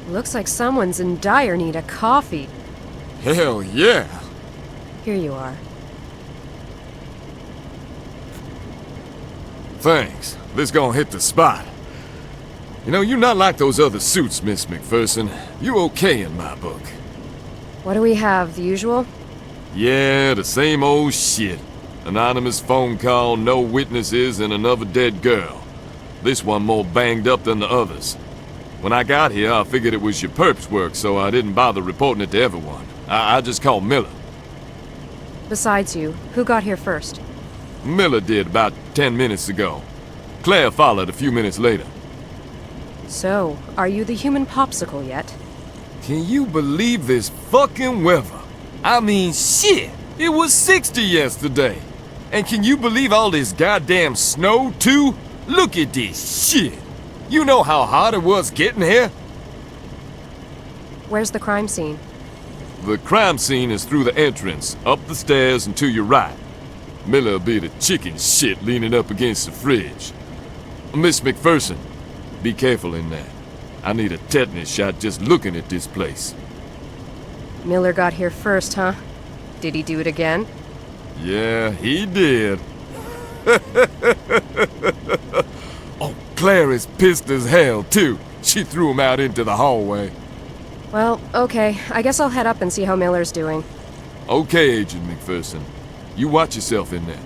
Looks like someone's in dire need of coffee. Hell yeah! Here you are. Thanks. This gonna hit the spot. You know, you're not like those other suits, Miss McPherson. You okay in my book. What do we have, the usual? Yeah, the same old shit. Anonymous phone call, no witnesses, and another dead girl. This one more banged up than the others. When I got here, I figured it was your perp's work, so I didn't bother reporting it to everyone. I just called Miller. Besides you, who got here first? Miller did about 10 minutes ago. Claire followed a few minutes later. So, are you the human popsicle yet? Can you believe this fucking weather? I mean, shit! It was 60 yesterday. And can you believe all this goddamn snow, too? Look at this shit! You know how hard it was getting here? Where's the crime scene? The crime scene is through the entrance, up the stairs and to your right. Miller'll be the chicken shit leaning up against the fridge. Miss McPherson, be careful in there. I need a tetanus shot just looking at this place. Miller got here first, huh? Did he do it again? Yeah, he did. Oh, Claire is pissed as hell, too. She threw him out into the hallway. Well, okay. I guess I'll head up and see how Miller's doing. Okay, Agent McPherson. You watch yourself in there.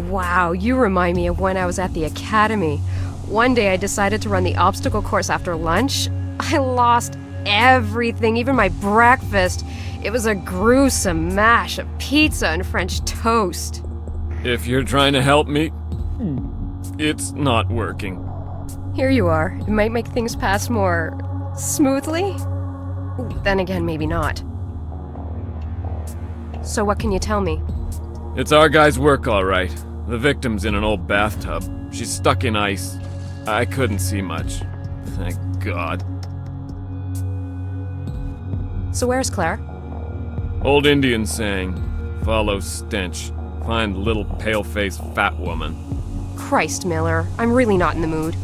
Wow, you remind me of when I was at the academy. One day I decided to run the obstacle course after lunch. I lost everything, even my breakfast. It was a gruesome mash of pizza and French toast. If you're trying to help me, it's not working. Here you are. It might make things pass more smoothly? Ooh, then again, maybe not. So what can you tell me? It's our guy's work, all right. The victim's in an old bathtub. She's stuck in ice. I couldn't see much. Thank God. So where's Claire? Old Indian saying, follow stench. Find little pale-faced fat woman. Christ, Miller. I'm really not in the mood.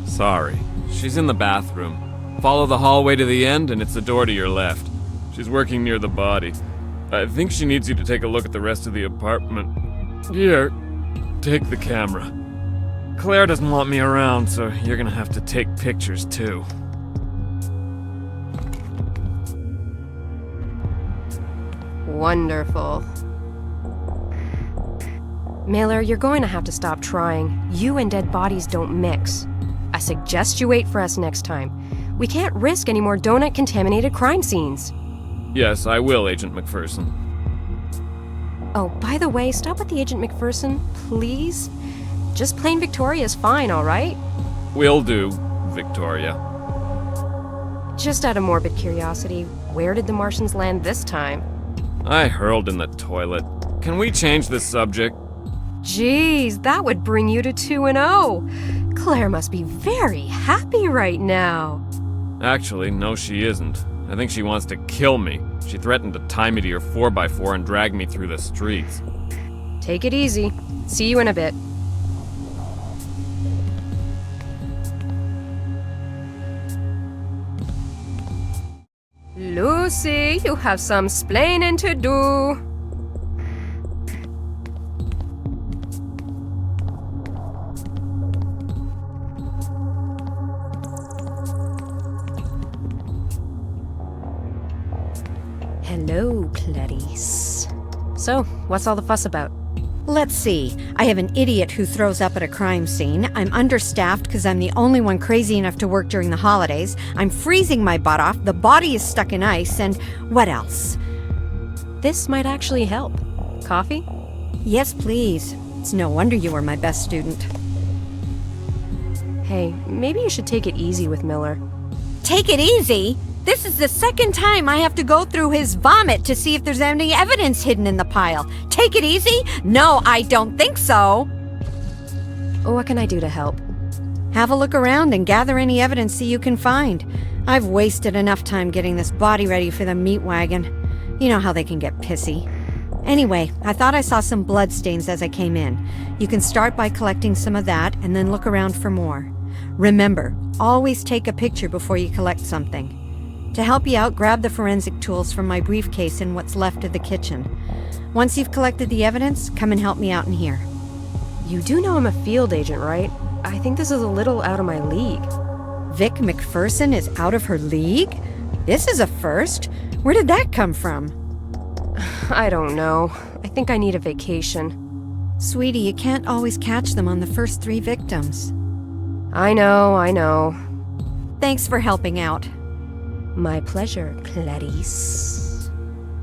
Sorry. She's in the bathroom. Follow the hallway to the end and it's the door to your left. She's working near the body. I think she needs you to take a look at the rest of the apartment. Here, take the camera. Claire doesn't want me around, so you're gonna have to take pictures too. Wonderful. Miller, you're going to have to stop trying. You and dead bodies don't mix. I suggest you wait for us next time. We can't risk any more donut-contaminated crime scenes. Yes, I will, Agent McPherson. Oh, by the way, stop with the Agent McPherson, please. Just plain Victoria is fine, all right? Will do, Victoria. Just out of morbid curiosity, where did the Martians land this time? I hurled in the toilet. Can we change the subject? Jeez, that would bring you to 2-0. Claire must be very happy right now. Actually, no she isn't. I think she wants to kill me. She threatened to tie me to your 4x4 and drag me through the streets. Take it easy. See you in a bit. Lucy, you have some splaining to do. Hello, Clarice. So, what's all the fuss about? Let's see. I have an idiot who throws up at a crime scene. I'm understaffed because I'm the only one crazy enough to work during the holidays. I'm freezing my butt off. The body is stuck in ice. And what else? This might actually help. Coffee? Yes, please. It's no wonder you were my best student. Hey, maybe you should take it easy with Miller. Take it easy? This is the second time I have to go through his vomit to see if there's any evidence hidden in the pile. Take it easy? No, I don't think so. What can I do to help? Have a look around and gather any evidence that you can find. I've wasted enough time getting this body ready for the meat wagon. You know how they can get pissy. Anyway, I thought I saw some bloodstains as I came in. You can start by collecting some of that and then look around for more. Remember, always take a picture before you collect something. To help you out, grab the forensic tools from my briefcase in what's left of the kitchen. Once you've collected the evidence, come and help me out in here. You do know I'm a field agent, right? I think this is a little out of my league. Vic McPherson is out of her league? This is a first. Where did that come from? I don't know. I think I need a vacation. Sweetie, you can't always catch them on the first 3 victims. I know. Thanks for helping out. My pleasure, Clarice.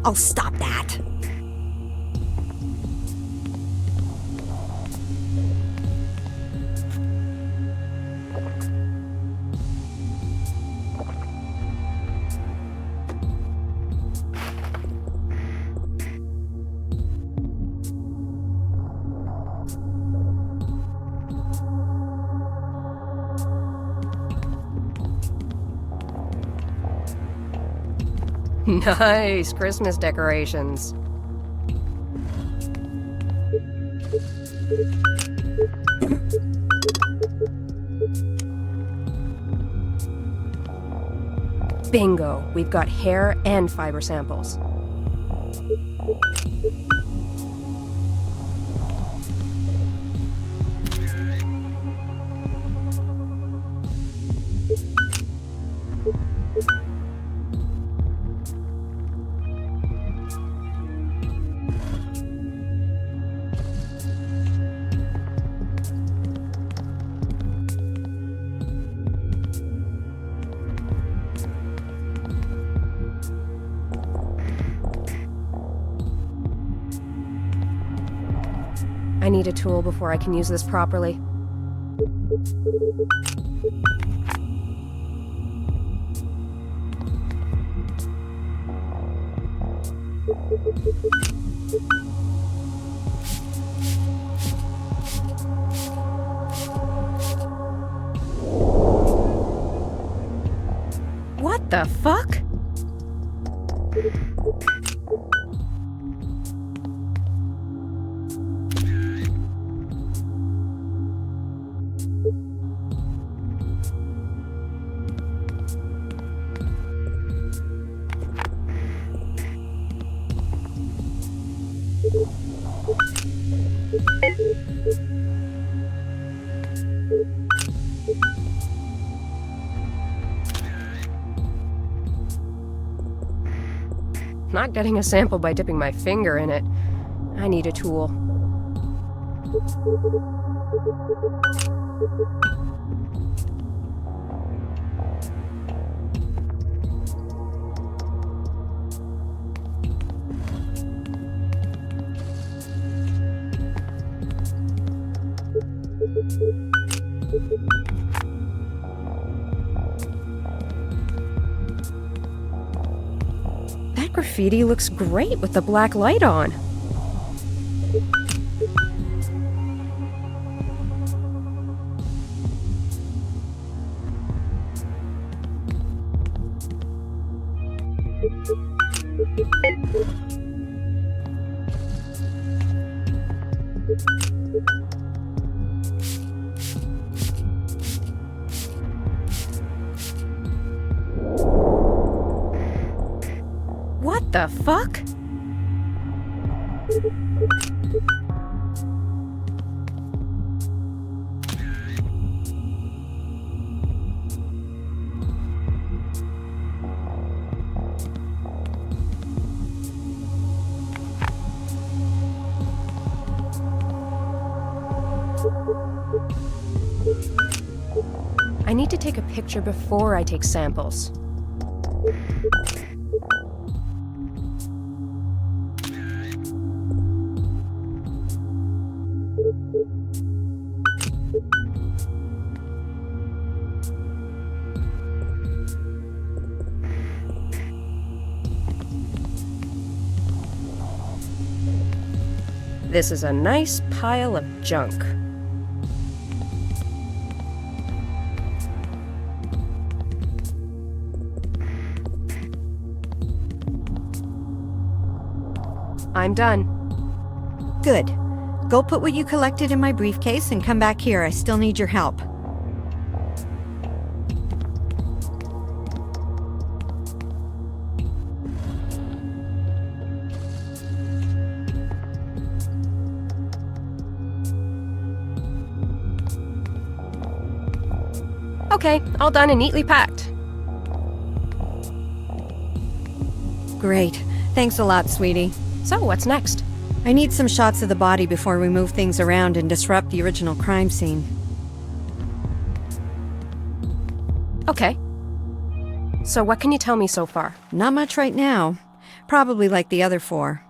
Oh, stop that. Nice Christmas decorations. Bingo! We've got hair and fiber samples. I need a tool before I can use this properly. What the fuck? Not getting a sample by dipping my finger in it. I need a tool. That graffiti looks great with the black light on. What the fuck? I need to take a picture before I take samples. This is a nice pile of junk. I'm done. Good. Go put what you collected in my briefcase and come back here. I still need your help. Okay, all done and neatly packed. Great. Thanks a lot, sweetie. So, what's next? I need some shots of the body before we move things around and disrupt the original crime scene. Okay. So what can you tell me so far? Not much right now. Probably like the other 4.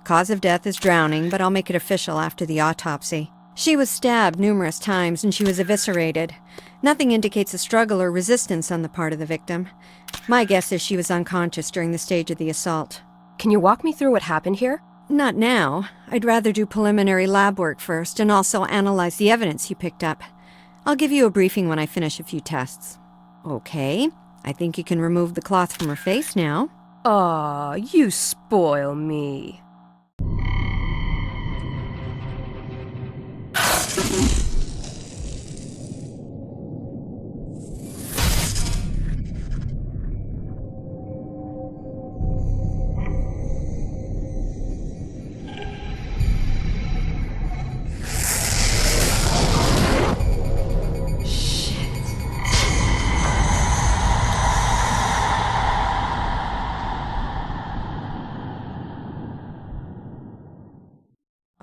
Cause of death is drowning, but I'll make it official after the autopsy. She was stabbed numerous times and she was eviscerated. Nothing indicates a struggle or resistance on the part of the victim. My guess is she was unconscious during the stage of the assault. Can you walk me through what happened here? Not now. I'd rather do preliminary lab work first and also analyze the evidence you picked up. I'll give you a briefing when I finish a few tests. Okay. I think you can remove the cloth from her face now. Aw, you spoil me.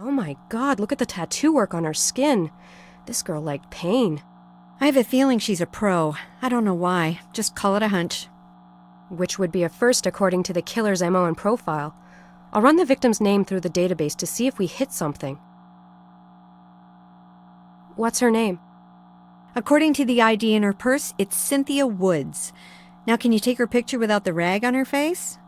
Oh my god, look at the tattoo work on her skin. This girl liked pain. I have a feeling she's a pro. I don't know why. Just call it a hunch. Which would be a first according to the killer's MO and profile. I'll run the victim's name through the database to see if we hit something. What's her name? According to the ID in her purse, it's Cynthia Woods. Now can you take her picture without the rag on her face?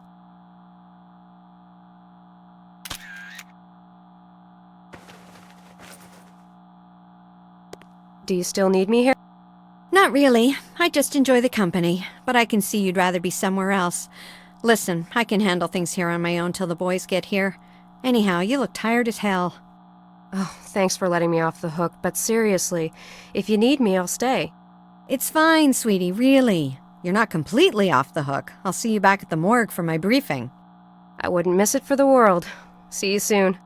Do you still need me here? Not really. I just enjoy the company, but I can see you'd rather be somewhere else. Listen, I can handle things here on my own till the boys get here. Anyhow, you look tired as hell. Oh, thanks for letting me off the hook, but seriously, if you need me, I'll stay. It's fine, sweetie, really. You're not completely off the hook. I'll see you back at the morgue for my briefing. I wouldn't miss it for the world. See you soon.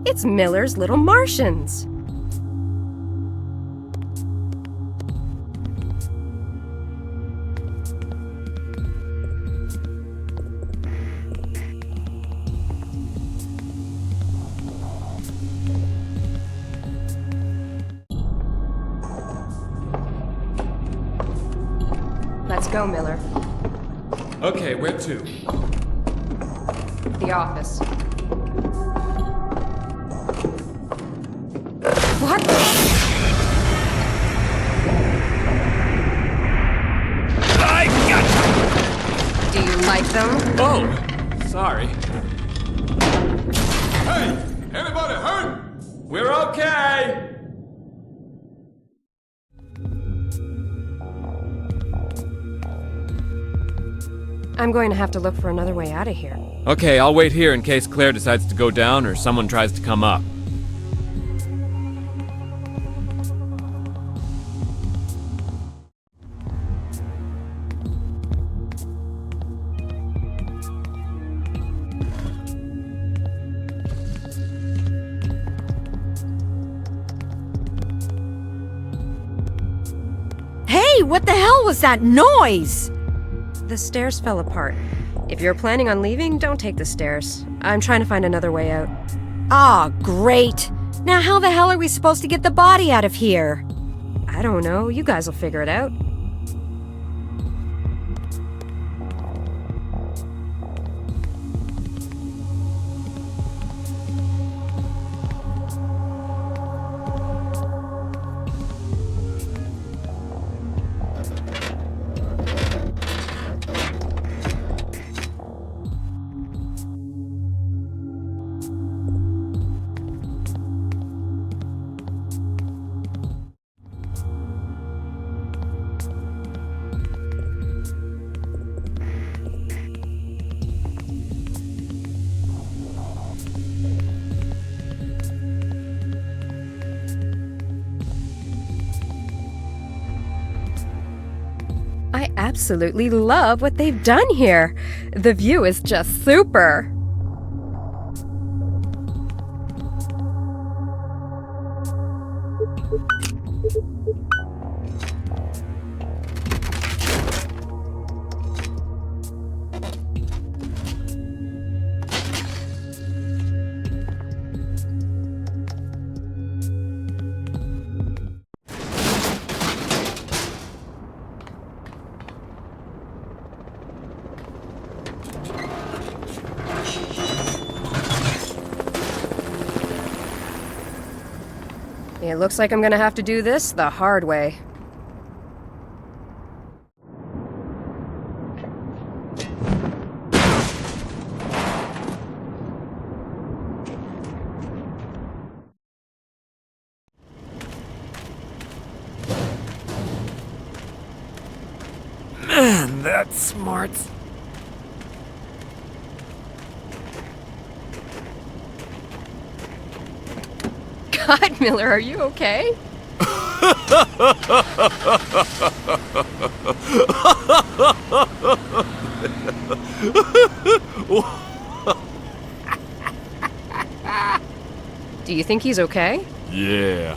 It's Miller's Little Martians. Let's go, Miller. Okay, where to? The office. What? I gotcha! Do you like them? Oh, sorry. Hey! Anybody hurt? We're okay! I'm going to have to look for another way out of here. Okay, I'll wait here in case Claire decides to go down or someone tries to come up. Hey, what the hell was that noise? The stairs fell apart. If you're planning on leaving, don't take the stairs. I'm trying to find another way out. Ah, great. Now how the hell are we supposed to get the body out of here? I don't know. You guys will figure it out. absolutely love what they've done here. The view is just super. It looks like I'm gonna have to do this the hard way. Man, that's smart. God, Miller, are you okay? Do you think he's okay? Yeah.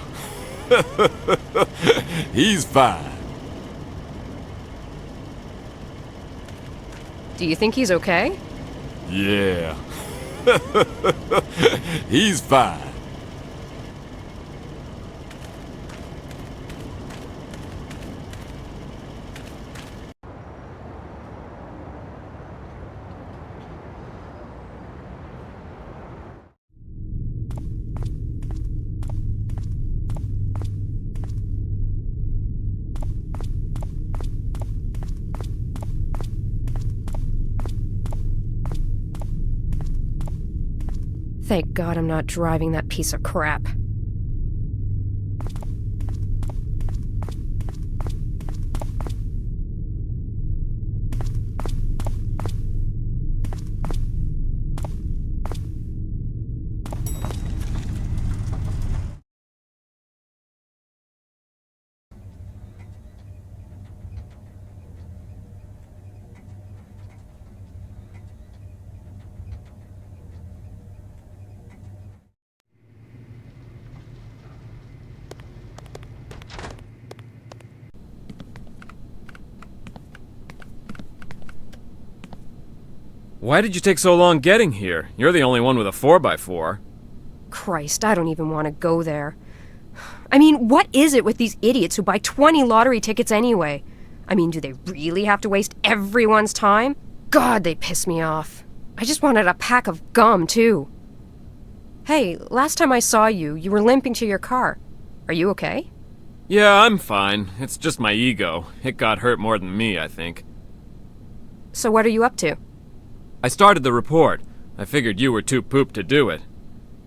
He's fine. Do you think he's okay? Yeah. He's fine. Thank God I'm not driving that piece of crap. Why did you take so long getting here? You're the only one with a 4x4. Christ, I don't even want to go there. I mean, what is it with these idiots who buy 20 lottery tickets anyway? I mean, do they really have to waste everyone's time? God, they piss me off. I just wanted a pack of gum, too. Hey, last time I saw you, you were limping to your car. Are you okay? Yeah, I'm fine. It's just my ego. It got hurt more than me, I think. So what are you up to? I started the report. I figured you were too pooped to do it.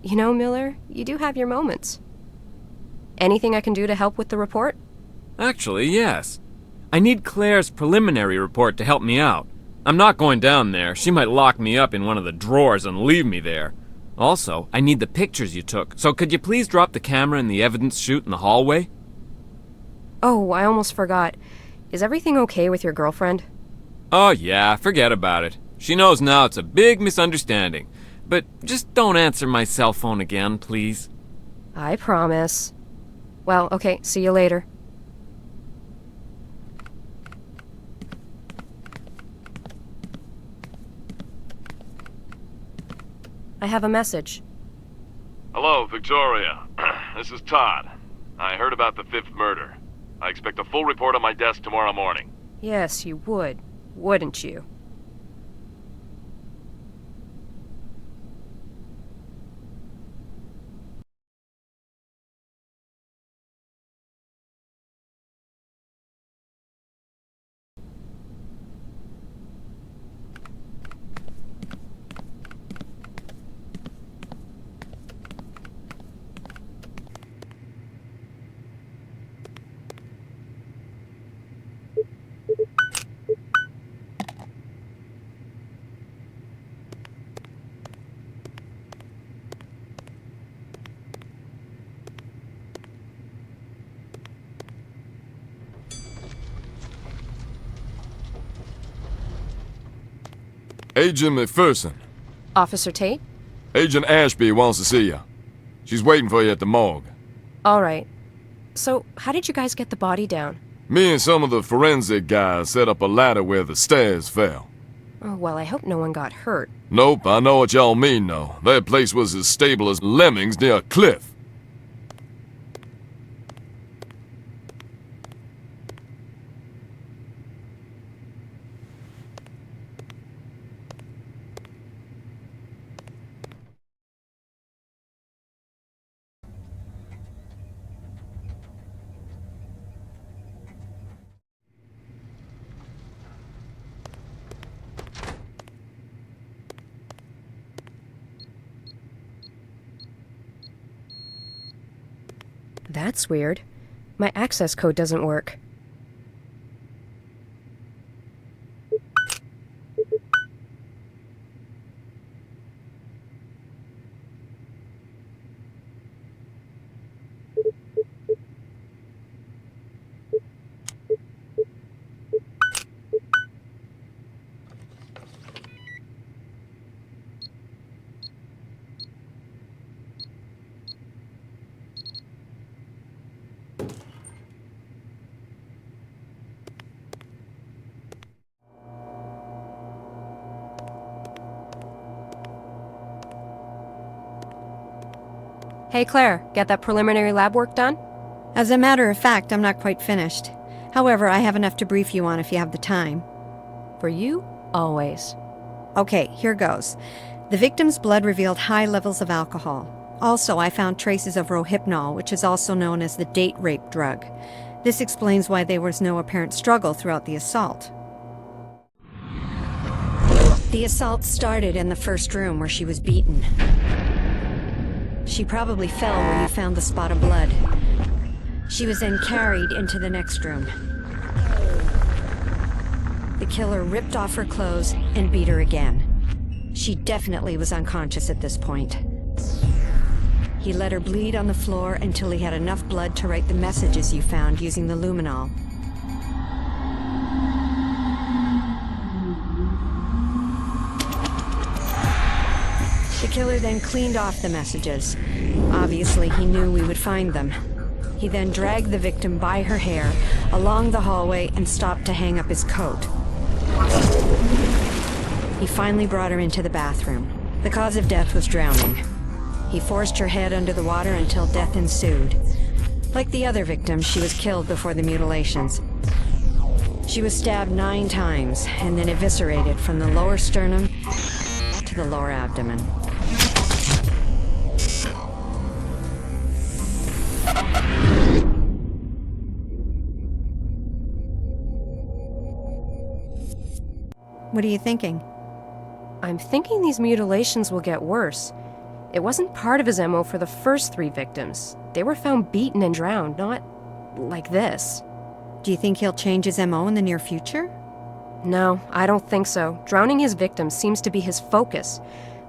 You know, Miller, you do have your moments. Anything I can do to help with the report? Actually, yes. I need Claire's preliminary report to help me out. I'm not going down there. She might lock me up in one of the drawers and leave me there. Also, I need the pictures you took, so could you please drop the camera in the evidence chute in the hallway? Oh, I almost forgot. Is everything okay with your girlfriend? Oh yeah, forget about it. She knows now it's a big misunderstanding. But just don't answer my cell phone again, please. I promise. Well, okay, see you later. I have a message. Hello, Victoria. This is Todd. I heard about the 5th murder. I expect a full report on my desk tomorrow morning. Yes, you would, wouldn't you? Agent McPherson. Officer Tate? Agent Ashby wants to see you. She's waiting for you at the morgue. All right. So, how did you guys get the body down? Me and some of the forensic guys set up a ladder where the stairs fell. Oh, well, I hope no one got hurt. Nope, I know what y'all mean, though. That place was as stable as lemmings near a cliff. That's weird. My access code doesn't work. Hey Claire, get that preliminary lab work done? As a matter of fact, I'm not quite finished. However, I have enough to brief you on if you have the time. For you, always. Okay, here goes. The victim's blood revealed high levels of alcohol. Also, I found traces of rohypnol, which is also known as the date rape drug. This explains why there was no apparent struggle throughout the assault. The assault started in the first room where she was beaten. She probably fell where you found the spot of blood. She was then carried into the next room. The killer ripped off her clothes and beat her again. She definitely was unconscious at this point. He let her bleed on the floor until he had enough blood to write the messages you found using the luminol. The killer then cleaned off the messages. Obviously, he knew we would find them. He then dragged the victim by her hair along the hallway and stopped to hang up his coat. He finally brought her into the bathroom. The cause of death was drowning. He forced her head under the water until death ensued. Like the other victims, she was killed before the mutilations. She was stabbed 9 times and then eviscerated from the lower sternum to the lower abdomen. What are you thinking? I'm thinking these mutilations will get worse. It wasn't part of his MO for the first 3 victims. They were found beaten and drowned, not like this. Do you think he'll change his MO in the near future? No, I don't think so. Drowning his victims seems to be his focus.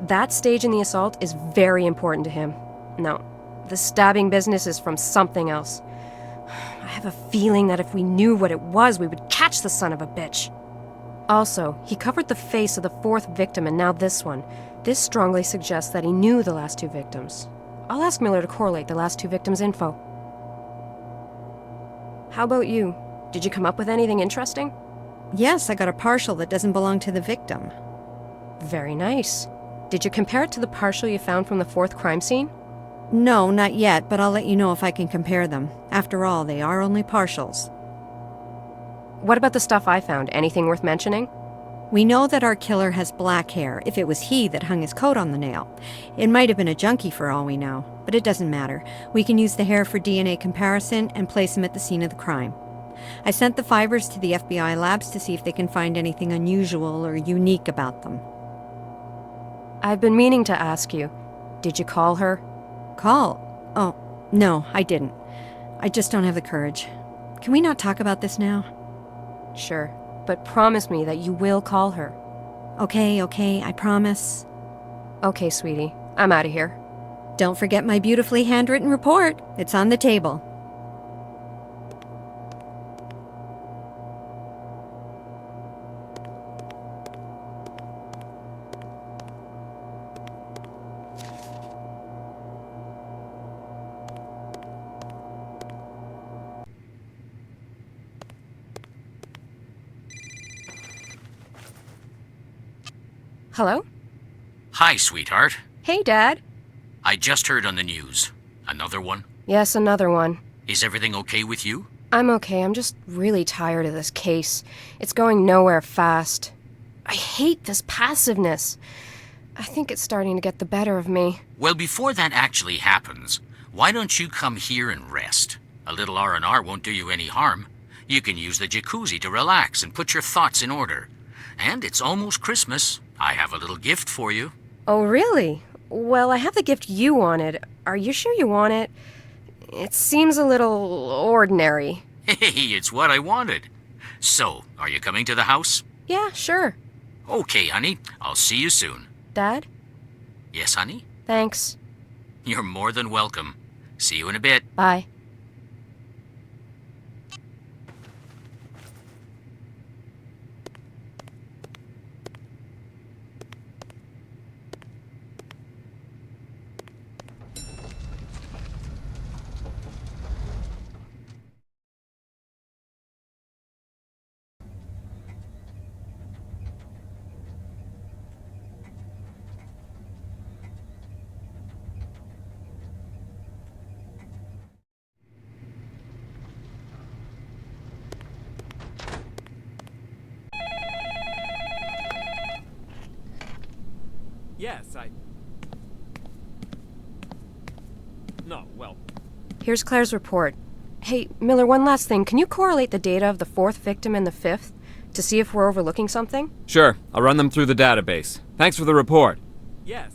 That stage in the assault is very important to him. No, the stabbing business is from something else. I have a feeling that if we knew what it was, we would catch the son of a bitch. Also, he covered the face of the 4th victim and now this one. This strongly suggests that he knew the last 2 victims. I'll ask Miller to correlate the last 2 victims' info. How about you? Did you come up with anything interesting? Yes, I got a partial that doesn't belong to the victim. Very nice. Did you compare it to the partial you found from the 4th crime scene? No, not yet, but I'll let you know if I can compare them. After all, they are only partials. What about the stuff I found? Anything worth mentioning? We know that our killer has black hair, if it was he that hung his coat on the nail. It might have been a junkie for all we know, but it doesn't matter. We can use the hair for DNA comparison and place him at the scene of the crime. I sent the fibers to the FBI labs to see if they can find anything unusual or unique about them. I've been meaning to ask you. Did you call her? Call? Oh, no, I didn't. I just don't have the courage. Can we not talk about this now? Sure, but promise me that you will call her. Okay, I promise. Okay, sweetie. I'm out of here. Don't forget my beautifully handwritten report. It's on the table. Hello? Hi, sweetheart. Hey, Dad. I just heard on the news. Another one? Yes, another one. Is everything okay with you? I'm okay. I'm just really tired of this case. It's going nowhere fast. I hate this passiveness. I think it's starting to get the better of me. Well, before that actually happens, why don't you come here and rest? A little R&R won't do you any harm. You can use the jacuzzi to relax and put your thoughts in order. And it's almost Christmas. I have a little gift for you. Oh, really? Well, I have the gift you wanted. Are you sure you want it? It seems a little ordinary. Hey, it's what I wanted. So, are you coming to the house? Yeah, sure. Okay, honey. I'll see you soon. Dad? Yes, honey? Thanks. You're more than welcome. See you in a bit. Bye. Yes, No, well... Here's Claire's report. Hey, Miller, one last thing. Can you correlate the data of the 4th victim and the 5th to see if we're overlooking something? Sure, I'll run them through the database. Thanks for the report. Yes,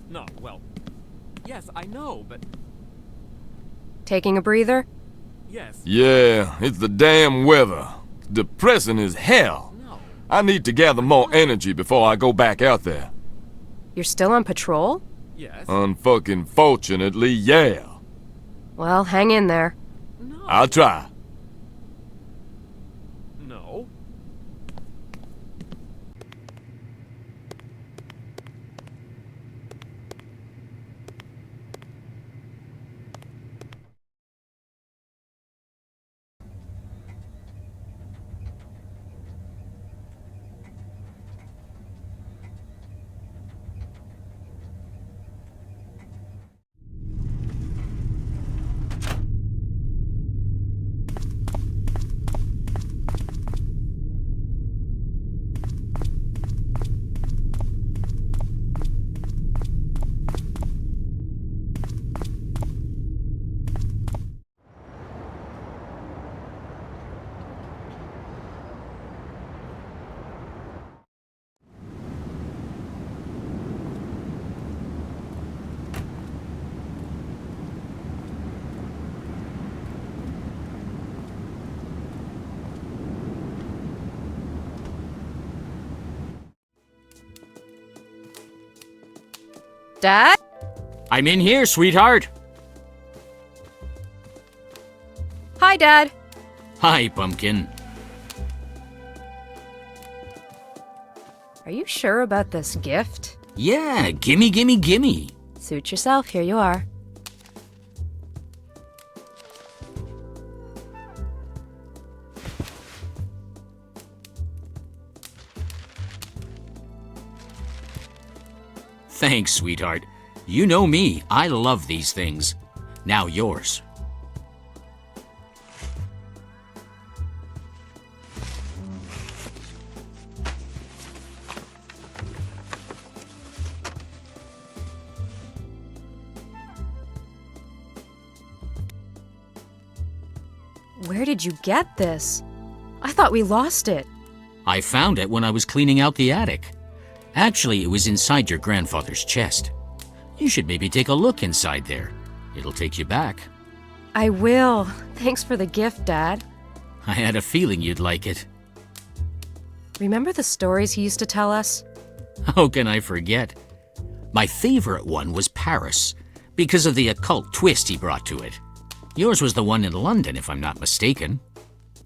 No, well... Yes, I know, but... Taking a breather? Yes. Yeah, it's the damn weather. Depressing as hell. No. I need to gather more energy before I go back out there. You're still on patrol? Yes. Unfucking fortunately, yeah. Well, hang in there. No. I'll try. No. Dad? I'm in here, sweetheart. Hi, Dad. Hi, Pumpkin. Are you sure about this gift? Yeah, gimme, gimme, gimme. Suit yourself, here you are. Thanks, sweetheart. You know me, I love these things. Now yours. Where did you get this? I thought we lost it. I found it when I was cleaning out the attic. Actually, it was inside your grandfather's chest. You should maybe take a look inside there. It'll take you back. I will. Thanks for the gift, Dad. I had a feeling you'd like it. Remember the stories he used to tell us? How can I forget? My favorite one was Paris, because of the occult twist he brought to it. Yours was the one in London, if I'm not mistaken.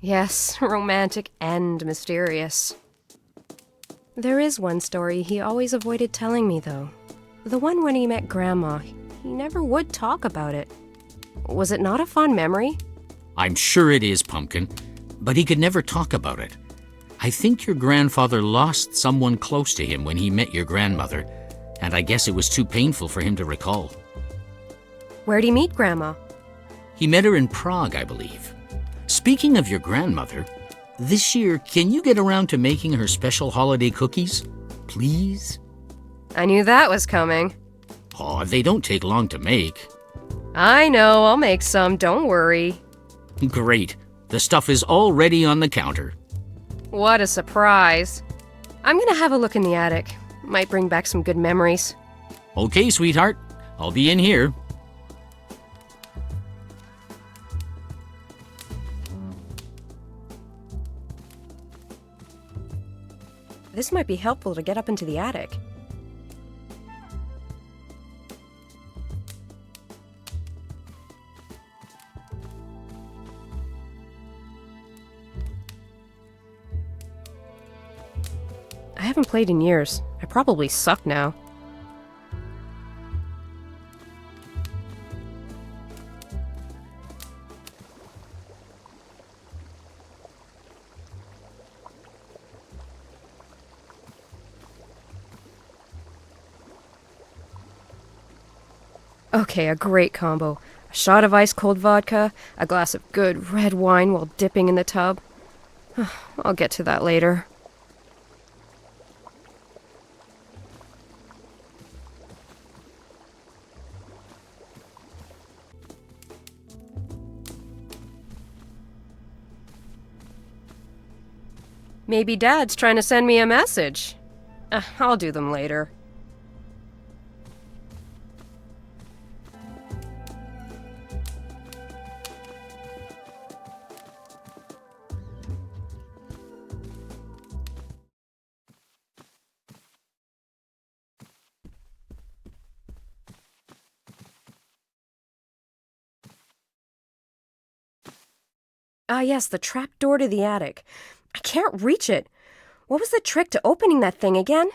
Yes, romantic and mysterious. There is one story he always avoided telling me, though. The one when he met Grandma. He never would talk about it. Was it not a fond memory? I'm sure it is, Pumpkin, but he could never talk about it. I think your grandfather lost someone close to him when he met your grandmother, and I guess it was too painful for him to recall. Where'd he meet Grandma? He met her in Prague, I believe. Speaking of your grandmother, this year, can you get around to making her special holiday cookies? Please? I knew that was coming. Oh, they don't take long to make. I know, I'll make some, don't worry. Great. The stuff is already on the counter. What a surprise. I'm gonna have a look in the attic. Might bring back some good memories. Okay, sweetheart. I'll be in here. This might be helpful to get up into the attic. I haven't played in years. I probably suck now. Okay, a great combo. A shot of ice-cold vodka, a glass of good red wine while dipping in the tub. I'll get to that later. Maybe Dad's trying to send me a message. I'll do them later. Ah, yes, the trap door to the attic. I can't reach it. What was the trick to opening that thing again?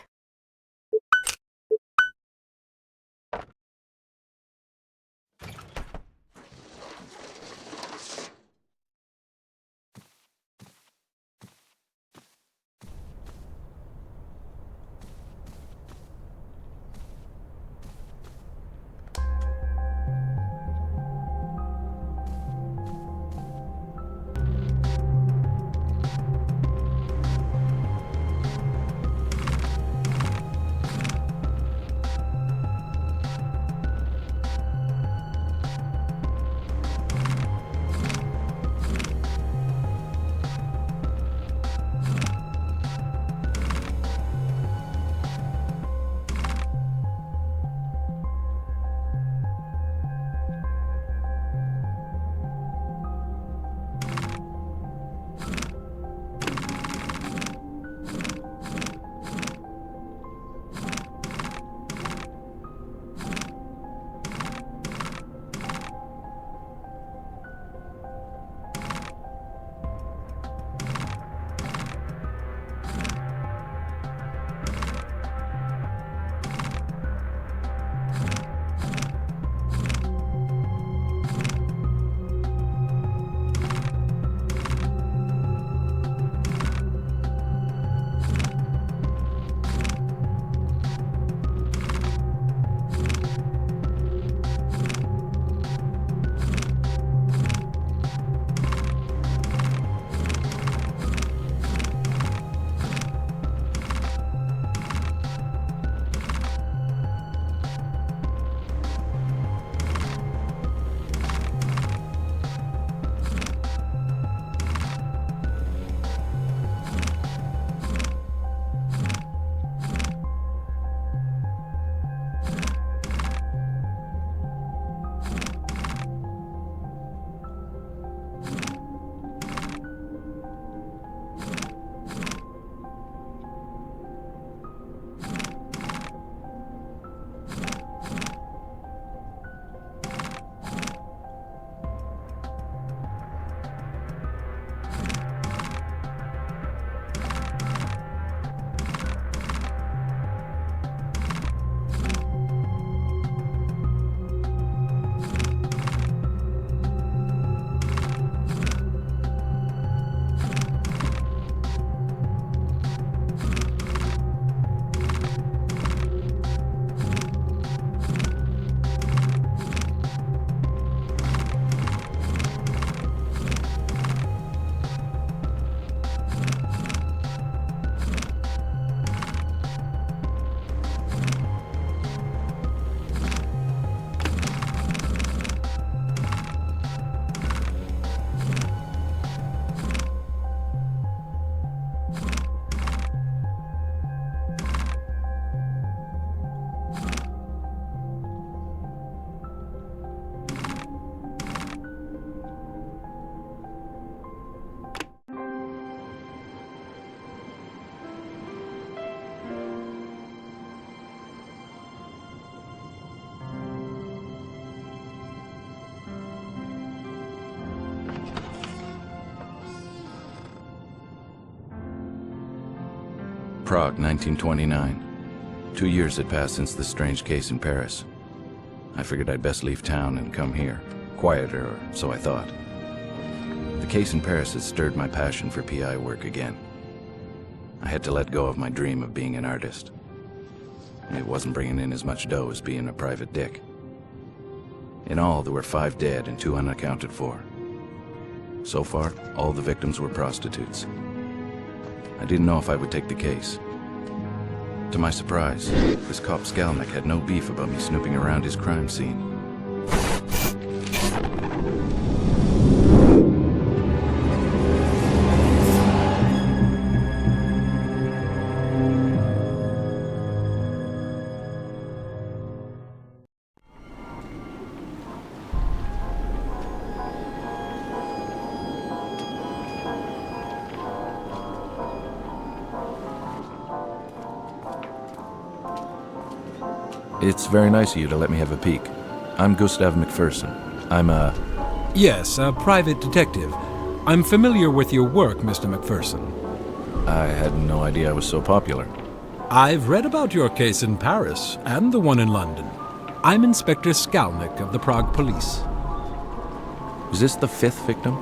Prague, 1929. 2 years had passed since the strange case in Paris. I figured I'd best leave town and come here. Quieter, or so I thought. The case in Paris had stirred my passion for PI work again. I had to let go of my dream of being an artist. It wasn't bringing in as much dough as being a private dick. In all, there were 5 dead and 2 unaccounted for. So far, all the victims were prostitutes. I didn't know if I would take the case. To my surprise, this cop Skalnik had no beef about me snooping around his crime scene. It's very nice of you to let me have a peek. I'm Gustav McPherson. I'm Yes, a private detective. I'm familiar with your work, Mr. McPherson. I had no idea I was so popular. I've read about your case in Paris and the one in London. I'm Inspector Skalnik of the Prague Police. Is this the 5th victim?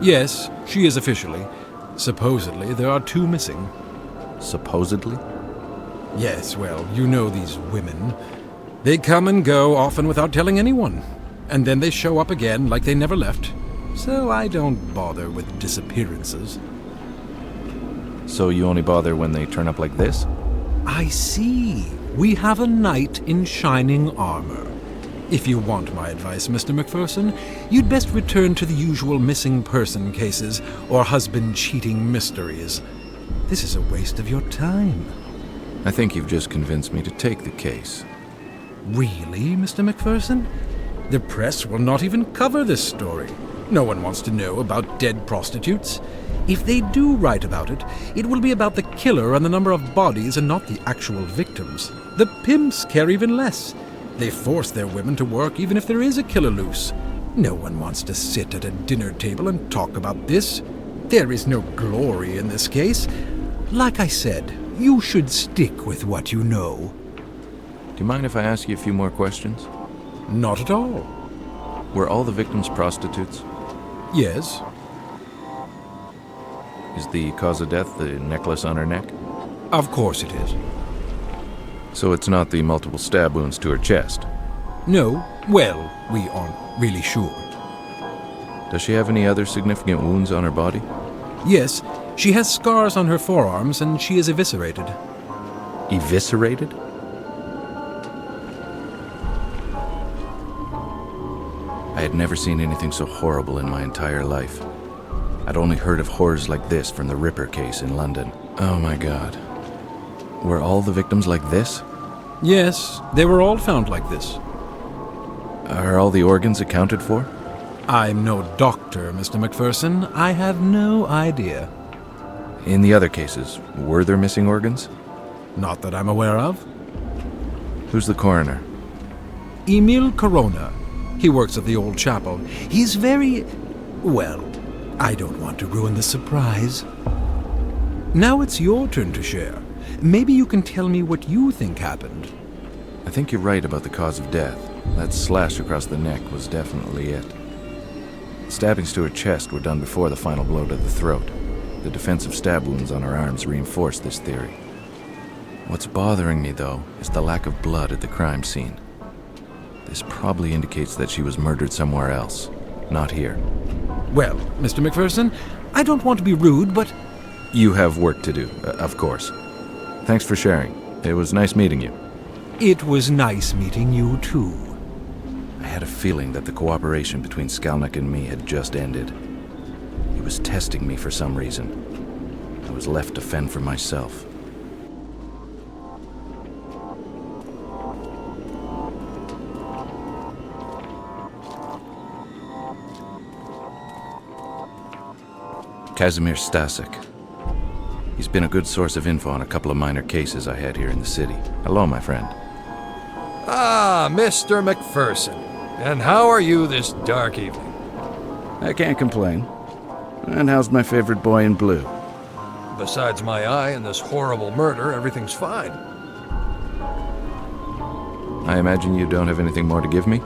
Yes, she is officially. Supposedly, there are 2 missing. Supposedly? Yes, well, you know these women. They come and go, often without telling anyone. And then they show up again like they never left. So I don't bother with disappearances. So you only bother when they turn up like this? I see. We have a knight in shining armor. If you want my advice, Mr. McPherson, you'd best return to the usual missing person cases or husband cheating mysteries. This is a waste of your time. I think you've just convinced me to take the case. Really, Mr. McPherson? The press will not even cover this story. No one wants to know about dead prostitutes. If they do write about it, it will be about the killer and the number of bodies and not the actual victims. The pimps care even less. They force their women to work even if there is a killer loose. No one wants to sit at a dinner table and talk about this. There is no glory in this case. Like I said, you should stick with what you know. Do you mind if I ask you a few more questions? Not at all. Were all the victims prostitutes? Yes. Is the cause of death the necklace on her neck? Of course it is. So it's not the multiple stab wounds to her chest? No. Well, we aren't really sure. Does she have any other significant wounds on her body? Yes. She has scars on her forearms and she is eviscerated. Eviscerated? I had never seen anything so horrible in my entire life. I'd only heard of horrors like this from the Ripper case in London. Oh my God. Were all the victims like this? Yes, they were all found like this. Are all the organs accounted for? I'm no doctor, Mr. McPherson. I have no idea. In the other cases, were there missing organs? Not that I'm aware of. Who's the coroner? Emil Corona. He works at the old chapel. He's very... well, I don't want to ruin the surprise. Now it's your turn to share. Maybe you can tell me what you think happened. I think you're right about the cause of death. That slash across the neck was definitely it. Stabbings to her chest were done before the final blow to the throat. The defensive stab wounds on her arms reinforced this theory. What's bothering me, though, is the lack of blood at the crime scene. This probably indicates that she was murdered somewhere else, not here. Well, Mr. McPherson, I don't want to be rude, but... You have work to do, of course. Thanks for sharing. It was nice meeting you. It was nice meeting you, too. I had a feeling that the cooperation between Skalnik and me had just ended. He was testing me for some reason. I was left to fend for myself. Kazimir Stasek. He's been a good source of info on a couple of minor cases I had here in the city. Hello, my friend. Ah, Mr. McPherson. And how are you this dark evening? I can't complain. And how's my favorite boy in blue? besides my eye and this horrible murder, everything's fine. I imagine you don't have anything more to give me?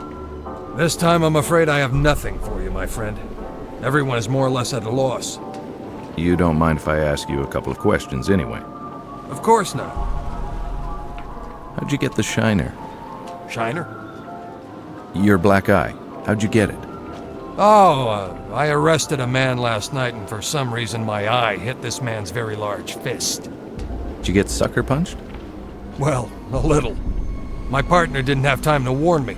This time I'm afraid I have nothing for you, my friend. Everyone is more or less at a loss. You don't mind if I ask you a couple of questions anyway? Of course not. How'd you get the shiner? Shiner? Your black eye. How'd you get it? Oh, I arrested a man last night, and for some reason my eye hit this man's very large fist. Did you get sucker punched? Well, a little. My partner didn't have time to warn me.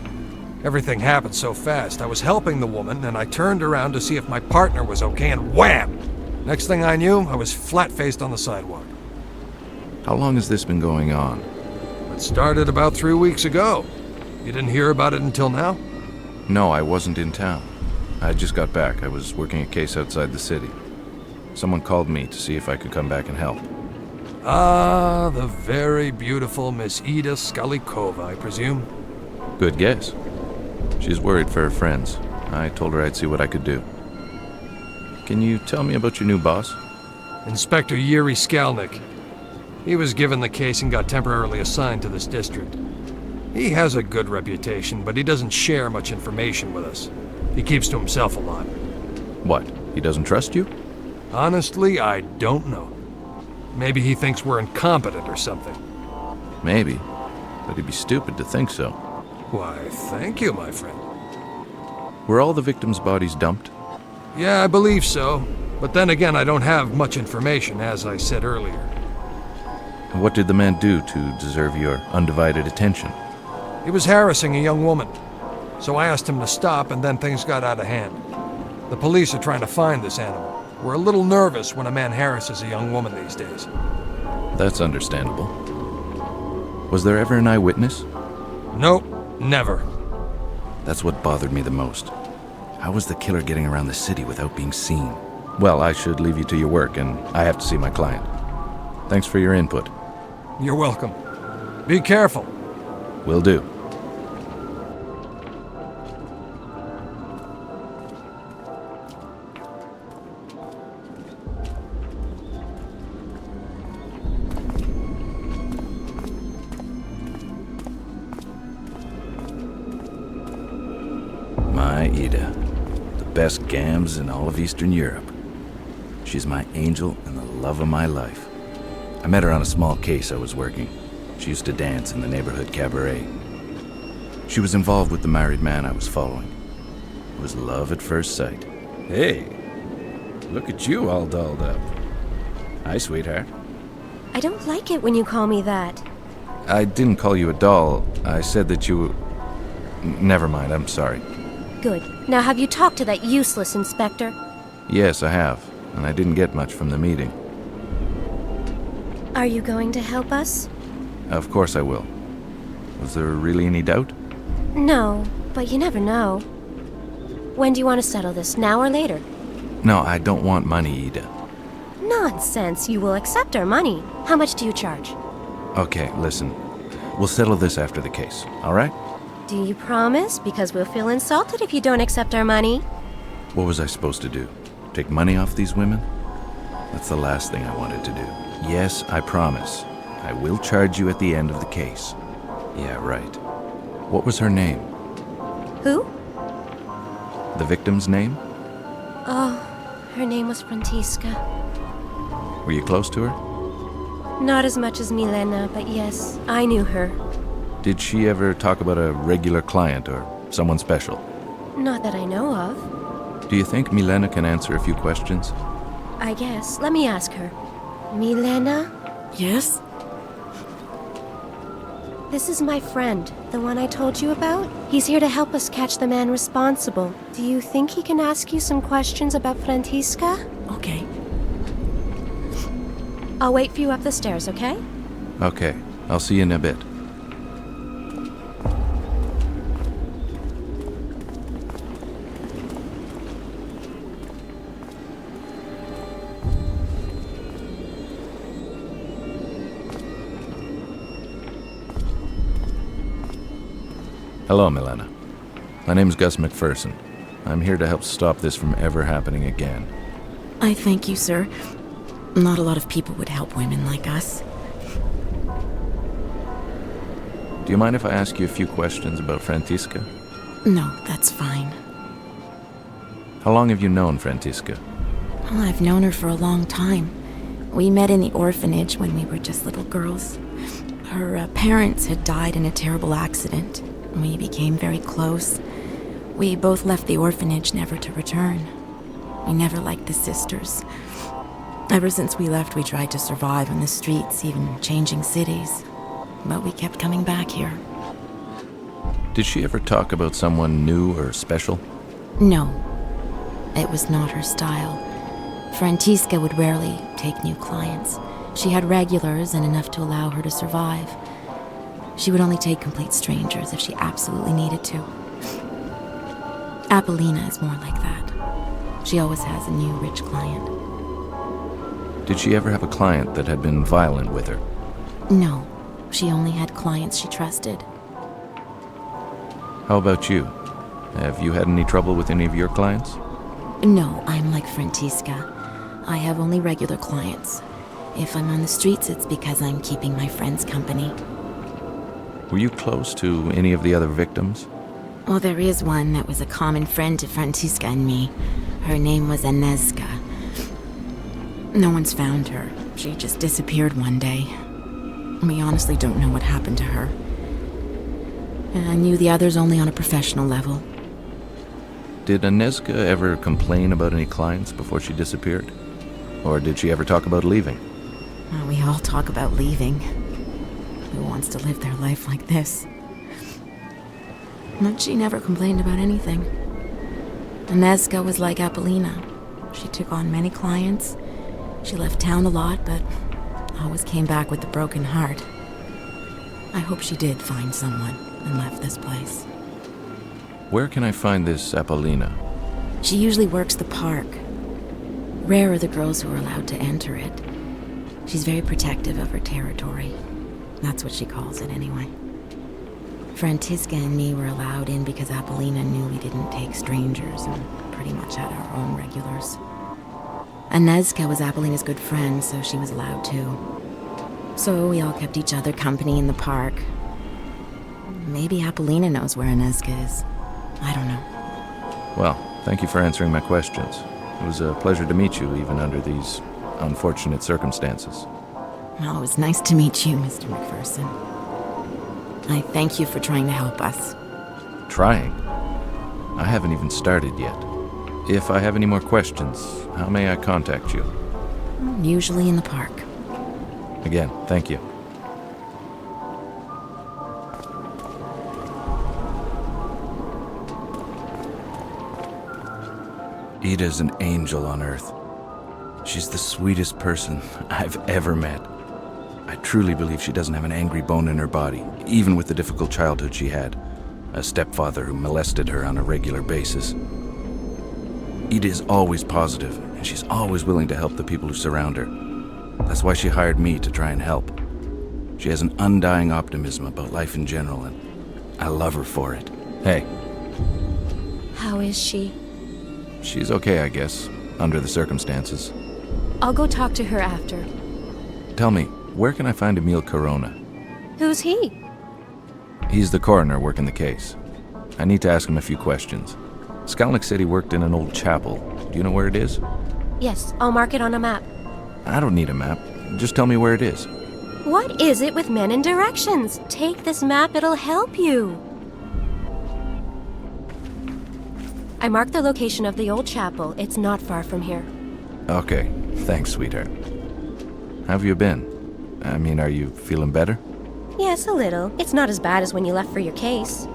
Everything happened so fast. I was helping the woman, and I turned around to see if my partner was okay, and wham! Next thing I knew, I was flat-faced on the sidewalk. How long has this been going on? It started about 3 weeks ago. You didn't hear about it until now? No, I wasn't in town. I just got back. I was working a case outside the city. Someone called me to see if I could come back and help. Ah, the very beautiful Miss Ida Skalikova, I presume. Good guess. She's worried for her friends. I told her I'd see what I could do. Can you tell me about your new boss? Inspector Yuri Skalnik. He was given the case and got temporarily assigned to this district. He has a good reputation, but he doesn't share much information with us. He keeps to himself a lot. What? He doesn't trust you? Honestly, I don't know. Maybe he thinks we're incompetent or something. Maybe. But he'd be stupid to think so. Why, thank you, my friend. Were all the victims' bodies dumped? Yeah, I believe so. But then again, I don't have much information, as I said earlier. What did the man do to deserve your undivided attention? He was harassing a young woman. So I asked him to stop, and then things got out of hand. The police are trying to find this animal. We're a little nervous when a man harasses a young woman these days. That's understandable. Was there ever an eyewitness? Nope, never. That's what bothered me the most. How was the killer getting around the city without being seen? Well, I should leave you to your work, and I have to see my client. Thanks for your input. You're welcome. Be careful. Will do. My Ida. The best gams in all of Eastern Europe. She's my angel and the love of my life. I met her on a small case I was working. She used to dance in the neighborhood cabaret. She was involved with the married man I was following. It was love at first sight. Hey, look at you all dolled up. Hi, sweetheart. I don't like it when you call me that. I didn't call you a doll. I said that you... Never mind, I'm sorry. Good. Now have you talked to that useless inspector? Yes, I have, and I didn't get much from the meeting. Are you going to help us? Of course I will. Was there really any doubt? No, but you never know. When do you want to settle this, now or later? No, I don't want money, Ida. Nonsense, you will accept our money. How much do you charge? Okay, listen. We'll settle this after the case, all right? Do you promise? Because we'll feel insulted if you don't accept our money. What was I supposed to do? Take money off these women? That's the last thing I wanted to do. Yes, I promise. I will charge you at the end of the case. Yeah, right. What was her name? Who? The victim's name? Oh, her name was Frantiska. Were you close to her? Not as much as Milena, but yes, I knew her. Did she ever talk about a regular client or someone special? Not that I know of. Do you think Milena can answer a few questions? I guess. Let me ask her. Milena? Yes? This is my friend, the one I told you about. He's here to help us catch the man responsible. Do you think he can ask you some questions about Frantiska? Okay. I'll wait for you up the stairs, okay? Okay, I'll see you in a bit. Hello, Milena. My name's Gus McPherson. I'm here to help stop this from ever happening again. I thank you, sir. Not a lot of people would help women like us. Do you mind if I ask you a few questions about Frantiska? No, that's fine. How long have you known Frantiska? Well, I've known her for a long time. We met in the orphanage when we were just little girls. Her parents had died in a terrible accident. We became very close. We both left the orphanage never to return. We never liked the sisters. Ever since we left, we tried to survive on the streets, even changing cities. But we kept coming back here. Did she ever talk about someone new or special? No. It was not her style. Frantiska would rarely take new clients. She had regulars and enough to allow her to survive. She would only take complete strangers if she absolutely needed to. Apollina is more like that. She always has a new rich client. Did she ever have a client that had been violent with her? No. She only had clients she trusted. How about you? Have you had any trouble with any of your clients? No, I'm like Frantiska. I have only regular clients. If I'm on the streets, it's because I'm keeping my friends company. Were you close to any of the other victims? Well, there is one that was a common friend to Frantiska and me. Her name was Agnieszka. No one's found her. She just disappeared one day. We honestly don't know what happened to her. And I knew the others only on a professional level. Did Agnieszka ever complain about any clients before she disappeared? Or did she ever talk about leaving? Well, we all talk about leaving. Who wants to live their life like this? But she never complained about anything. Agnieszka was like Apollina. She took on many clients. She left town a lot, but always came back with a broken heart. I hope she did find someone and left this place. Where can I find this Apollina? She usually works the park. Rare are the girls who are allowed to enter it. She's very protective of her territory. That's what she calls it anyway. Frantiska and me were allowed in because Apollina knew we didn't take strangers and pretty much had our own regulars. Agnieszka was Apollina's good friend, so she was allowed too. So we all kept each other company in the park. Maybe Apollina knows where Agnieszka is. I don't know. Well, thank you for answering my questions. It was a pleasure to meet you, even under these unfortunate circumstances. Well, it was nice to meet you, Mr. McPherson. I thank you for trying to help us. Trying? I haven't even started yet. If I have any more questions, how may I contact you? Usually in the park. Again, thank you. Ida's an angel on Earth. She's the sweetest person I've ever met. I truly believe she doesn't have an angry bone in her body, even with the difficult childhood she had. A stepfather who molested her on a regular basis. Ida is always positive, and she's always willing to help the people who surround her. That's why she hired me to try and help. She has an undying optimism about life in general, and I love her for it. Hey. How is she? She's okay, I guess, under the circumstances. I'll go talk to her after. Tell me, where can I find Emil Corona? Who's he? He's the coroner working the case. I need to ask him a few questions. Skalnik said he worked in an old chapel. Do you know where it is? Yes, I'll mark it on a map. I don't need a map. Just tell me where it is. What is it with men and directions? Take this map, it'll help you. I marked the location of the old chapel. It's not far from here. Okay, thanks, sweetheart. How have you been? I mean, are you feeling better? Yes, a little. It's not as bad as when you left for your case.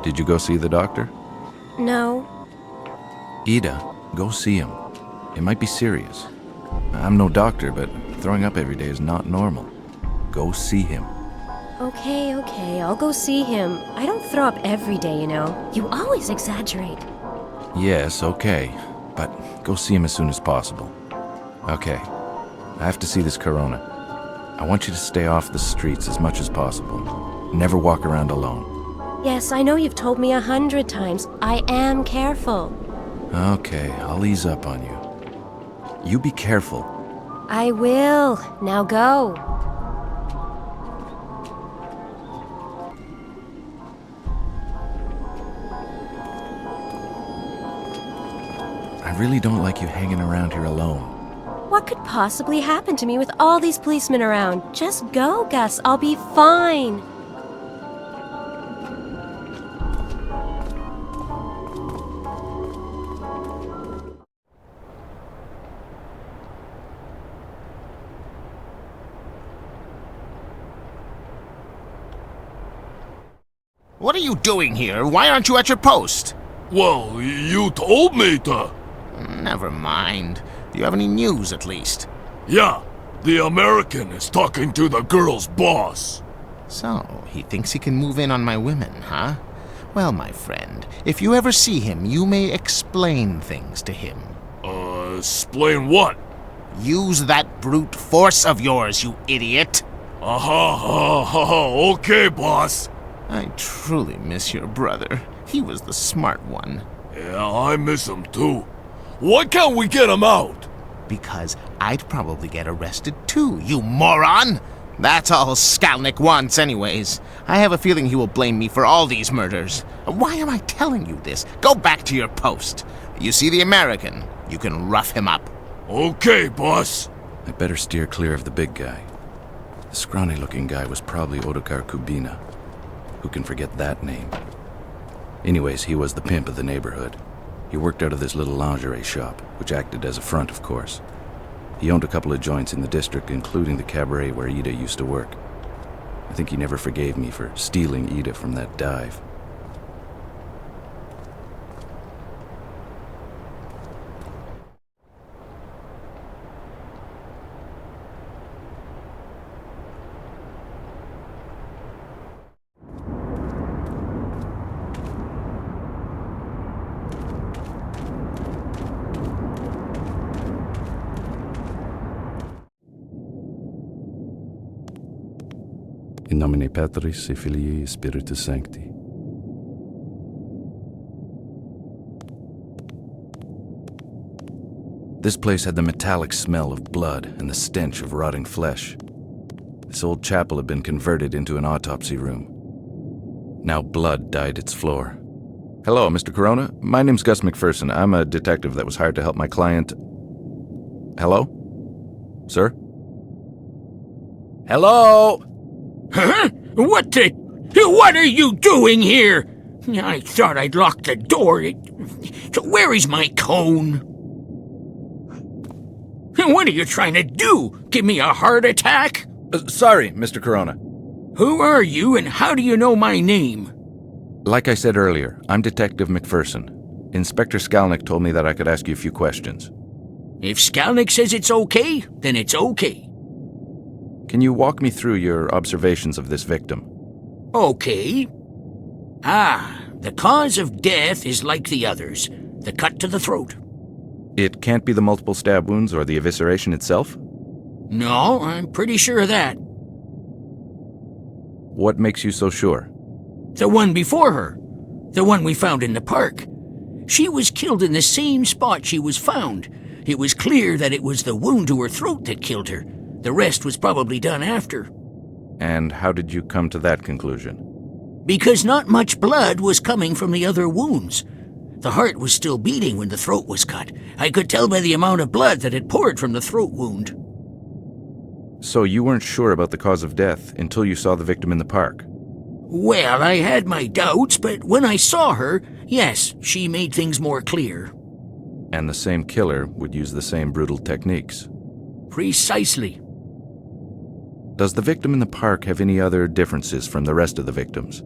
Did you go see the doctor? No. Ida, go see him. It might be serious. I'm no doctor, but throwing up every day is not normal. Go see him. Okay, I'll go see him. I don't throw up every day, you know. You always exaggerate. Yes, okay. But go see him as soon as possible. Okay. I have to see this Corona. I want you to stay off the streets as much as possible. Never walk around alone. Yes, I know you've told me 100 times. I am careful. Okay, I'll ease up on you. You be careful. I will. Now go. I really don't like you hanging around here alone. What could possibly happen to me with all these policemen around? Just go, Gus. I'll be fine. What are you doing here? Why aren't you at your post? Well, you told me to. Never mind. Do you have any news, at least? Yeah, the American is talking to the girl's boss. So, he thinks he can move in on my women, huh? Well, my friend, if you ever see him, you may explain things to him. Explain what? Use that brute force of yours, you idiot! Okay, boss. I truly miss your brother. He was the smart one. Yeah, I miss him too. Why can't we get him out? Because I'd probably get arrested too, you moron! That's all Skalnick wants anyways. I have a feeling he will blame me for all these murders. Why am I telling you this? Go back to your post. You see the American? You can rough him up. Okay, boss. I better steer clear of the big guy. The scrawny-looking guy was probably Ottokar Kubina. Who can forget that name? Anyways, he was the pimp of the neighborhood. He worked out of this little lingerie shop, which acted as a front, of course. He owned a couple of joints in the district, including the cabaret where Ida used to work. I think he never forgave me for stealing Ida from that dive. In nomine Patris et Filii et Spiritus Sancti. This place had the metallic smell of blood and the stench of rotting flesh. This old chapel had been converted into an autopsy room. Now blood dyed its floor. Hello, Mr. Corona. My name's Gus McPherson. I'm a detective that was hired to help my client. Hello? Sir? Hello? Huh? What are you doing here? I thought I'd locked the door. Where is my cone? What are you trying to do? Give me a heart attack? Sorry, Mr. Corona. Who are you and how do you know my name? Like I said earlier, I'm Detective McPherson. Inspector Skalnick told me that I could ask you a few questions. If Skalnick says it's okay, then it's okay. Can you walk me through your observations of this victim? Okay. The cause of death is like the others. The cut to the throat. It can't be the multiple stab wounds or the evisceration itself? No, I'm pretty sure of that. What makes you so sure? The one before her. The one we found in the park. She was killed in the same spot she was found. It was clear that it was the wound to her throat that killed her. The rest was probably done after. And how did you come to that conclusion? Because not much blood was coming from the other wounds. The heart was still beating when the throat was cut. I could tell by the amount of blood that had poured from the throat wound. So you weren't sure about the cause of death until you saw the victim in the park? Well, I had my doubts, but when I saw her, yes, she made things more clear. And the same killer would use the same brutal techniques? Precisely. Does the victim in the park have any other differences from the rest of the victims?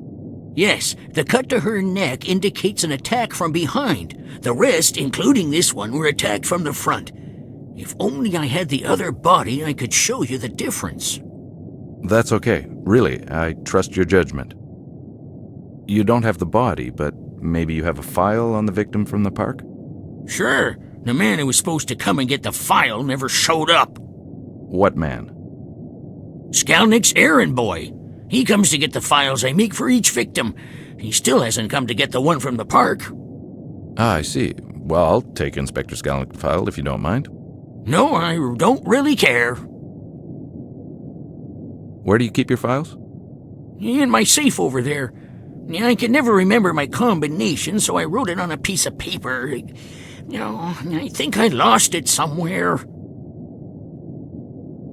Yes, the cut to her neck indicates an attack from behind. The rest, including this one, were attacked from the front. If only I had the other body, I could show you the difference. That's okay. Really, I trust your judgment. You don't have the body, but maybe you have a file on the victim from the park? Sure. The man who was supposed to come and get the file never showed up. What man? Skalnick's errand boy. He comes to get the files I make for each victim. He still hasn't come to get the one from the park. I see. Well, I'll take Inspector Skalnick's file if you don't mind. No, I don't really care. Where do you keep your files? In my safe over there. I can never remember my combination, so I wrote it on a piece of paper. I think I lost it somewhere.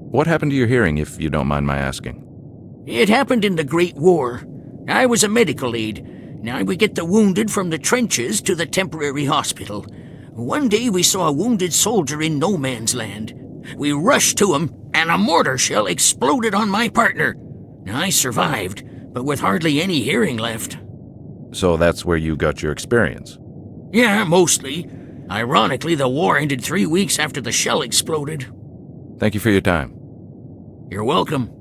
What happened to your hearing, if you don't mind my asking? It happened in the Great War. I was a medical aide. I would get the wounded from the trenches to the temporary hospital. One day we saw a wounded soldier in no man's land. We rushed to him, and a mortar shell exploded on my partner. I survived, but with hardly any hearing left. So that's where you got your experience? Yeah, mostly. Ironically, the war ended 3 weeks after the shell exploded. Thank you for your time. You're welcome.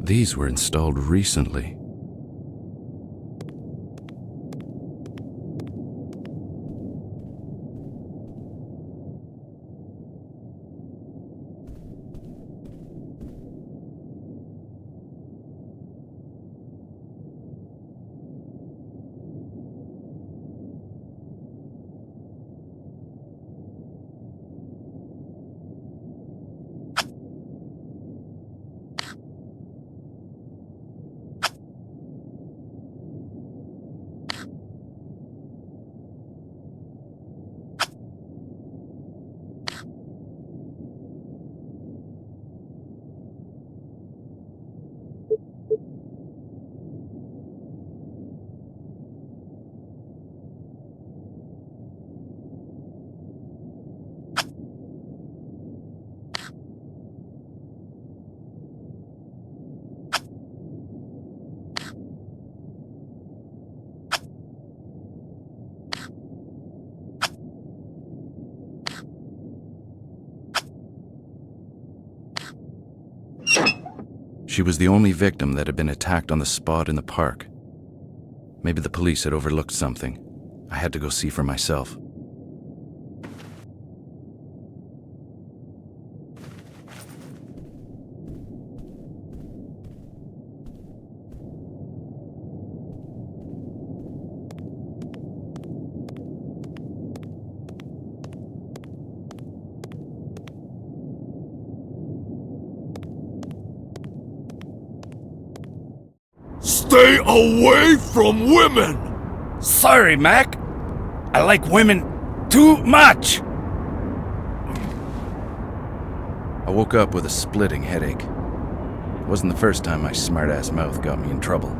These were installed recently. She was the only victim that had been attacked on the spot in the park. Maybe the police had overlooked something. I had to go see for myself. Stay away from women! Sorry, Mac. I like women too much. I woke up with a splitting headache. It wasn't the first time my smart-ass mouth got me in trouble.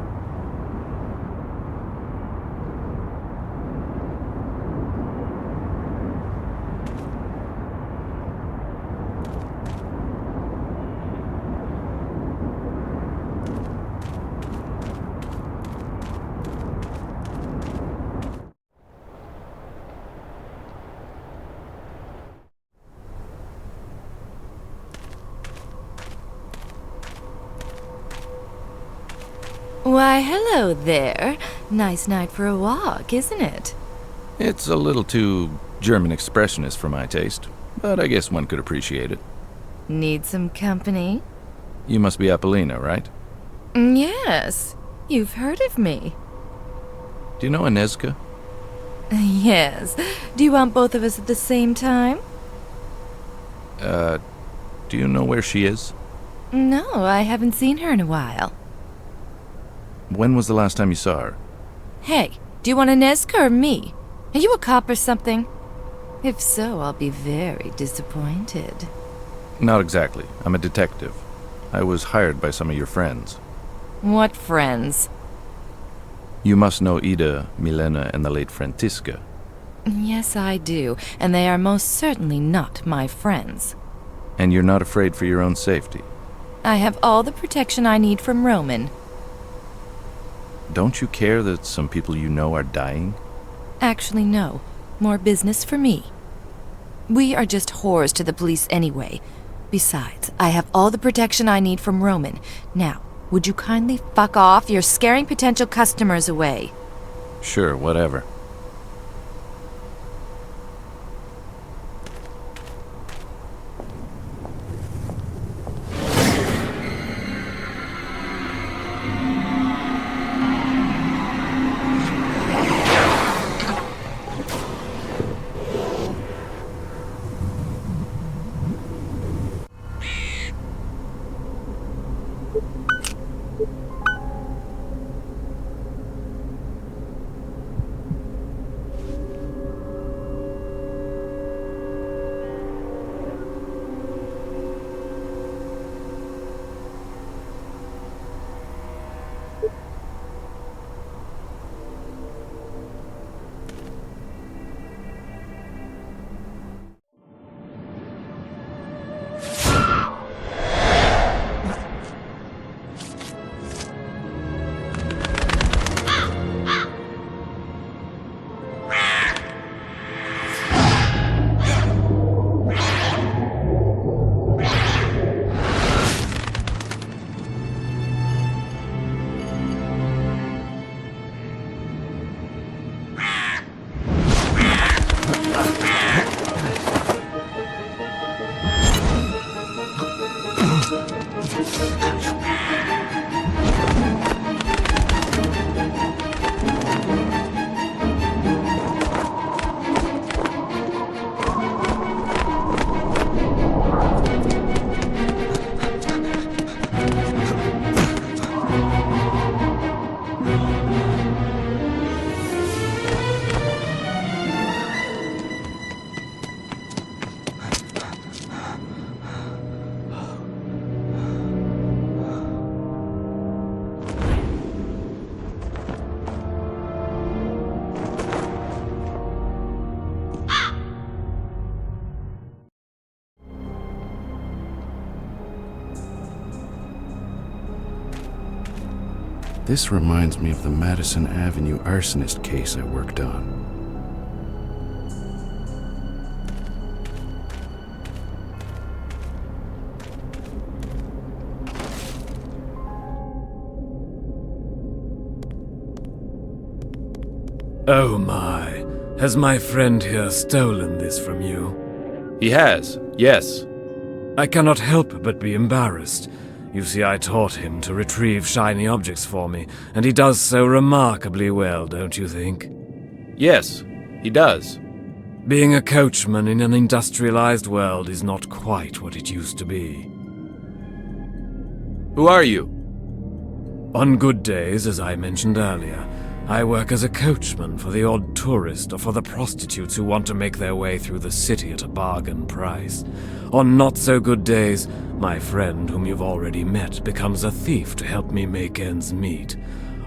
Why, hello there. Nice night for a walk, isn't it? It's a little too German expressionist for my taste, but I guess one could appreciate it. Need some company? You must be Apollina, right? Yes. You've heard of me. Do you know Inezka? Yes. Do you want both of us at the same time? Do you know where she is? No, I haven't seen her in a while. When was the last time you saw her? Hey, do you want Inezka or me? Are you a cop or something? If so, I'll be very disappointed. Not exactly. I'm a detective. I was hired by some of your friends. What friends? You must know Ida, Milena, and the late Frantiska. Yes, I do, and they are most certainly not my friends. And you're not afraid for your own safety? I have all the protection I need from Roman. Don't you care that some people you know are dying? Actually, no. More business for me. We are just whores to the police anyway. Besides, I have all the protection I need from Roman. Now, would you kindly fuck off? You're scaring potential customers away. Sure, whatever. This reminds me of the Madison Avenue arsonist case I worked on. Oh my, has my friend here stolen this from you? He has, yes. I cannot help but be embarrassed. You see, I taught him to retrieve shiny objects for me, and he does so remarkably well, don't you think? Yes, he does. Being a coachman in an industrialized world is not quite what it used to be. Who are you? On good days, as I mentioned earlier, I work as a coachman for the odd tourist or for the prostitutes who want to make their way through the city at a bargain price. On not-so-good days, my friend, whom you've already met, becomes a thief to help me make ends meet.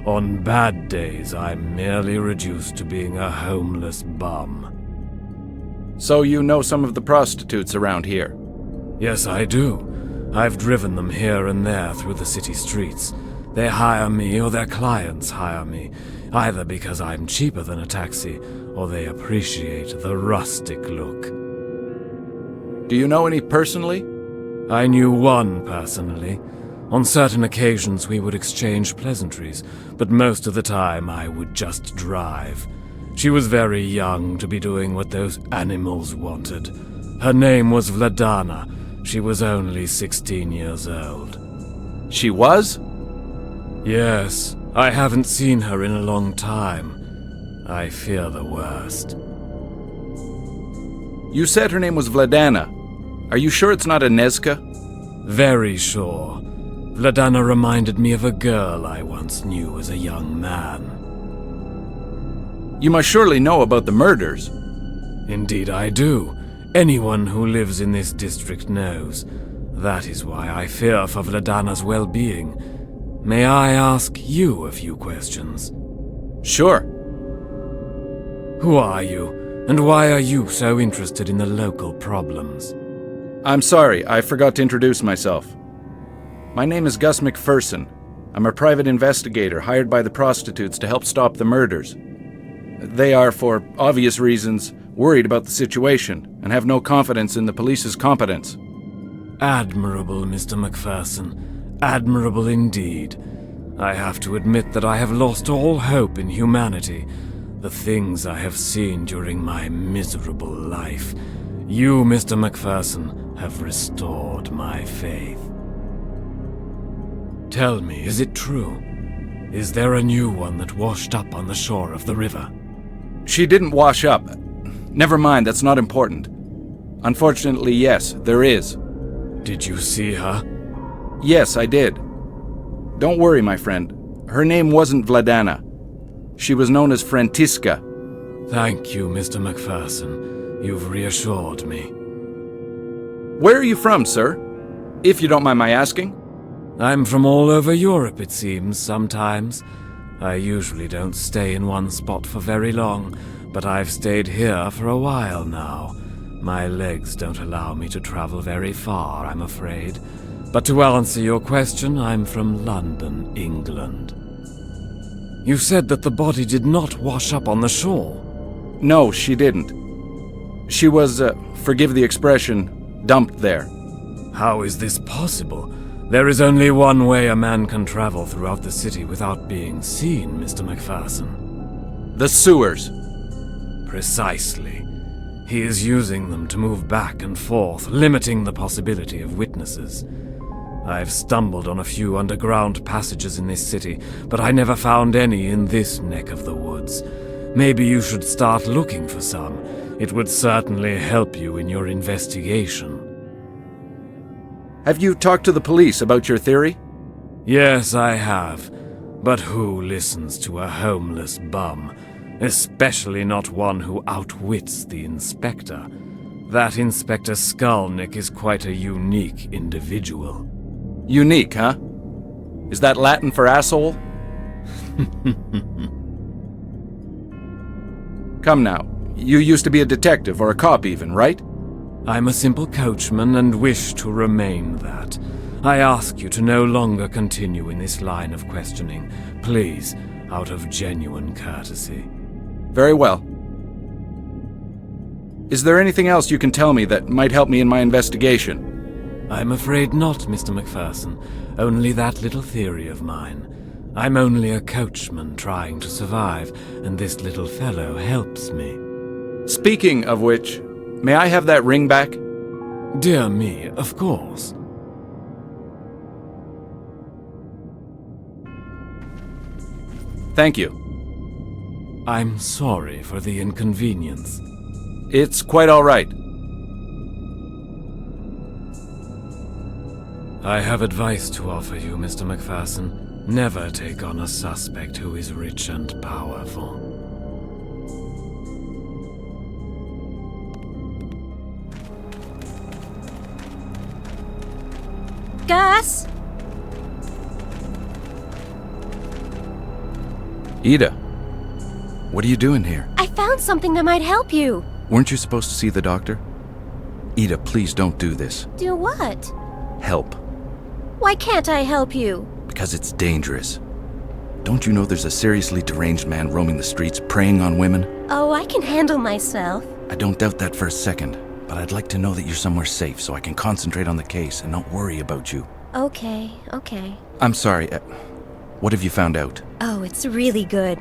On bad days, I'm merely reduced to being a homeless bum. So you know some of the prostitutes around here? Yes, I do. I've driven them here and there through the city streets. They hire me or their clients hire me, either because I'm cheaper than a taxi or they appreciate the rustic look. Do you know any personally? I knew one personally. On certain occasions we would exchange pleasantries, but most of the time I would just drive. She was very young to be doing what those animals wanted. Her name was Vladana. She was only 16 years old. She was? Yes, I haven't seen her in a long time. I fear the worst. You said her name was Vladana. Are you sure it's not Inezka? Very sure. Vladana reminded me of a girl I once knew as a young man. You must surely know about the murders. Indeed I do. Anyone who lives in this district knows. That is why I fear for Vladana's well-being. May I ask you a few questions? Sure. Who are you, and why are you so interested in the local problems? I'm sorry, I forgot to introduce myself. My name is Gus McPherson. I'm a private investigator hired by the prostitutes to help stop the murders. They are, for obvious reasons, worried about the situation and have no confidence in the police's competence. Admirable, Mr. McPherson. Admirable indeed. I have to admit that I have lost all hope in humanity. The things I have seen during my miserable life. You, Mr. McPherson, have restored my faith. Tell me, is it true? Is there a new one that washed up on the shore of the river? She didn't wash up. Never mind, that's not important. Unfortunately, yes, there is. Did you see her? Yes, I did. Don't worry, my friend. Her name wasn't Vladana. She was known as Frantiska. Thank you, Mr. McPherson. You've reassured me. Where are you from, sir? If you don't mind my asking. I'm from all over Europe, it seems, sometimes. I usually don't stay in one spot for very long, but I've stayed here for a while now. My legs don't allow me to travel very far, I'm afraid. But to answer your question, I'm from London, England. You said that the body did not wash up on the shore. No, she didn't. She was, forgive the expression, dumped there. How is this possible? There is only one way a man can travel throughout the city without being seen, Mr. McPherson. The sewers. Precisely. He is using them to move back and forth, limiting the possibility of witnesses. I've stumbled on a few underground passages in this city, but I never found any in this neck of the woods. Maybe you should start looking for some. It would certainly help you in your investigation. Have you talked to the police about your theory? Yes, I have. But who listens to a homeless bum? Especially not one who outwits the inspector. That Inspector Skulnick is quite a unique individual. Unique, huh? Is that Latin for asshole? Come now. You used to be a detective, or a cop even, right? I'm a simple coachman and wish to remain that. I ask you to no longer continue in this line of questioning. Please, out of genuine courtesy. Very well. Is there anything else you can tell me that might help me in my investigation? I'm afraid not, Mr. McPherson. Only that little theory of mine. I'm only a coachman trying to survive, and this little fellow helps me. Speaking of which, may I have that ring back? Dear me, of course. Thank you. I'm sorry for the inconvenience. It's quite all right. I have advice to offer you, Mr. McPherson. Never take on a suspect who is rich and powerful. Gus? Ida, what are you doing here? I found something that might help you. Weren't you supposed to see the doctor? Ida, please don't do this. Do what? Help. Why can't I help you? Because it's dangerous. Don't you know there's a seriously deranged man roaming the streets, preying on women? Oh, I can handle myself. I don't doubt that for a second, but I'd like to know that you're somewhere safe so I can concentrate on the case and not worry about you. Okay. I'm sorry, what have you found out? Oh, it's really good.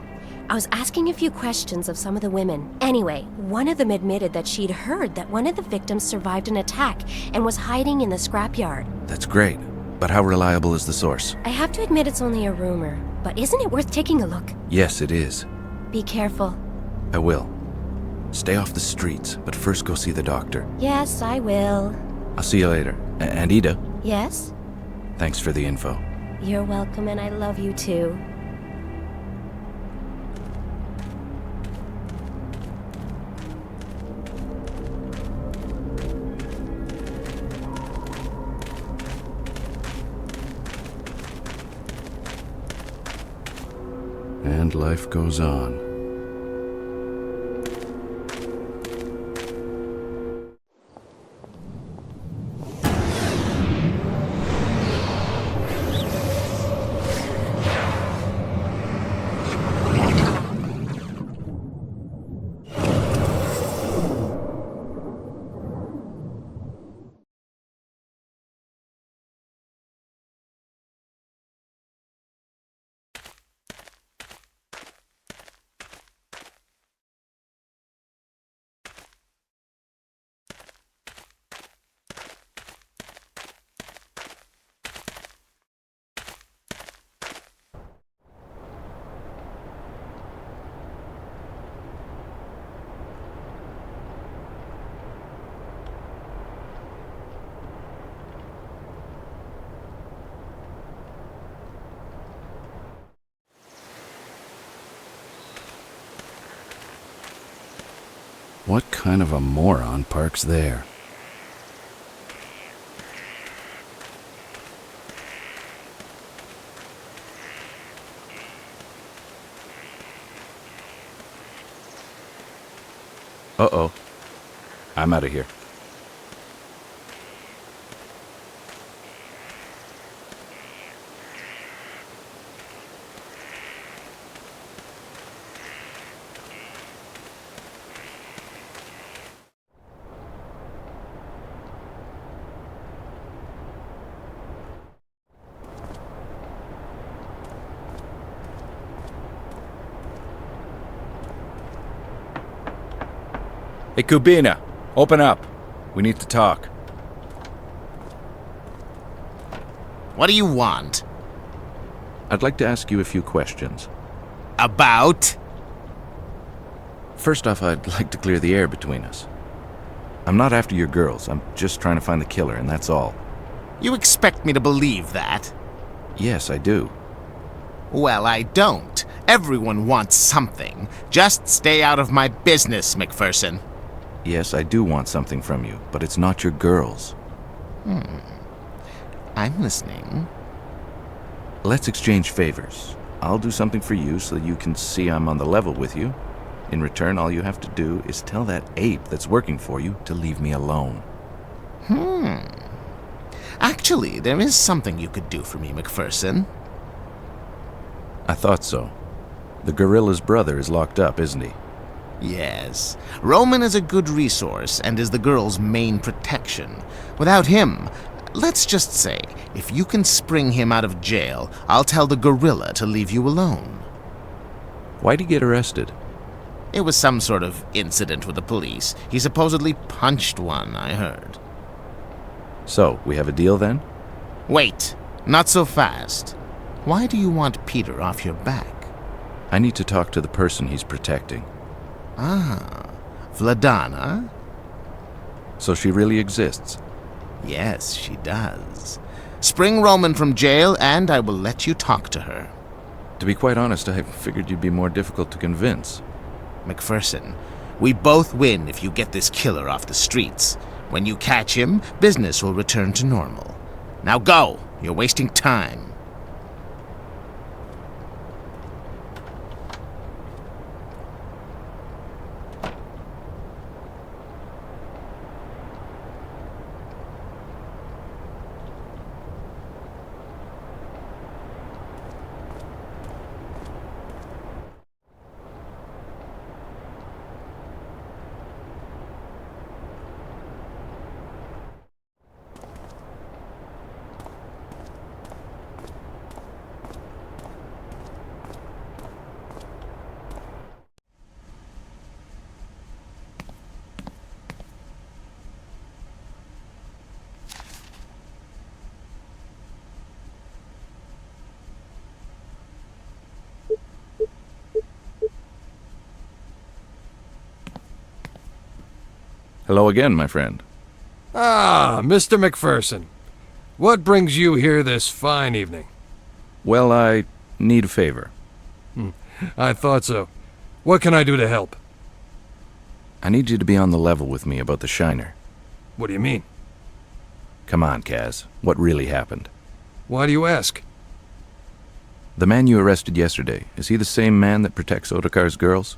I was asking a few questions of some of the women. Anyway, one of them admitted that she'd heard that one of the victims survived an attack and was hiding in the scrapyard. That's great, but how reliable is the source? I have to admit it's only a rumor, but isn't it worth taking a look? Yes, it is. Be careful. I will. Stay off the streets, but first go see the doctor. Yes, I will. I'll see you later. And Ida? Yes? Thanks for the info. You're welcome, and I love you too. And life goes on. What kind of a moron parks there? Uh-oh. I'm out of here. Hey, Kubina, open up. We need to talk. What do you want? I'd like to ask you a few questions. About? First off, I'd like to clear the air between us. I'm not after your girls. I'm just trying to find the killer, and that's all. You expect me to believe that? Yes, I do. Well, I don't. Everyone wants something. Just stay out of my business, McPherson. Yes, I do want something from you, but it's not your girls. I'm listening. Let's exchange favors. I'll do something for you so that you can see I'm on the level with you. In return, all you have to do is tell that ape that's working for you to leave me alone. Actually, there is something you could do for me, McPherson. I thought so. The gorilla's brother is locked up, isn't he? Yes. Roman is a good resource and is the girl's main protection. Without him, let's just say, if you can spring him out of jail, I'll tell the gorilla to leave you alone. Why'd he get arrested? It was some sort of incident with the police. He supposedly punched one, I heard. So, we have a deal then? Wait, not so fast. Why do you want Peter off your back? I need to talk to the person he's protecting. Ah, Vladana? So she really exists? Yes, she does. Spring Roman from jail, and I will let you talk to her. To be quite honest, I figured you'd be more difficult to convince. McPherson, we both win if you get this killer off the streets. When you catch him, business will return to normal. Now go! You're wasting time. Hello again, my friend. Ah, Mr. McPherson. What brings you here this fine evening? Well, I need a favor. I thought so. What can I do to help? I need you to be on the level with me about the Shiner. What do you mean? Come on, Kaz. What really happened? Why do you ask? The man you arrested yesterday, is he the same man that protects Otakar's girls?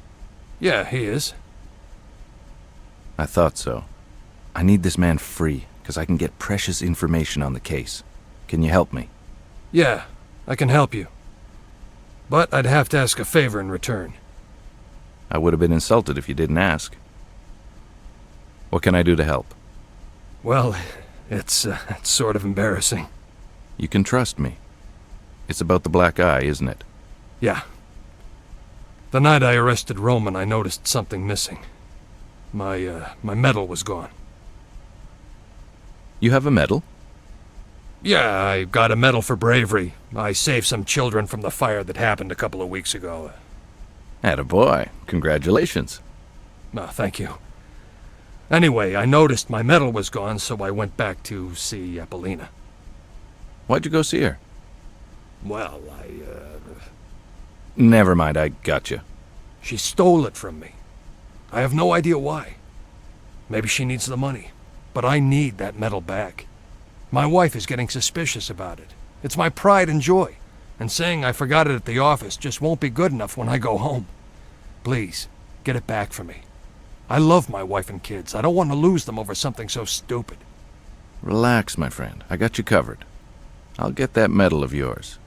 Yeah, he is. I thought so. I need this man free, because I can get precious information on the case. Can you help me? Yeah, I can help you. But I'd have to ask a favor in return. I would have been insulted if you didn't ask. What can I do to help? Well, it's sort of embarrassing. You can trust me. It's about the black eye, isn't it? Yeah. The night I arrested Roman, I noticed something missing. My medal was gone. You have a medal? Yeah, I got a medal for bravery. I saved some children from the fire that happened a couple of weeks ago. Attaboy. Congratulations. Oh, thank you. Anyway, I noticed my medal was gone, so I went back to see Apollina. Why'd you go see her? Well, Never mind, I got you. She stole it from me. I have no idea why. Maybe she needs the money, but I need that medal back. My wife is getting suspicious about it. It's my pride and joy, and saying I forgot it at the office just won't be good enough when I go home. Please, get it back for me. I love my wife and kids. I don't want to lose them over something so stupid. Relax, my friend. I got you covered. I'll get that medal of yours.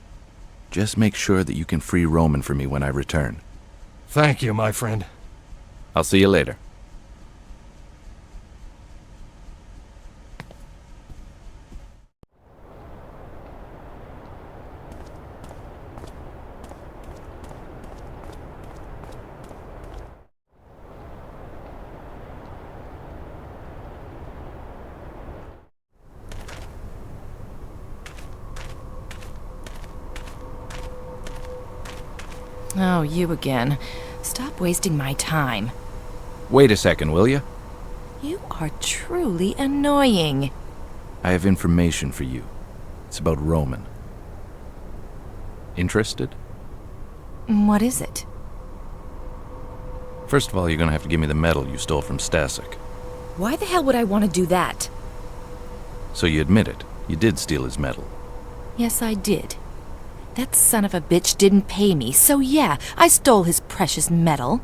Just make sure that you can free Roman for me when I return. Thank you, my friend. I'll see you later. Oh, you again. Stop wasting my time. Wait a second, will you? You are truly annoying. I have information for you. It's about Roman. Interested? What is it? First of all, you're gonna have to give me the medal you stole from Stasek. Why the hell would I want to do that? So you admit it. You did steal his medal. Yes, I did. That son of a bitch didn't pay me, so yeah, I stole his precious medal.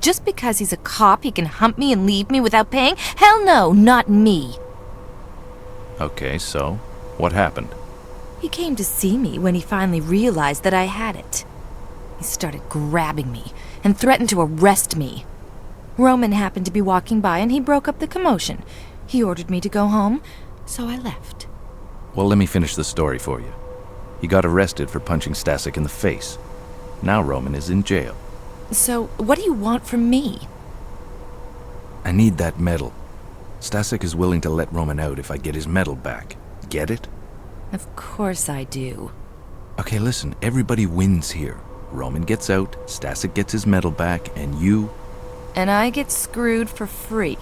Just because he's a cop, he can hump me and leave me without paying? Hell no, not me. Okay, so what happened? He came to see me when he finally realized that I had it. He started grabbing me and threatened to arrest me. Roman happened to be walking by and he broke up the commotion. He ordered me to go home, so I left. Well, let me finish the story for you. He got arrested for punching Stasek in the face. Now Roman is in jail. So, what do you want from me? I need that medal. Stasek is willing to let Roman out if I get his medal back. Get it? Of course I do. Okay, listen, everybody wins here. Roman gets out, Stasek gets his medal back, and you... And I get screwed for free.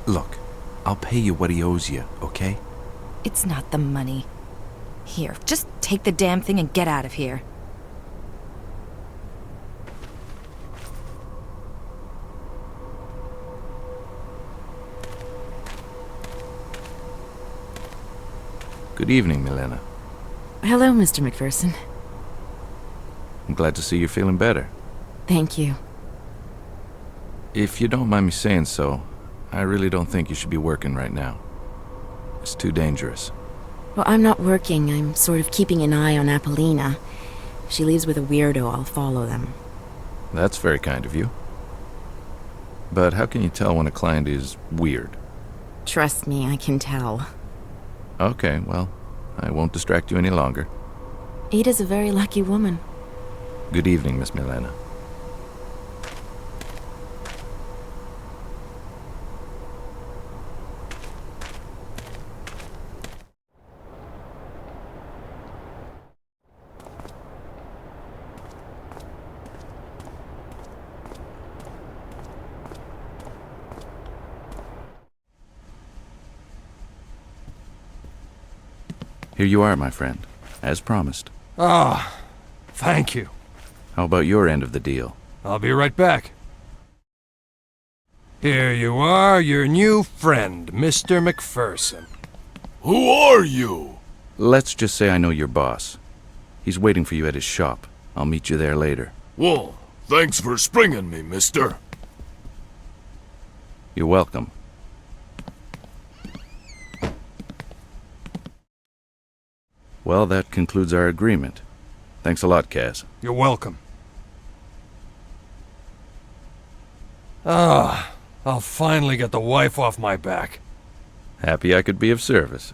Look, I'll pay you what he owes you, okay? It's not the money. Here, just take the damn thing and get out of here. Good evening, Milena. Hello, Mr. McPherson. I'm glad to see you're feeling better. Thank you. If you don't mind me saying so, I really don't think you should be working right now. It's too dangerous. Well, I'm not working. I'm sort of keeping an eye on Apollina. If she leaves with a weirdo, I'll follow them. That's very kind of you. But how can you tell when a client is weird? Trust me, I can tell. Okay, well, I won't distract you any longer. Ada's a very lucky woman. Good evening, Miss Milena. Here you are, my friend, as promised. Ah, thank you. How about your end of the deal? I'll be right back. Here you are, your new friend, Mr. McPherson. Who are you? Let's just say I know your boss. He's waiting for you at his shop. I'll meet you there later. Well, thanks for springing me, mister. You're welcome. Well, that concludes our agreement. Thanks a lot, Kaz. You're welcome. Ah, I'll finally get the wife off my back. Happy I could be of service.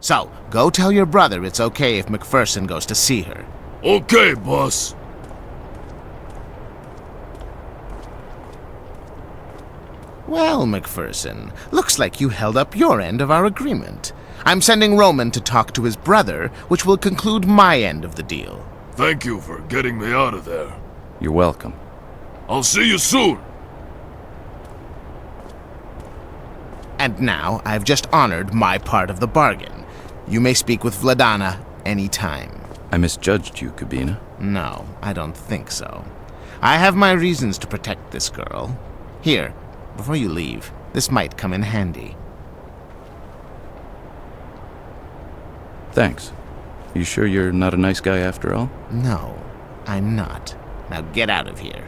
So, go tell your brother it's okay if McPherson goes to see her. Okay, boss. Well, McPherson, looks like you held up your end of our agreement. I'm sending Roman to talk to his brother, which will conclude my end of the deal. Thank you for getting me out of there. You're welcome. I'll see you soon. And now I've just honored my part of the bargain. You may speak with Vladana any time. I misjudged you, Kubina. No, I don't think so. I have my reasons to protect this girl. Here, before you leave, this might come in handy. Thanks. You sure you're not a nice guy after all? No, I'm not. Now get out of here.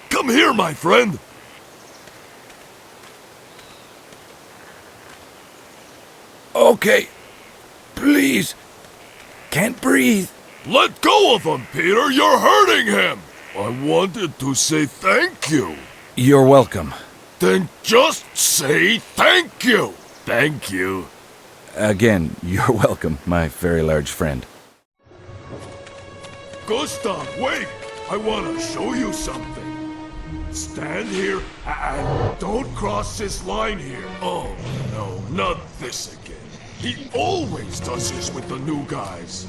Come here, my friend! Okay. Please. Can't breathe. Let go of him, Peter! You're hurting him! I wanted to say thank you. You're welcome. Then just say thank you! Thank you. Again, you're welcome, my very large friend. Gustav, wait! I want to show you something. Stand here and don't cross this line here. Oh, no, not this again. He always does this with the new guys.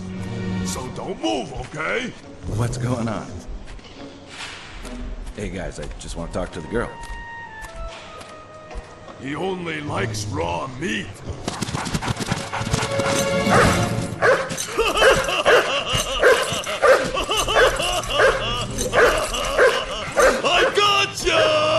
So don't move, okay? What's going on? Hey guys, I just want to talk to the girl. He only likes raw meat. I gotcha!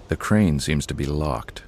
The crane seems to be locked.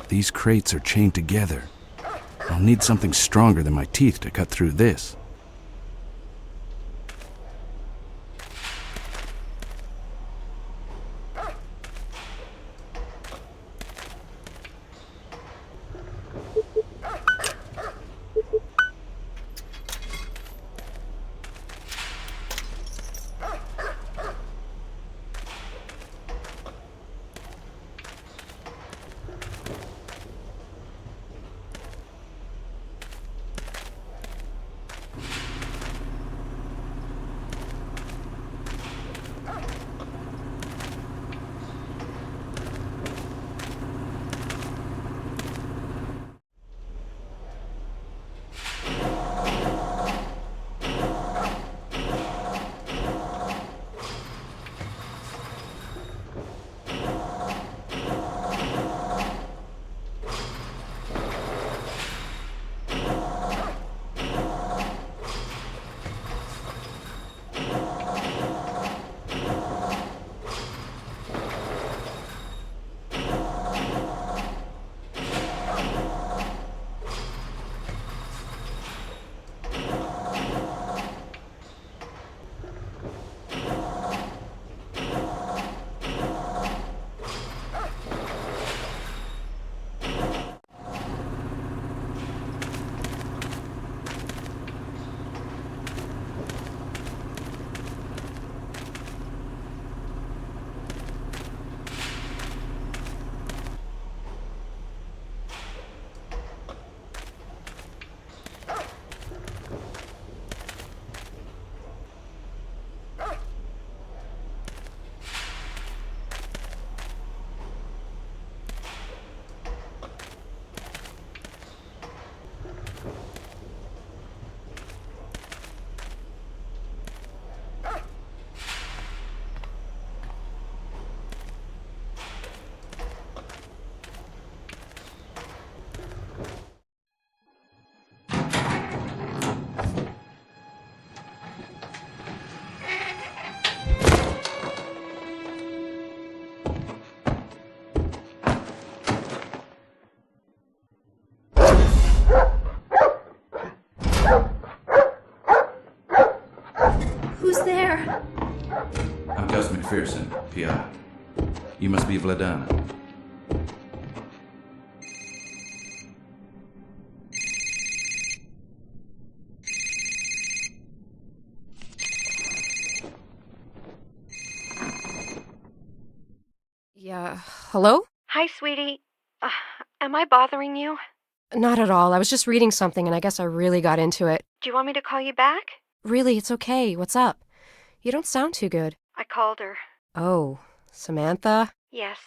These crates are chained together. I'll need something stronger than my teeth to cut through this. I'm Gustav McPherson, Pier. You must be Vladana. Yeah, hello? Hi, sweetie. Am I bothering you? Not at all. I was just reading something and I guess I really got into it. Do you want me to call you back? Really, it's okay. What's up? You don't sound too good. I called her. Oh, Samantha? Yes.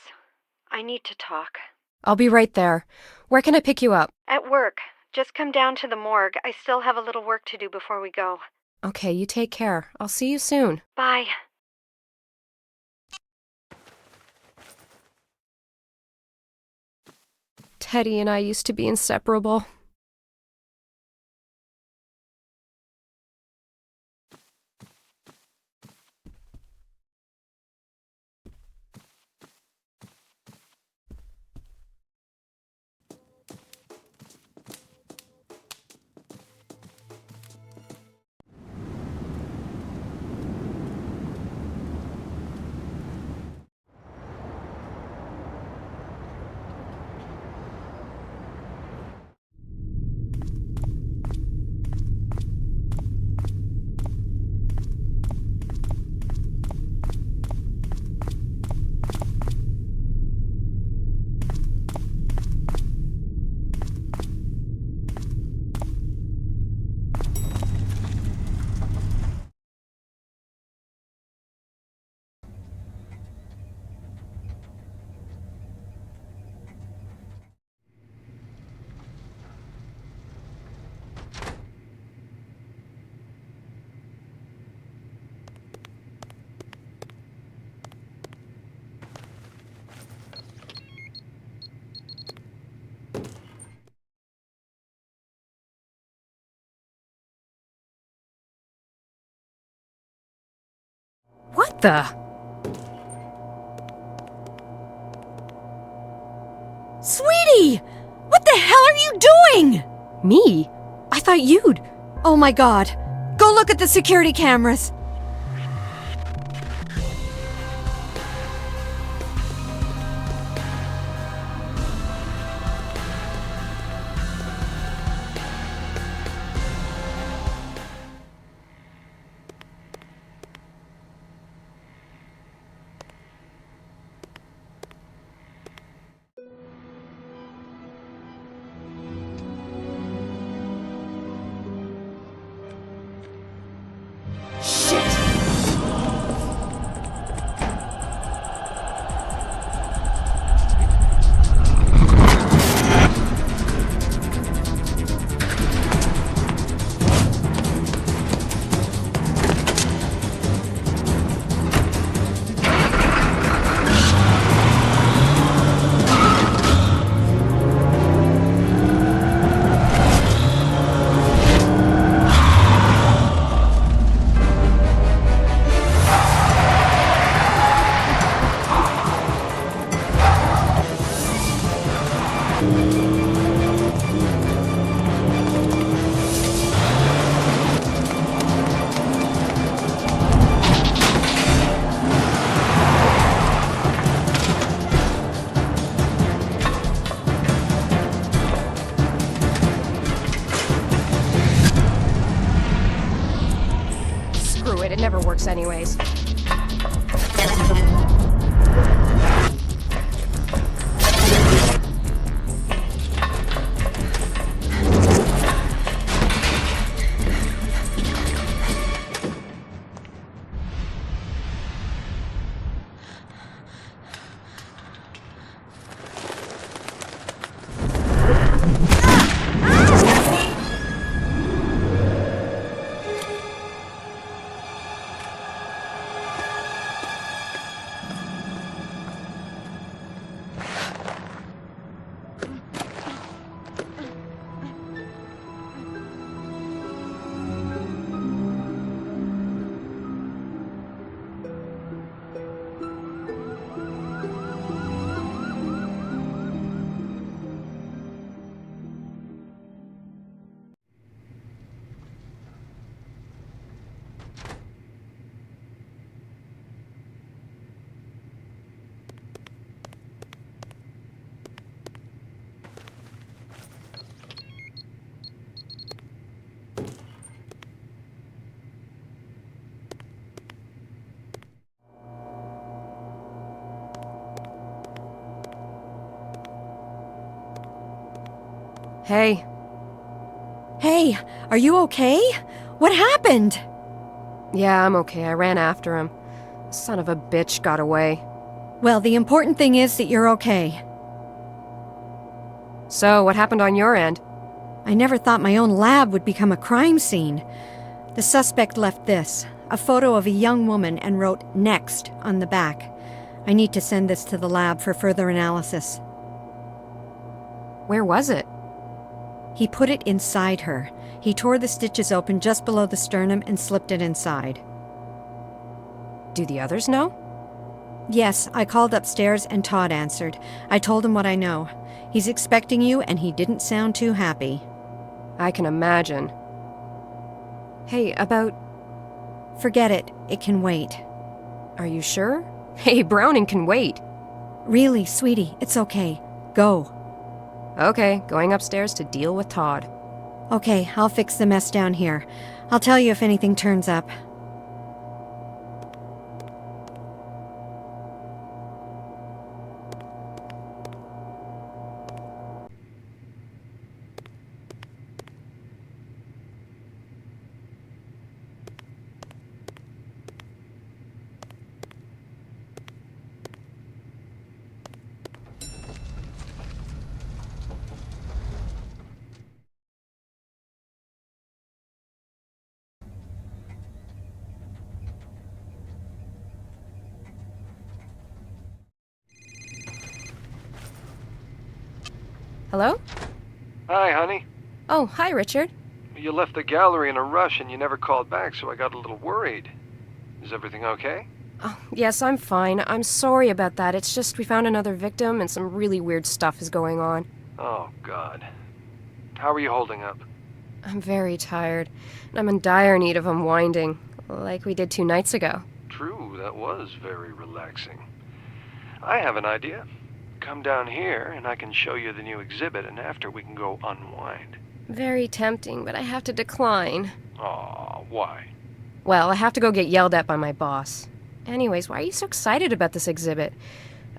I need to talk. I'll be right there. Where can I pick you up? At work. Just come down to the morgue. I still have a little work to do before we go. Okay, you take care. I'll see you soon. Bye. Teddy and I used to be inseparable. What the? Sweetie! What the hell are you doing? Me? I thought you'd. Oh my god. Go look at the security cameras. Screw it, it never works anyways. Hey. Hey, are you okay? What happened? Yeah, I'm okay. I ran after him. Son of a bitch got away. Well, the important thing is that you're okay. So, what happened on your end? I never thought my own lab would become a crime scene. The suspect left this, a photo of a young woman, and wrote "Next" on the back. I need to send this to the lab for further analysis. Where was it? He put it inside her. He tore the stitches open just below the sternum and slipped it inside. Do the others know? Yes, I called upstairs and Todd answered. I told him what I know. He's expecting you and he didn't sound too happy. I can imagine. Hey, about... Forget it. It can wait. Are you sure? Hey, Browning can wait. Really, sweetie, it's okay. Go. Okay, going upstairs to deal with Todd. Okay, I'll fix the mess down here. I'll tell you if anything turns up. Hello? Hi, honey. Oh, hi, Richard. You left the gallery in a rush and you never called back, so I got a little worried. Is everything okay? Oh, yes, I'm fine. I'm sorry about that. It's just we found another victim and some really weird stuff is going on. Oh, God. How are you holding up? I'm very tired, and I'm in dire need of unwinding, like we did 2 nights ago. True, that was very relaxing. I have an idea. Come down here, and I can show you the new exhibit, and after we can go unwind. Very tempting, but I have to decline. Aw, why? Well, I have to go get yelled at by my boss. Anyways, why are you so excited about this exhibit?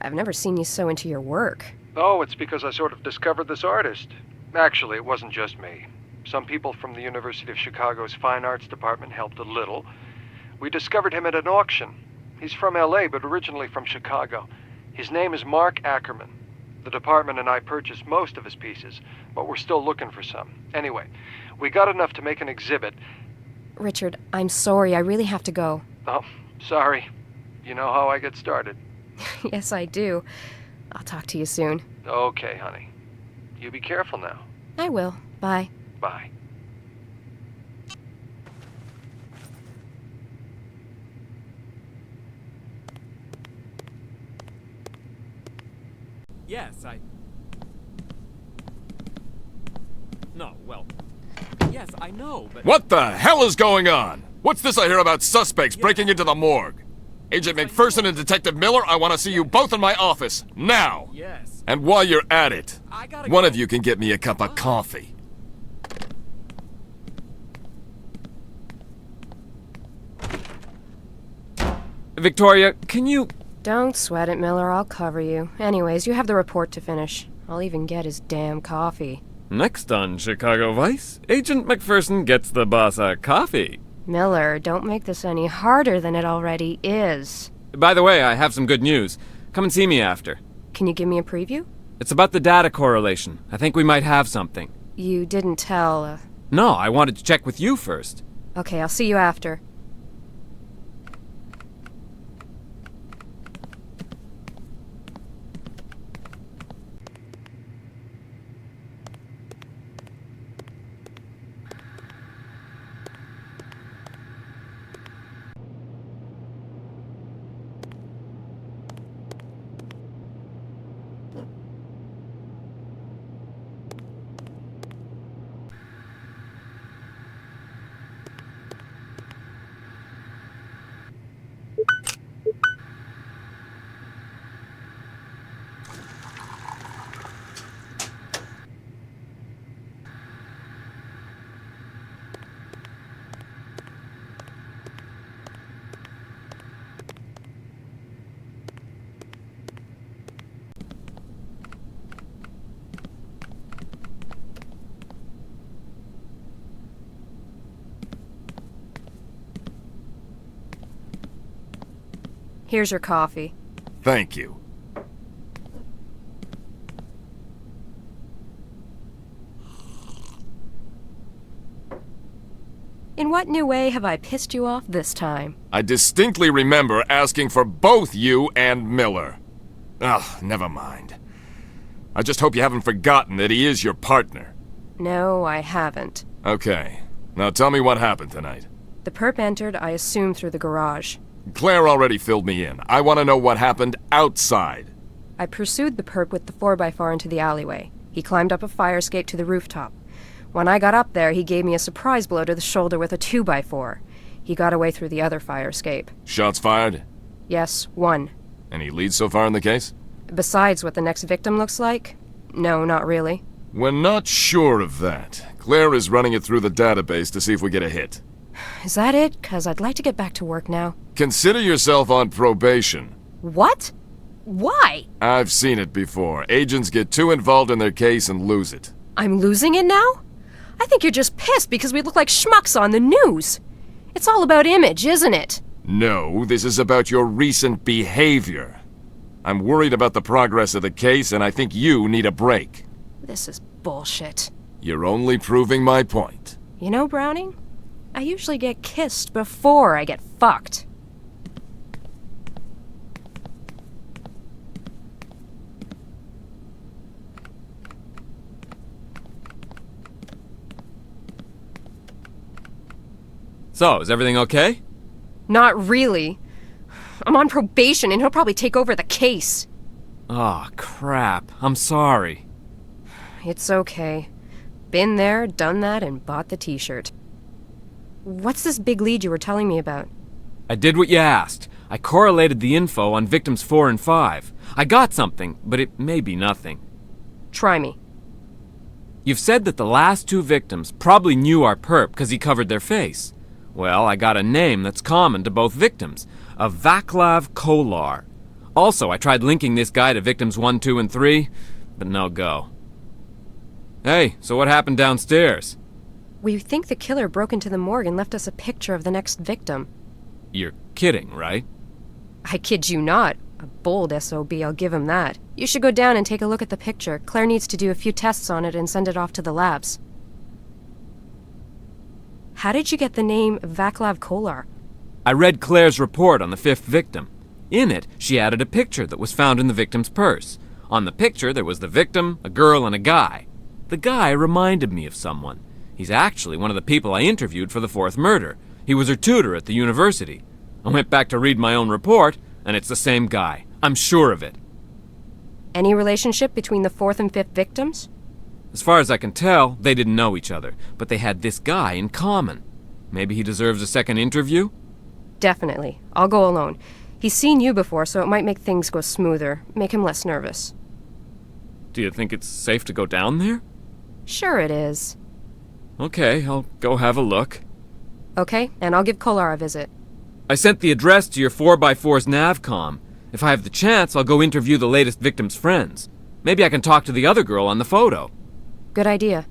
I've never seen you so into your work. Oh, it's because I sort of discovered this artist. Actually, it wasn't just me. Some people from the University of Chicago's Fine Arts Department helped a little. We discovered him at an auction. He's from LA, but originally from Chicago. His name is Mark Ackerman. The department and I purchased most of his pieces, but we're still looking for some. Anyway, we got enough to make an exhibit. Richard, I'm sorry. I really have to go. Oh, sorry. You know how I get started. Yes, I do. I'll talk to you soon. Okay, honey. You be careful now. I will. Bye. Bye. Yes, No, well... Yes, I know, but... What the hell is going on? What's this I hear about suspects breaking into the morgue? Agent McPherson and Detective Miller, I want to see you both in my office, now! Yes. And while you're at it, One one of you can get me a cup of coffee. Victoria, can you... Don't sweat it, Miller. I'll cover you. Anyways, you have the report to finish. I'll even get his damn coffee. Next on Chicago Vice, Agent McPherson gets the boss a coffee. Miller, don't make this any harder than it already is. By the way, I have some good news. Come and see me after. Can you give me a preview? It's about the data correlation. I think we might have something. You didn't tell, No, I wanted to check with you first. Okay, I'll see you after. Here's your coffee. Thank you. In what new way have I pissed you off this time? I distinctly remember asking for both you and Miller. Ugh, never mind. I just hope you haven't forgotten that he is your partner. No, I haven't. Okay. Now tell me what happened tonight. The perp entered, I assume, through the garage. Claire already filled me in. I want to know what happened outside. I pursued the perp with the 4x4 into the alleyway. He climbed up a fire escape to the rooftop. When I got up there, he gave me a surprise blow to the shoulder with a 2x4. He got away through the other fire escape. Shots fired? Yes, 1. Any leads so far in the case? Besides what the next victim looks like? No, not really. We're not sure of that. Claire is running it through the database to see if we get a hit. Is that it? 'Cause I'd like to get back to work now. Consider yourself on probation. What? Why? I've seen it before. Agents get too involved in their case and lose it. I'm losing it now? I think you're just pissed because we look like schmucks on the news. It's all about image, isn't it? No, this is about your recent behavior. I'm worried about the progress of the case, and I think you need a break. This is bullshit. You're only proving my point. You know, Browning? I usually get kissed before I get fucked. So, is everything okay? Not really. I'm on probation and he'll probably take over the case. Oh, crap. I'm sorry. It's okay. Been there, done that, and bought the t-shirt. What's this big lead you were telling me about? I did what you asked. I correlated the info on victims 4 and 5. I got something, but it may be nothing. Try me. You've said that the last 2 victims probably knew our perp because he covered their face. Well, I got a name that's common to both victims, a Vaclav Kolar. Also, I tried linking this guy to victims 1, 2, and 3, but no go. Hey, so what happened downstairs? We think the killer broke into the morgue and left us a picture of the next victim. You're kidding, right? I kid you not. A bold SOB, I'll give him that. You should go down and take a look at the picture. Claire needs to do a few tests on it and send it off to the labs. How did you get the name Vaclav Kolar? I read Claire's report on the 5th victim. In it, she added a picture that was found in the victim's purse. On the picture, there was the victim, a girl, and a guy. The guy reminded me of someone. He's actually one of the people I interviewed for the 4th murder. He was her tutor at the university. I went back to read my own report, and it's the same guy. I'm sure of it. Any relationship between the 4th and 5th victims? As far as I can tell, they didn't know each other, but they had this guy in common. Maybe he deserves a second interview? Definitely. I'll go alone. He's seen you before, so it might make things go smoother, make him less nervous. Do you think it's safe to go down there? Sure it is. Okay, I'll go have a look. Okay, and I'll give Kolar a visit. I sent the address to your 4x4's Navcom. If I have the chance, I'll go interview the latest victim's friends. Maybe I can talk to the other girl on the photo. Good idea.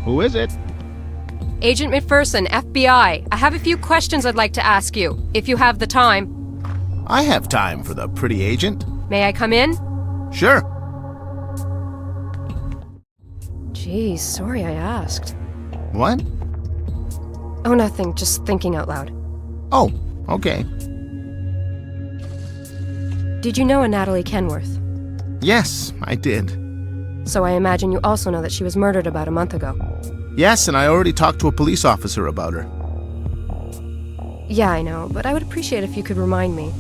Who is it? Agent McPherson, FBI. I have a few questions I'd like to ask you, if you have the time. I have time for the pretty agent. May I come in? Sure. Geez, sorry I asked. What? Oh, nothing. Just thinking out loud. Oh, okay. Did you know a Natalie Kenworth? Yes, I did. So I imagine you also know that she was murdered about a month ago. Yes, and I already talked to a police officer about her. Yeah, I know, but I would appreciate if you could remind me.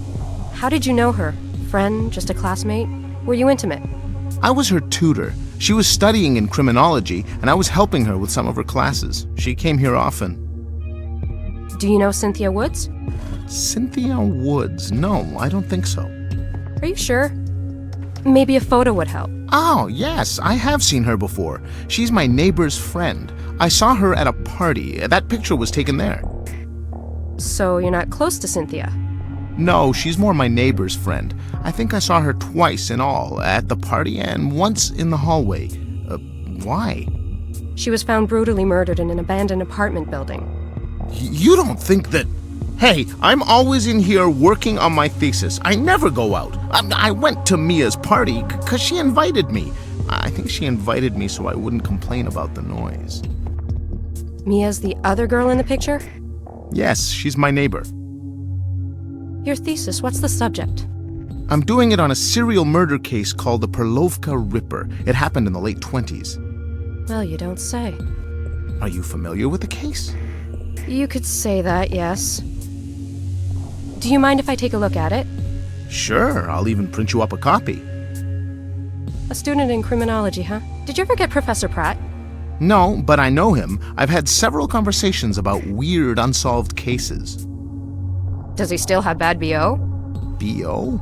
How did you know her? Friend? Just a classmate? Were you intimate? I was her tutor. She was studying in criminology, and I was helping her with some of her classes. She came here often. Do you know Cynthia Woods? Cynthia Woods? No, I don't think so. Are you sure? Maybe a photo would help. Oh, yes, I have seen her before. She's my neighbor's friend. I saw her at a party. That picture was taken there. So you're not close to Cynthia? No, she's more my neighbor's friend. I think I saw her twice in all, at the party and once in the hallway. Why? She was found brutally murdered in an abandoned apartment building. You don't think that... Hey, I'm always in here working on my thesis. I never go out. I went to Mia's party because she invited me. I think she invited me so I wouldn't complain about the noise. Mia's the other girl in the picture? Yes, she's my neighbor. Your thesis, what's the subject? I'm doing it on a serial murder case called the Perlovka Ripper. It happened in the late 20s. Well, you don't say. Are you familiar with the case? You could say that, yes. Do you mind if I take a look at it? Sure, I'll even print you up a copy. A student in criminology, huh? Did you ever get Professor Pratt? No, but I know him. I've had several conversations about weird, unsolved cases. Does he still have bad BO? BO?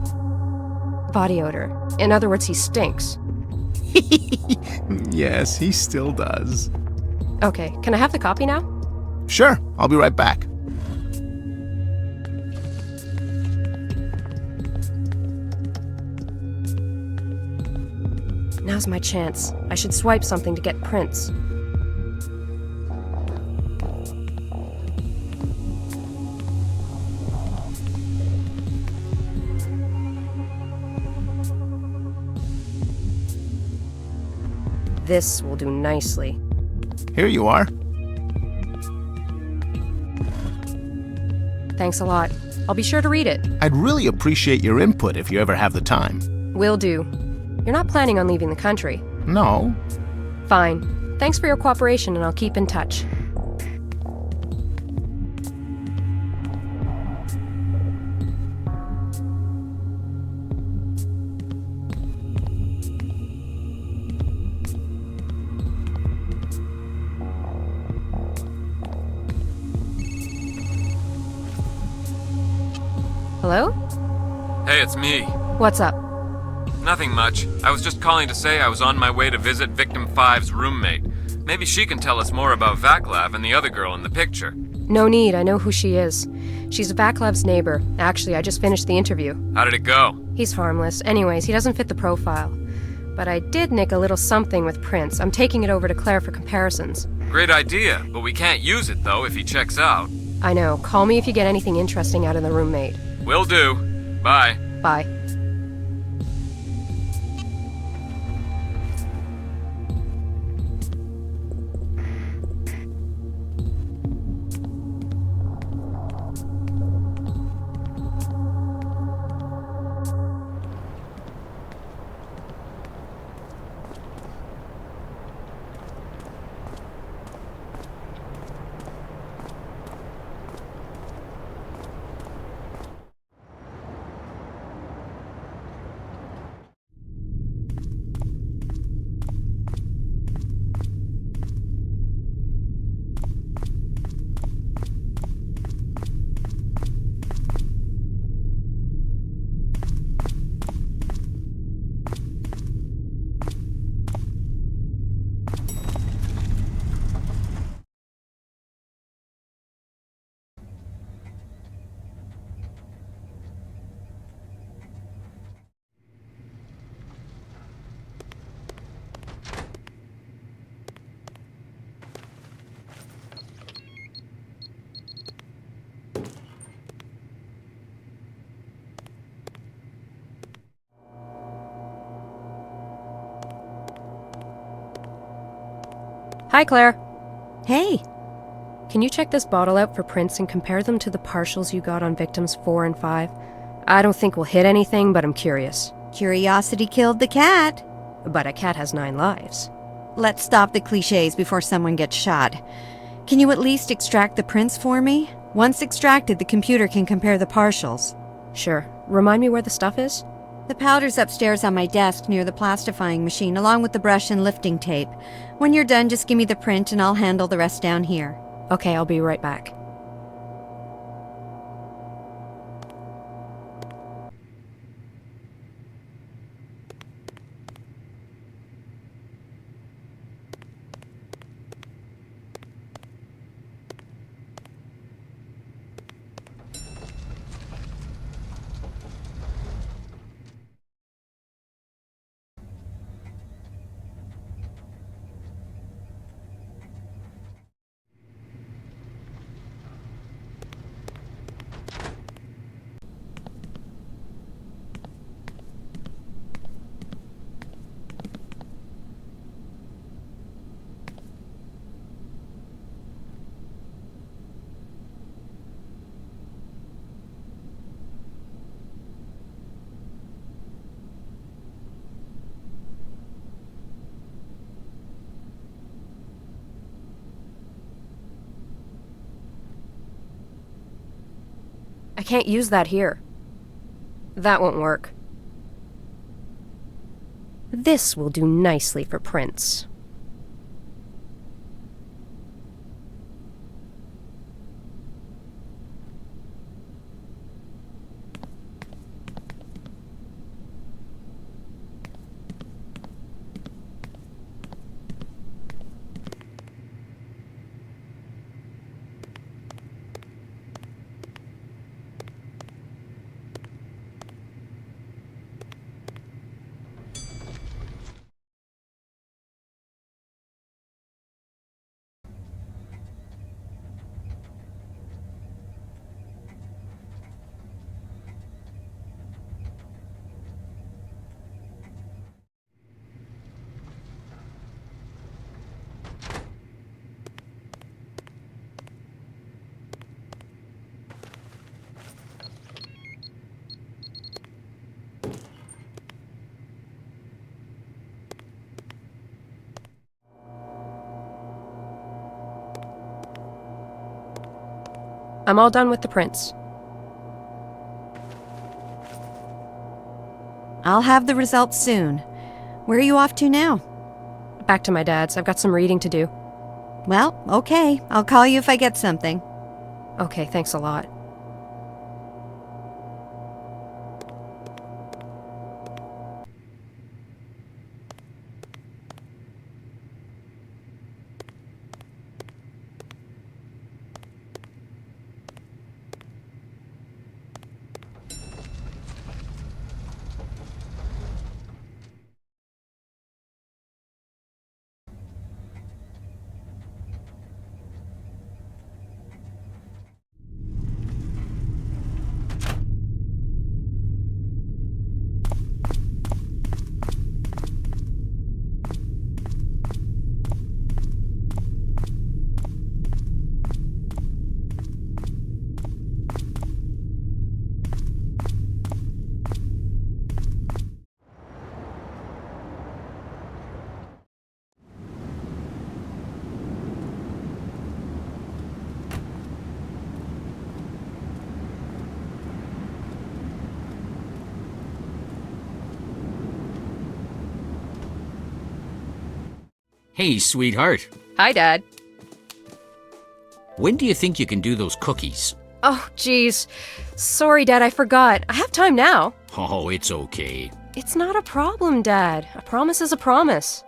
Body odor. In other words, he stinks. Yes, he still does. Okay, can I have the copy now? Sure, I'll be right back. Now's my chance. I should swipe something to get prints. This will do nicely. Here you are. Thanks a lot. I'll be sure to read it. I'd really appreciate your input if you ever have the time. Will do. You're not planning on leaving the country? No. Fine. Thanks for your cooperation, and I'll keep in touch. Hello? Hey, it's me. What's up? Nothing much. I was just calling to say I was on my way to visit Victim 5's roommate. Maybe she can tell us more about Vaclav and the other girl in the picture. No need, I know who she is. She's Vaclav's neighbor. Actually, I just finished the interview. How did it go? He's harmless. Anyways, he doesn't fit the profile. But I did nick a little something with prints. I'm taking it over to Claire for comparisons. Great idea, but we can't use it though if he checks out. I know. Call me if you get anything interesting out of the roommate. Will do. Bye. Bye. Hi, Claire. Hey. Can you check this bottle out for prints and compare them to the partials you got on victims 4 and 5? I don't think we'll hit anything, but I'm curious. Curiosity killed the cat. But a cat has 9 lives. Let's stop the cliches before someone gets shot. Can you at least extract the prints for me? Once extracted, the computer can compare the partials. Sure. Remind me where the stuff is? The powder's upstairs on my desk near the plastifying machine, along with the brush and lifting tape. When you're done, just give me the print and I'll handle the rest down here. Okay, I'll be right back. I can't use that here. That won't work. This will do nicely for prints. I'm all done with the prints. I'll have the results soon. Where are you off to now? Back to my dad's. I've got some reading to do. Well, okay. I'll call you if I get something. Okay, thanks a lot. Hey, sweetheart. Hi, Dad. When do you think you can do those cookies? Oh, geez. Sorry, Dad, I forgot. I have time now. Oh, it's okay. It's not a problem, Dad. A promise is a promise.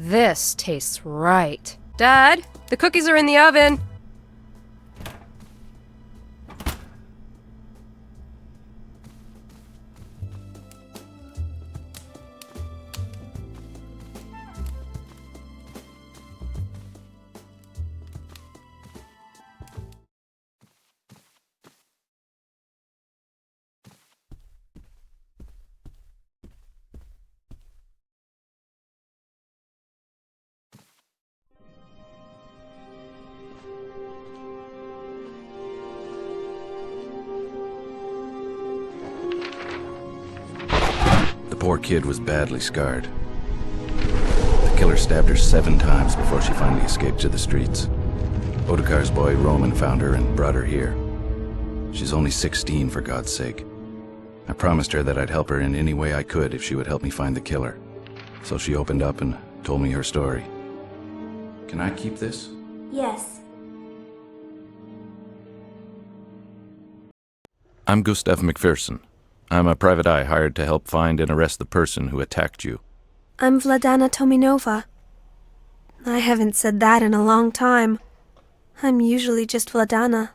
This tastes right. Dad, the cookies are in the oven. The poor kid was badly scarred. The killer stabbed her 7 times before she finally escaped to the streets. Otakar's boy Roman found her and brought her here. She's only 16, for God's sake. I promised her that I'd help her in any way I could if she would help me find the killer. So she opened up and told me her story. Can I keep this? Yes. I'm Gustav McPherson. I'm a private eye hired to help find and arrest the person who attacked you. I'm Vladana Tominova. I haven't said that in a long time. I'm usually just Vladana.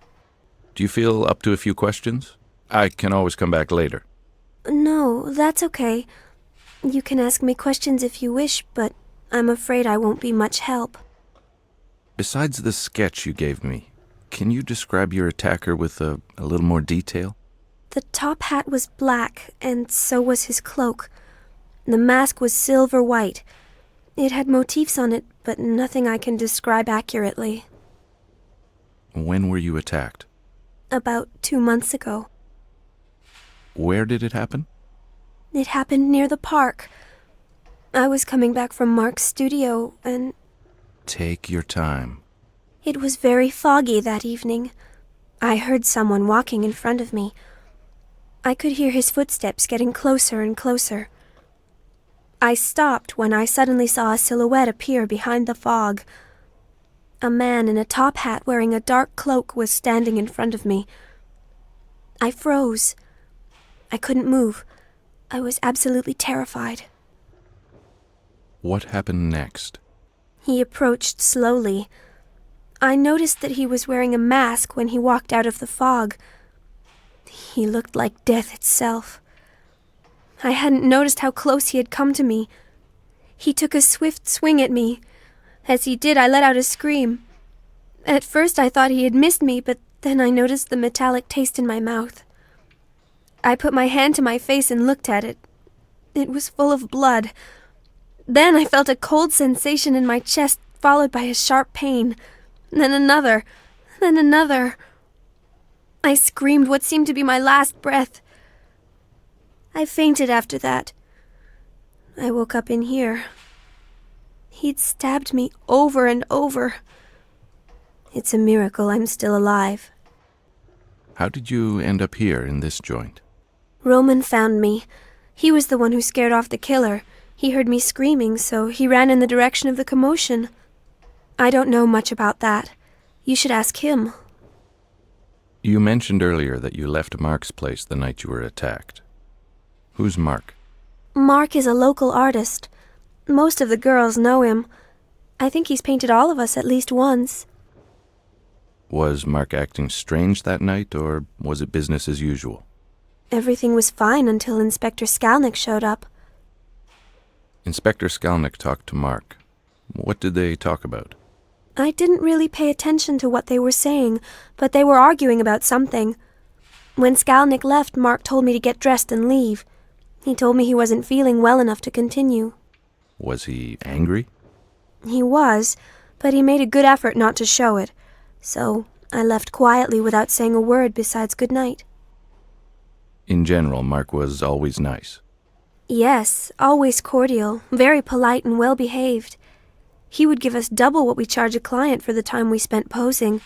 Do you feel up to a few questions? I can always come back later. No, that's okay. You can ask me questions if you wish, but I'm afraid I won't be much help. Besides the sketch you gave me, can you describe your attacker with a little more detail? The top hat was black, and so was his cloak. The mask was silver-white. It had motifs on it, but nothing I can describe accurately. When were you attacked? About 2 months ago. Where did it happen? It happened near the park. I was coming back from Mark's studio, and... Take your time. It was very foggy that evening. I heard someone walking in front of me. I could hear his footsteps getting closer and closer. I stopped when I suddenly saw a silhouette appear behind the fog. A man in a top hat wearing a dark cloak was standing in front of me. I froze. I couldn't move. I was absolutely terrified. What happened next? He approached slowly. I noticed that he was wearing a mask when he walked out of the fog. He looked like death itself. I hadn't noticed how close he had come to me. He took a swift swing at me. As he did, I let out a scream. At first I thought he had missed me, but then I noticed the metallic taste in my mouth. I put my hand to my face and looked at it. It was full of blood. Then I felt a cold sensation in my chest, followed by a sharp pain. Then another. Then another. I screamed what seemed to be my last breath. I fainted after that. I woke up in here. He'd stabbed me over and over. It's a miracle I'm still alive. How did you end up here in this joint? Roman found me. He was the one who scared off the killer. He heard me screaming, so he ran in the direction of the commotion. I don't know much about that. You should ask him. You mentioned earlier that you left Mark's place the night you were attacked. Who's Mark? Mark is a local artist. Most of the girls know him. I think he's painted all of us at least once. Was Mark acting strange that night, or was it business as usual? Everything was fine until Inspector Skalnick showed up. Inspector Skalnick talked to Mark. What did they talk about? I didn't really pay attention to what they were saying, but they were arguing about something. When Skalnick left, Mark told me to get dressed and leave. He told me he wasn't feeling well enough to continue. Was he angry? He was, but he made a good effort not to show it. So I left quietly without saying a word besides good night. In general, Mark was always nice. Yes, always cordial, very polite and well-behaved. He would give us double what we charge a client for the time we spent posing.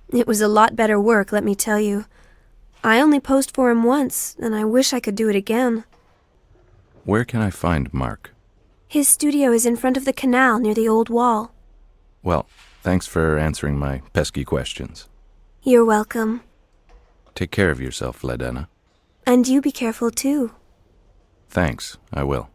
It was a lot better work, let me tell you. I only posed for him once, and I wish I could do it again. Where can I find Mark? His studio is in front of the canal near the old wall. Well, thanks for answering my pesky questions. You're welcome. Take care of yourself, Vladana. And you be careful, too. Thanks, I will.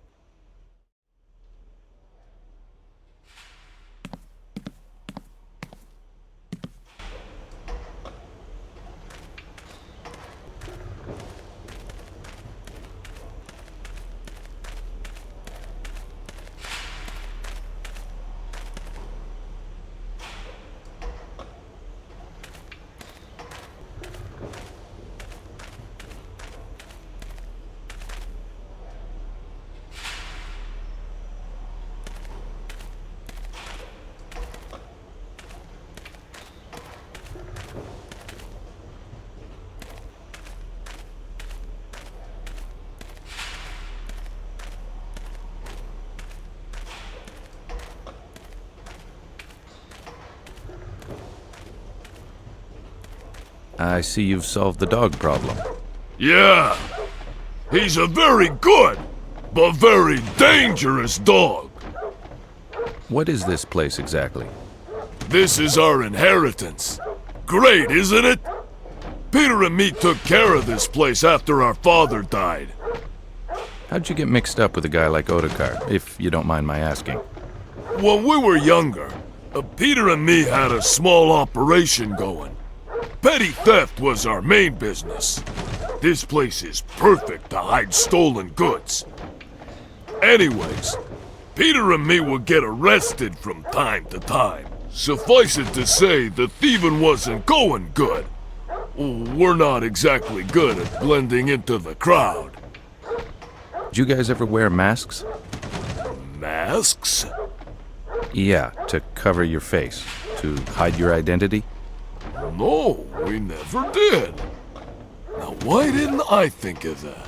I see you've solved the dog problem. Yeah. He's a very good, but very dangerous dog. What is this place exactly? This is our inheritance. Great, isn't it? Peter and me took care of this place after our father died. How'd you get mixed up with a guy like Ottokar, if you don't mind my asking? When we were younger, Peter and me had a small operation going. Petty theft was our main business. This place is perfect to hide stolen goods. Anyways, Peter and me would get arrested from time to time. Suffice it to say, the thieving wasn't going good. We're not exactly good at blending into the crowd. Did you guys ever wear masks? Masks? Yeah, to cover your face, to hide your identity? No, we never did. Now, why didn't I think of that?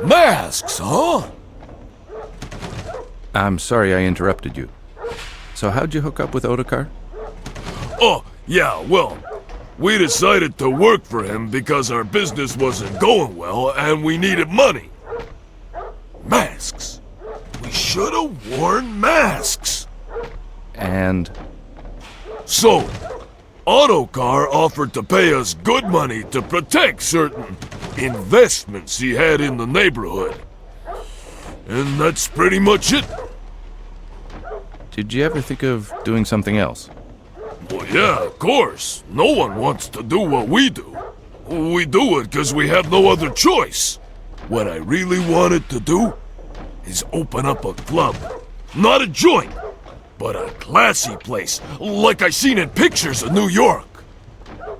Masks, huh? I'm sorry I interrupted you. So how'd you hook up with Ottokar? Oh, yeah, well, we decided to work for him because our business wasn't going well and we needed money. Masks. We should have worn masks. And? So, Ottokar offered to pay us good money to protect certain investments he had in the neighborhood. And that's pretty much it. Did you ever think of doing something else? Well, yeah, of course. No one wants to do what we do. We do it because we have no other choice. What I really wanted to do is open up a club. Not a joint, but a classy place, like I seen in pictures of New York.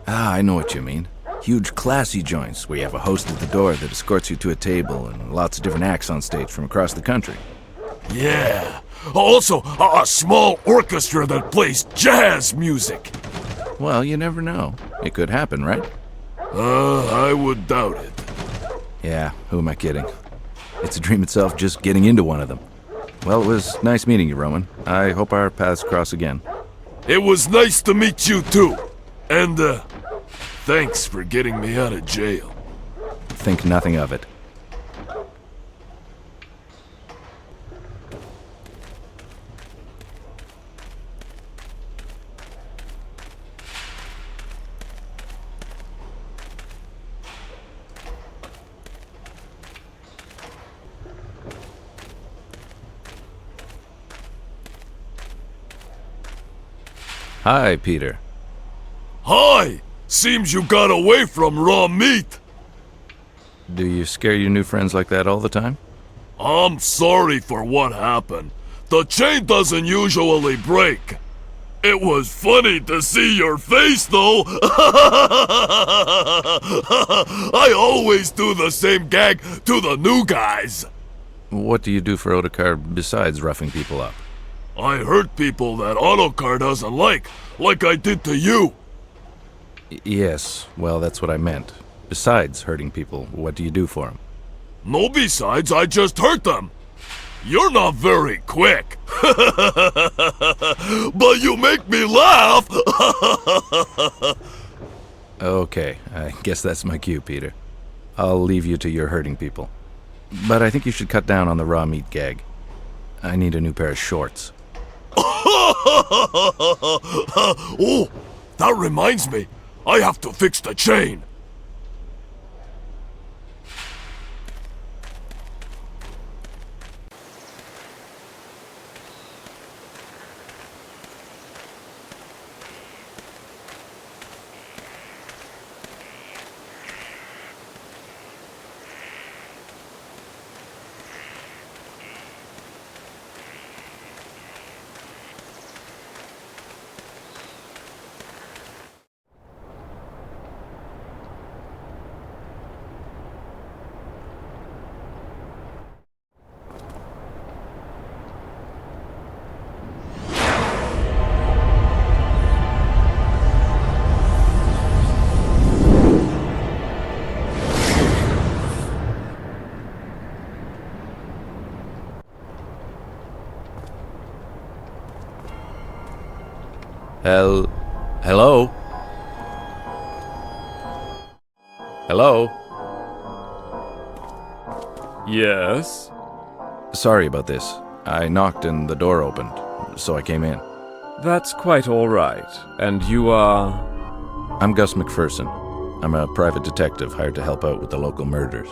Ah, I know what you mean. Huge classy joints where you have a host at the door that escorts you to a table and lots of different acts on stage from across the country. Yeah. Also, a small orchestra that plays jazz music. Well, you never know. It could happen, right? I would doubt it. Yeah, who am I kidding? It's a dream itself just getting into one of them. Well, it was nice meeting you, Roman. I hope our paths cross again. It was nice to meet you too. And, thanks for getting me out of jail. Think nothing of it. Hi, Peter. Hi! Seems you got away from raw meat. Do you scare your new friends like that all the time? I'm sorry for what happened. The chain doesn't usually break. It was funny to see your face, though. I always do the same gag to the new guys. What do you do for Ottokar besides roughing people up? I hurt people that Ottokar doesn't like I did to you. Yes, well, that's what I meant. Besides hurting people, what do you do for them? No besides, I just hurt them. You're not very quick. But you make me laugh. Okay, I guess that's my cue, Peter. I'll leave you to your hurting people. But I think you should cut down on the raw meat gag. I need a new pair of shorts. Oh, that reminds me. I have to fix the chain. Hello? Hello? Yes? Sorry about this. I knocked and the door opened, so I came in. That's quite all right. And you are... I'm Gus McPherson. I'm a private detective hired to help out with the local murders.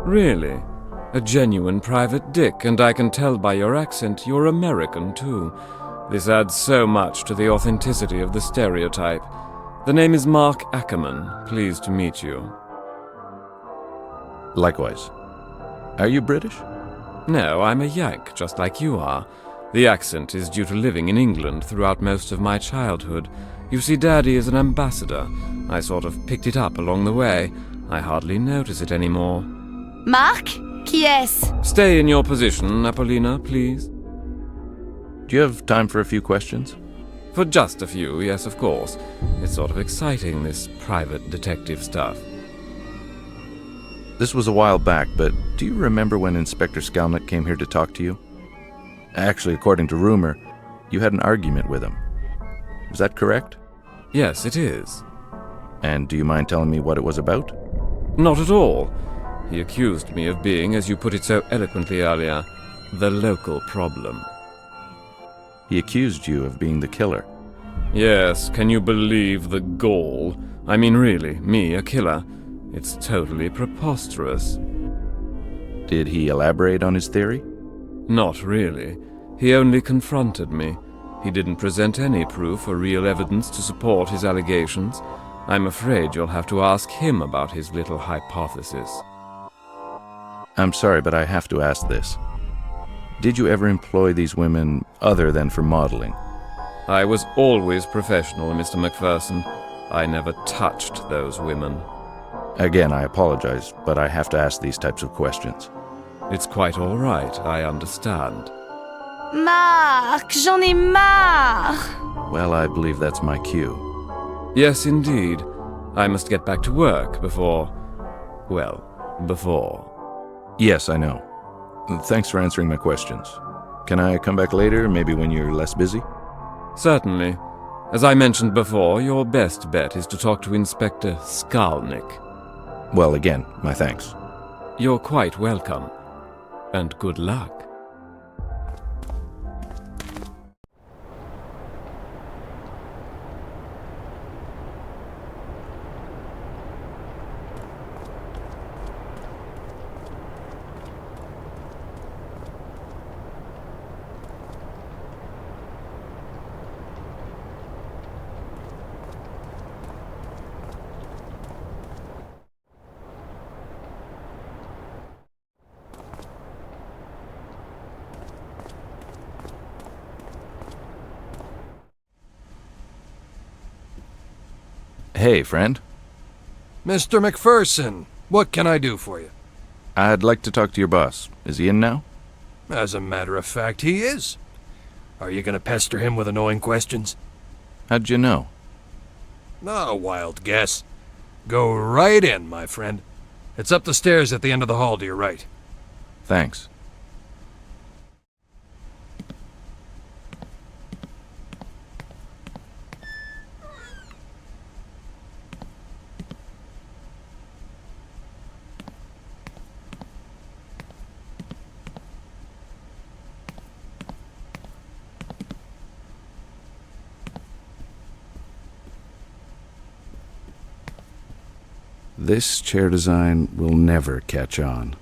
Really? A genuine private dick, and I can tell by your accent you're American, too. This adds so much to the authenticity of the stereotype. The name is Mark Ackerman. Pleased to meet you. Likewise. Are you British? No, I'm a Yank, just like you are. The accent is due to living in England throughout most of my childhood. You see, Daddy is an ambassador. I sort of picked it up along the way. I hardly notice it anymore. Mark? Qui est-ce? Stay in your position, Apollina, please. Do you have time for a few questions? For just a few, yes, of course. It's sort of exciting, this private detective stuff. This was a while back, but do you remember when Inspector Skalnick came here to talk to you? Actually, according to rumor, you had an argument with him. Is that correct? Yes, it is. And do you mind telling me what it was about? Not at all. He accused me of being, as you put it so eloquently earlier, the local problem. He accused you of being the killer. Yes, can you believe the gall? I mean, really, me, a killer? It's totally preposterous. Did he elaborate on his theory? Not really. He only confronted me. He didn't present any proof or real evidence to support his allegations. I'm afraid you'll have to ask him about his little hypothesis. I'm sorry, but I have to ask this. Did you ever employ these women other than for modeling? I was always professional, Mr. McPherson. I never touched those women. Again, I apologize, but I have to ask these types of questions. It's quite all right, I understand. Mark, j'en ai marre! Well, I believe that's my cue. Yes, indeed. I must get back to work before... before. Yes, I know. Thanks for answering my questions. Can I come back later, maybe when you're less busy? Certainly. As I mentioned before, your best bet is to talk to Inspector Skalnick. Well, again, my thanks. You're quite welcome. And good luck. Hey, friend. Mr. McPherson, what can I do for you? I'd like to talk to your boss. Is he in now? As a matter of fact, he is. Are you going to pester him with annoying questions? How'd you know? A wild guess. Go right in, my friend. It's up the stairs at the end of the hall to your right. Thanks. This chair design will never catch on.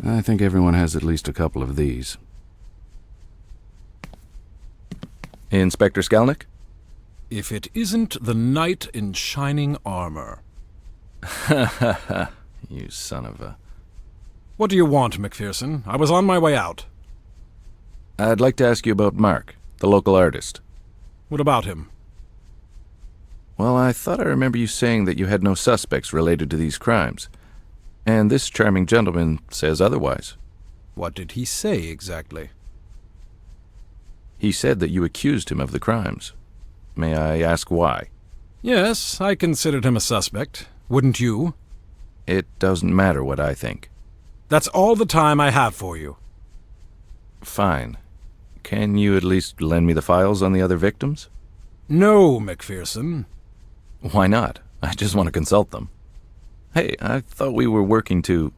I think everyone has at least a couple of these. Inspector Skalnick? If it isn't the knight in shining armor. Ha ha ha, you son of a... What do you want, McPherson? I was on my way out. I'd like to ask you about Mark, the local artist. What about him? Well, I thought I remember you saying that you had no suspects related to these crimes. And this charming gentleman says otherwise. What did he say exactly? He said that you accused him of the crimes. May I ask why? Yes, I considered him a suspect. Wouldn't you? It doesn't matter what I think. That's all the time I have for you. Fine. Can you at least lend me the files on the other victims? No, McPherson. Why not? I just want to consult them. Hey, I thought we were working to...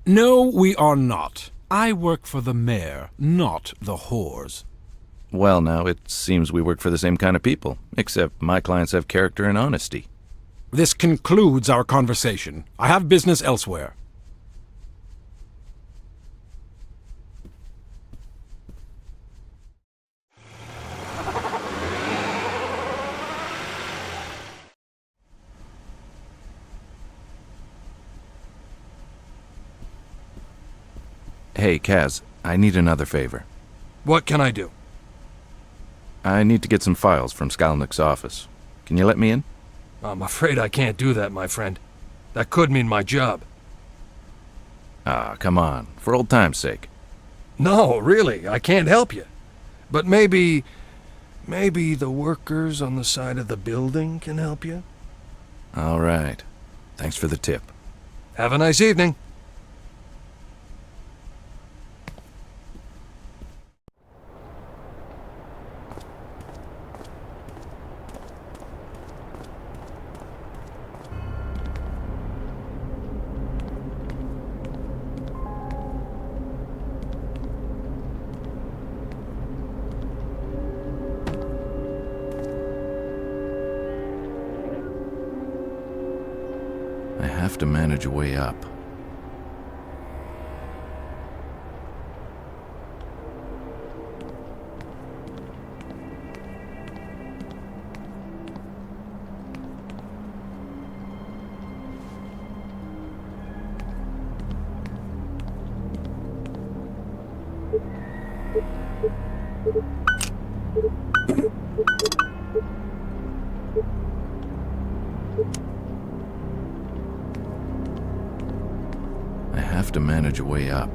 No, we are not. I work for the mayor, not the whores. Well, now, it seems we work for the same kind of people, except my clients have character and honesty. This concludes our conversation. I have business elsewhere. Hey, Kaz, I need another favor. What can I do? I need to get some files from Skalnik's office. Can you let me in? I'm afraid I can't do that, my friend. That could mean my job. Ah, come on, for old time's sake. No, really, I can't help you. But maybe the workers on the side of the building can help you? All right. Thanks for the tip. Have a nice evening. I have to manage a way up. I have to manage a way up.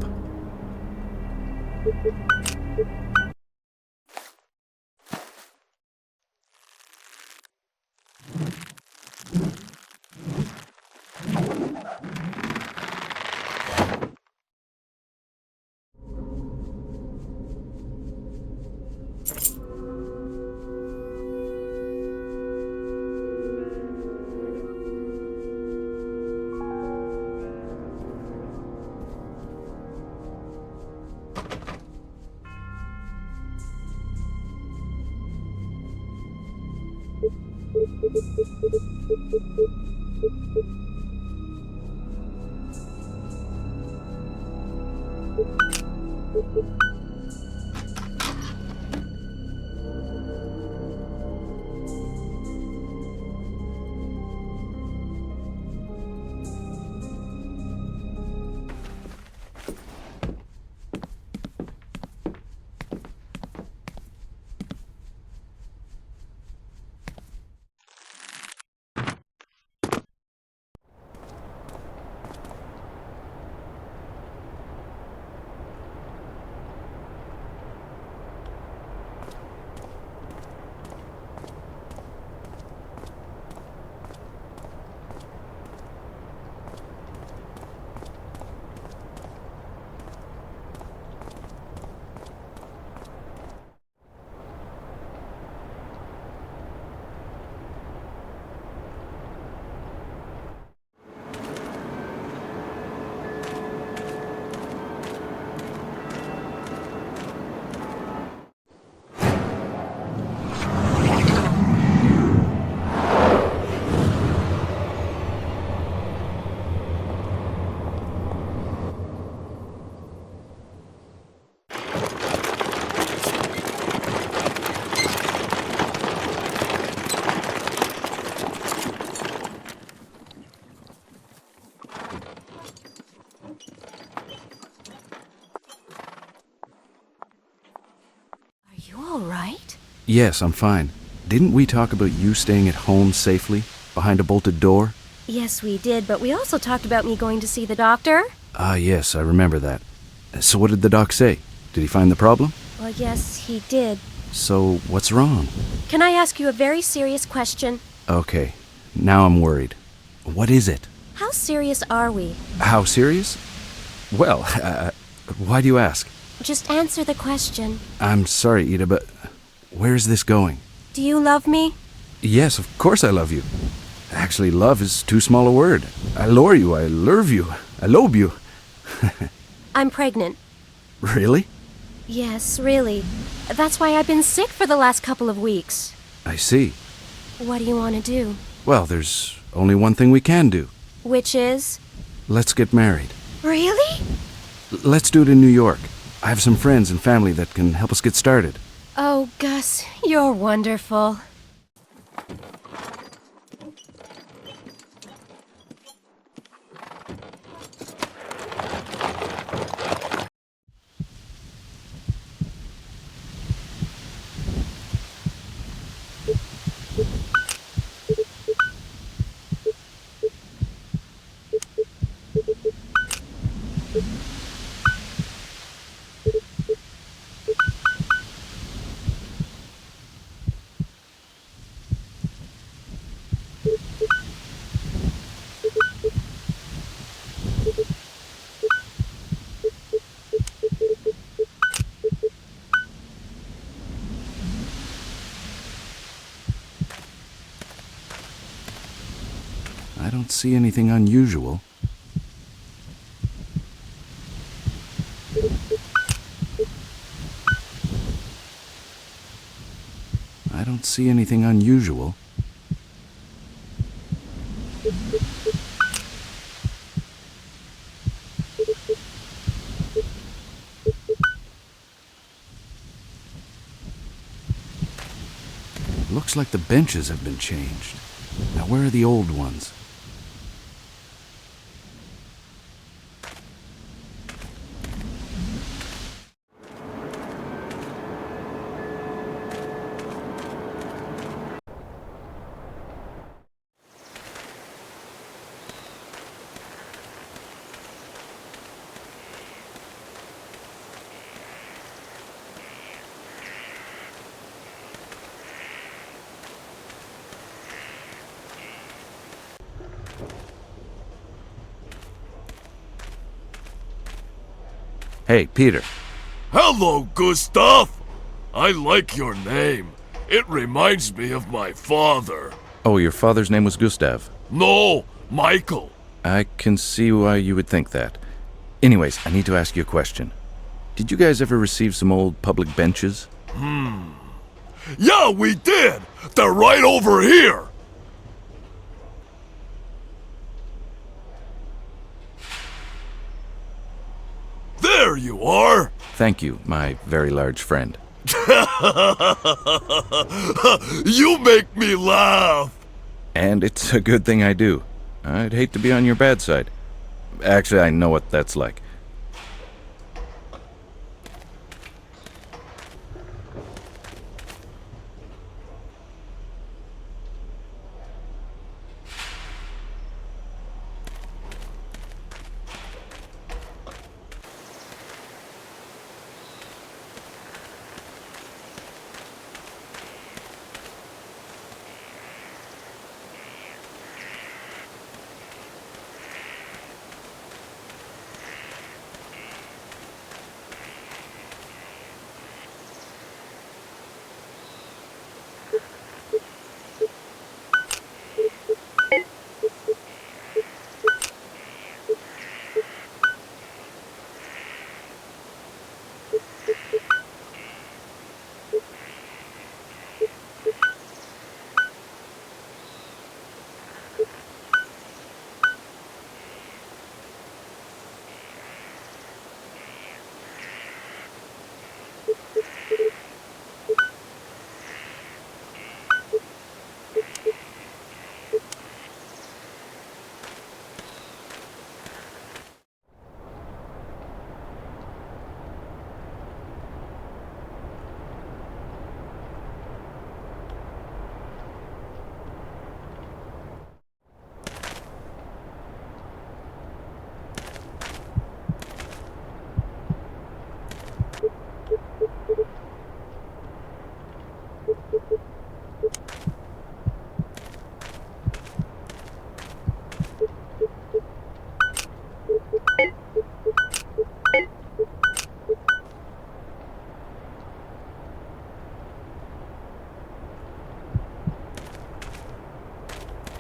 You all right? Yes, I'm fine. Didn't we talk about you staying at home safely, behind a bolted door? Yes, we did, but we also talked about me going to see the doctor. Ah, yes, I remember that. So what did the doc say? Did he find the problem? Well, yes, he did. So what's wrong? Can I ask you a very serious question? Okay, now I'm worried. What is it? How serious are we? How serious? Well, why do you ask? Just answer the question. I'm sorry, Ida, but where is this going? Do you love me? Yes, of course I love you. Actually, love is too small a word. I lure you, I lurve you, I lobe you. I'm pregnant. Really? Yes, really. That's why I've been sick for the last couple of weeks. I see. What do you want to do? Well, there's only one thing we can do. Which is? Let's get married. Really? Let's do it in New York. I have some friends and family that can help us get started. Oh, Gus, you're wonderful. I don't see anything unusual. I don't see anything unusual. Looks like the benches have been changed. Now where are the old ones? Hey, Peter. Hello, Gustav! I like your name. It reminds me of my father. Oh, your father's name was Gustav? No, Michael. I can see why you would think that. Anyways, I need to ask you a question. Did you guys ever receive some old public benches? Yeah, we did! They're right over here! There you are! Thank you, my very large friend. You make me laugh! And it's a good thing I do. I'd hate to be on your bad side. Actually, I know what that's like.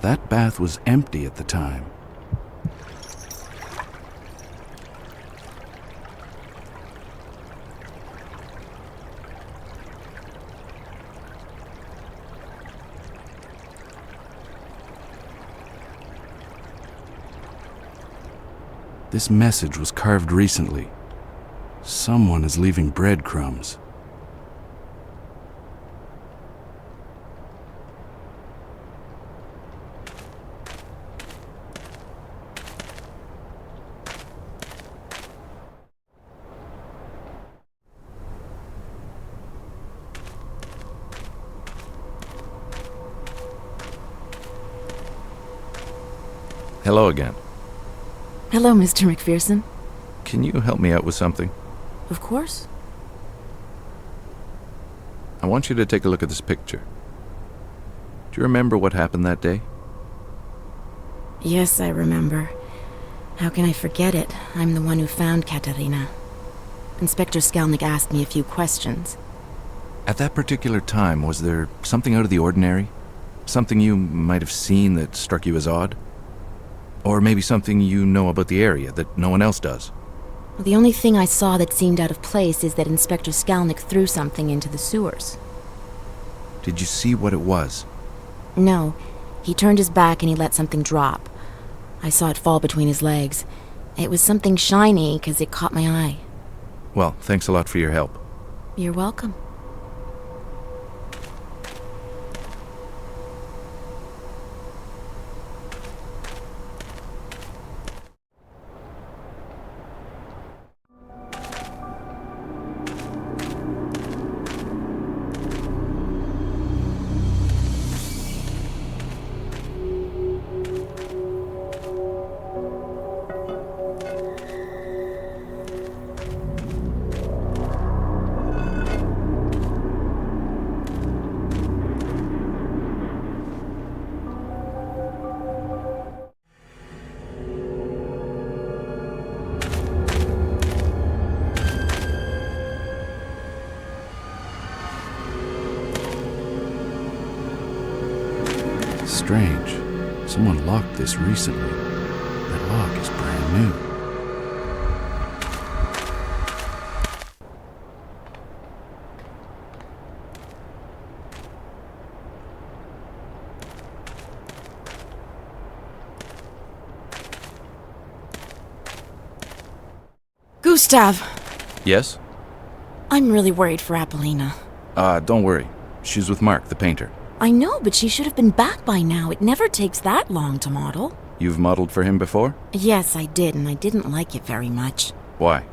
That bath was empty at the time. This message was carved recently. Someone is leaving breadcrumbs. Hello again. Hello, Mr. McPherson. Can you help me out with something? Of course. I want you to take a look at this picture. Do you remember what happened that day? Yes, I remember. How can I forget it? I'm the one who found Katerina. Inspector Skalnik asked me a few questions. At that particular time, was there something out of the ordinary? Something you might have seen that struck you as odd? Or maybe something you know about the area that no one else does? Well, the only thing I saw that seemed out of place is that Inspector Skalnik threw something into the sewers. Did you see what it was? No. He turned his back and he let something drop. I saw it fall between his legs. It was something shiny because it caught my eye. Well, thanks a lot for your help. You're welcome. Strange. Someone locked this recently. That lock is brand new. Gustav! Yes? I'm really worried for Apollina. Don't worry. She's with Mark, the painter. I know, but she should have been back by now. It never takes that long to model. You've modeled for him before? Yes, I did, and I didn't like it very much. Why?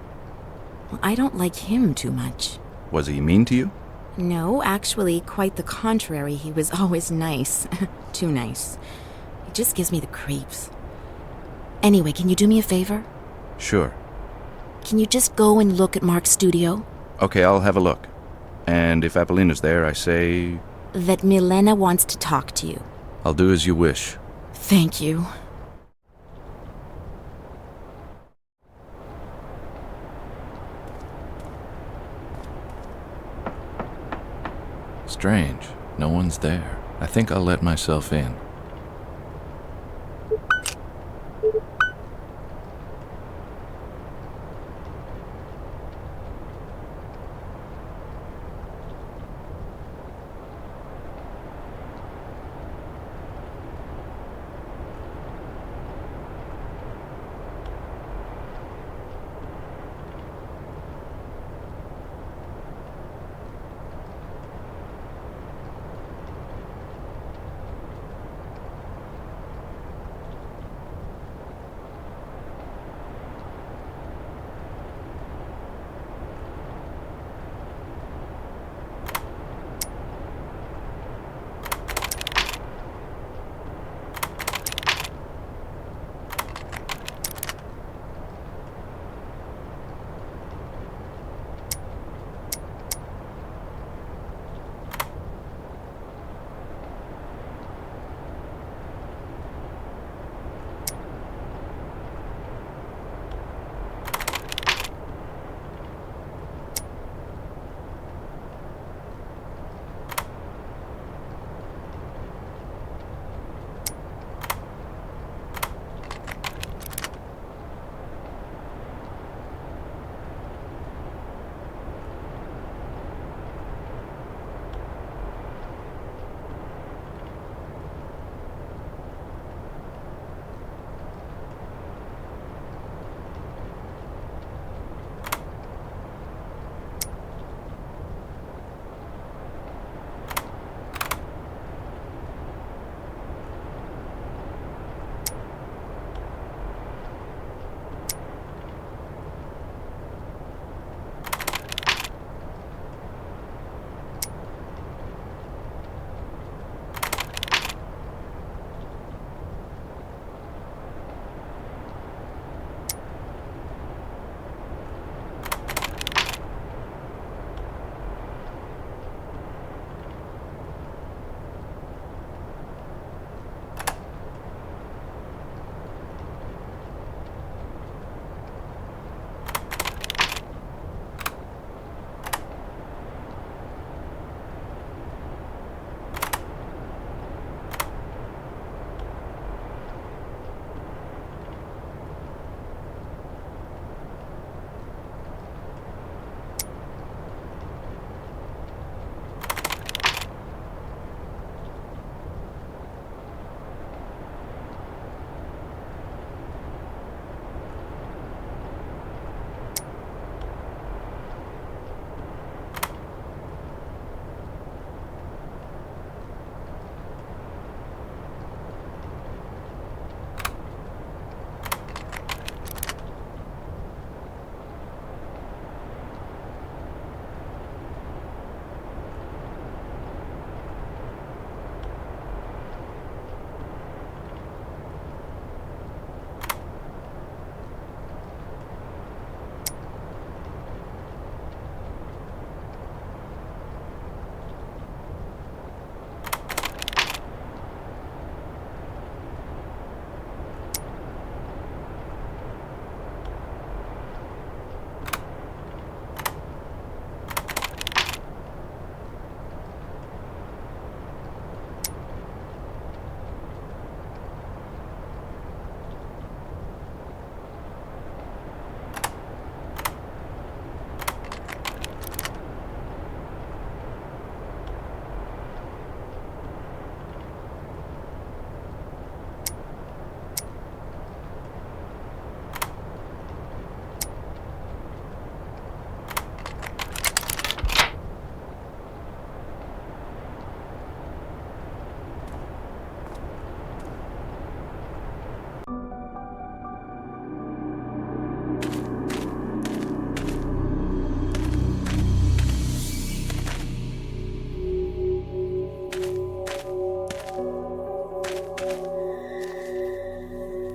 Well, I don't like him too much. Was he mean to you? No, actually, quite the contrary. He was always nice. Too nice. He just gives me the creeps. Anyway, can you do me a favor? Sure. Can you just go and look at Mark's studio? Okay, I'll have a look. And if Apollina's there, I say... That Milena wants to talk to you. I'll do as you wish. Thank you. Strange. No one's there. I think I'll let myself in.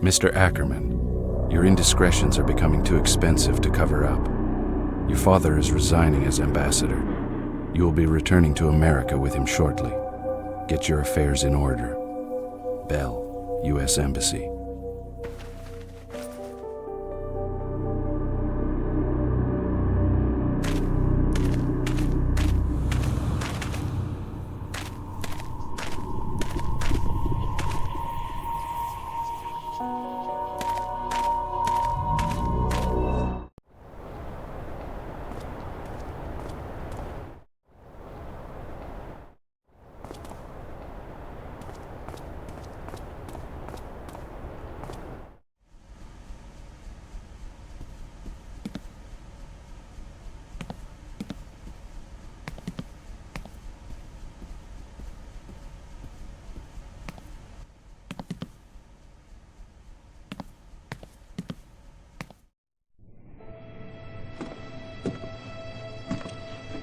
Mr. Ackerman, your indiscretions are becoming too expensive to cover up. Your father is resigning as ambassador. You will be returning to America with him shortly. Get your affairs in order. Bell, U.S. Embassy.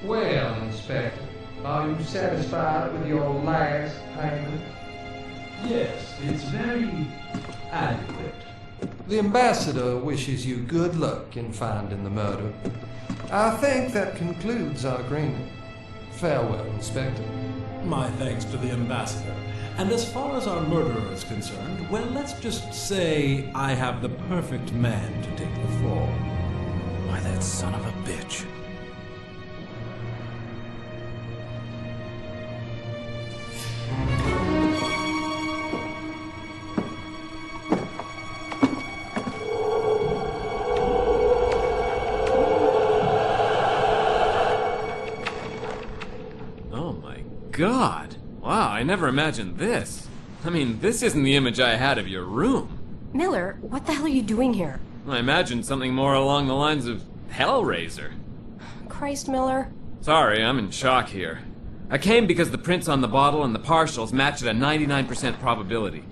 Well, Inspector, are you satisfied with your last payment? Yes, it's very adequate. The ambassador wishes you good luck in finding the murder. I think that concludes our agreement. Farewell, Inspector. My thanks to the ambassador. And as far as our murderer is concerned, well, let's just say I have the perfect man to take the fall. Why, that son of a bitch. God! Wow, I never imagined this. I mean, this isn't the image I had of your room. Miller, what the hell are you doing here? I imagined something more along the lines of Hellraiser. Christ, Miller. Sorry, I'm in shock here. I came because the prints on the bottle and the partials match at a 99% probability.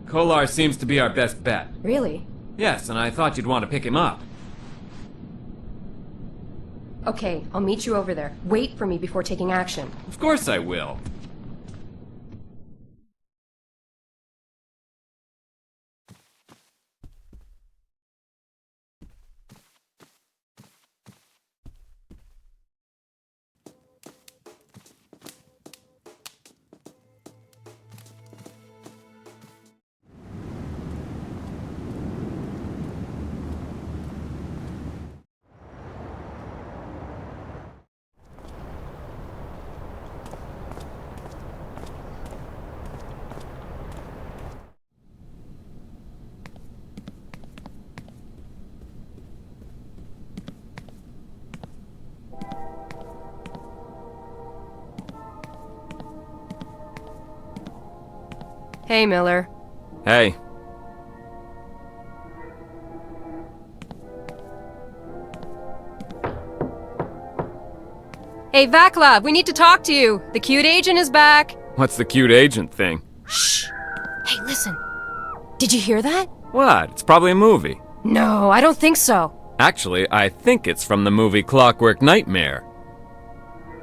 Kolar seems to be our best bet. Really? Yes, and I thought you'd want to pick him up. Okay, I'll meet you over there. Wait for me before taking action. Of course I will. Hey, Miller. Hey. Hey, Vaclav, we need to talk to you. The cute agent is back. What's the cute agent thing? Shh. Hey, listen. Did you hear that? What? It's probably a movie. No, I don't think so. Actually, I think it's from the movie Clockwork Nightmare.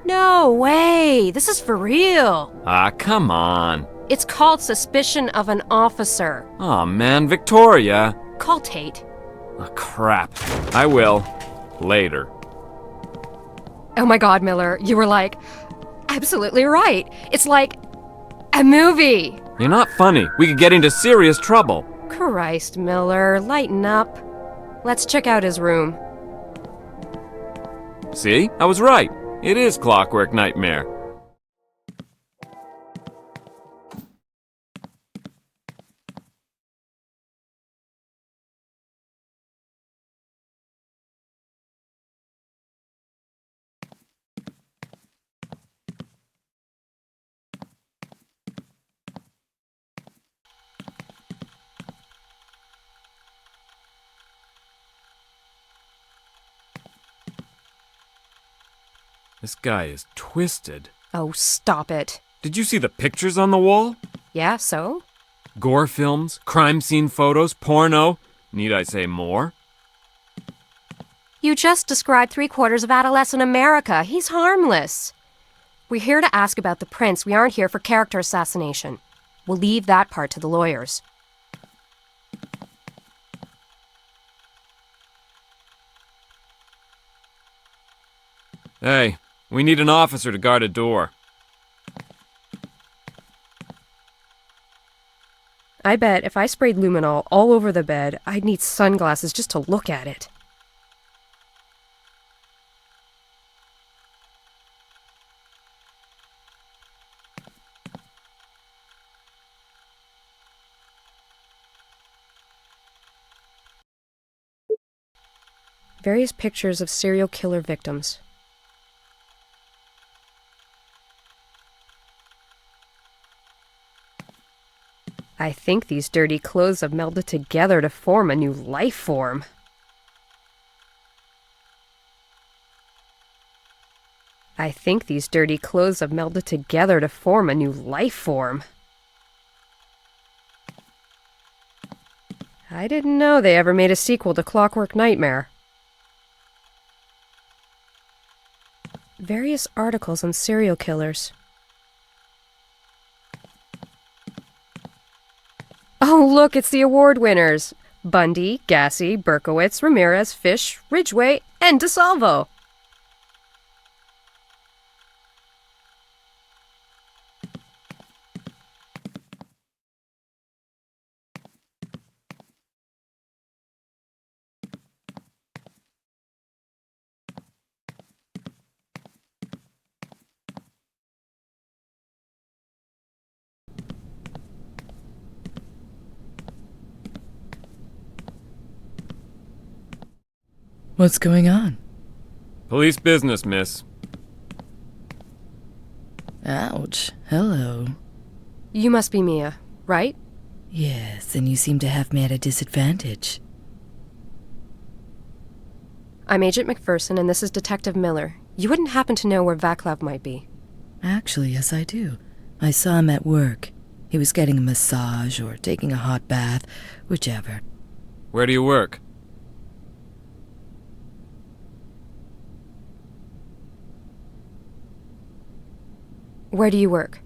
No way. This is for real. Ah, come on. It's called Suspicion of an Officer. Aw, man, Victoria. Call Tate. Oh, crap. I will. Later. Oh my God, Miller, you were like, absolutely right. It's like a movie. You're not funny. We could get into serious trouble. Christ, Miller, lighten up. Let's check out his room. See? I was right. It is Clockwork Nightmare. This guy is twisted. Oh, stop it. Did you see the pictures on the wall? Yeah, so? Gore films, crime scene photos, porno. Need I say more? You just described 3/4 of adolescent America. He's harmless. We're here to ask about the prince. We aren't here for character assassination. We'll leave that part to the lawyers. Hey, we need an officer to guard a door. I bet if I sprayed luminol all over the bed, I'd need sunglasses just to look at it. Various pictures of serial killer victims. I think these dirty clothes have melded together to form a new life form. I think these dirty clothes have melded together to form a new life form. I didn't know they ever made a sequel to Clockwork Nightmare. Various articles on serial killers. Oh, look, it's the award winners. Bundy, Gassy, Berkowitz, Ramirez, Fish, Ridgway, and DeSalvo. What's going on? Police business, miss. Ouch. Hello. You must be Mia, right? Yes, and you seem to have me at a disadvantage. I'm Agent McPherson, and this is Detective Miller. You wouldn't happen to know where Vaclav might be? Actually, yes I do. I saw him at work. He was getting a massage or taking a hot bath, whichever. Where do you work? Where do you work?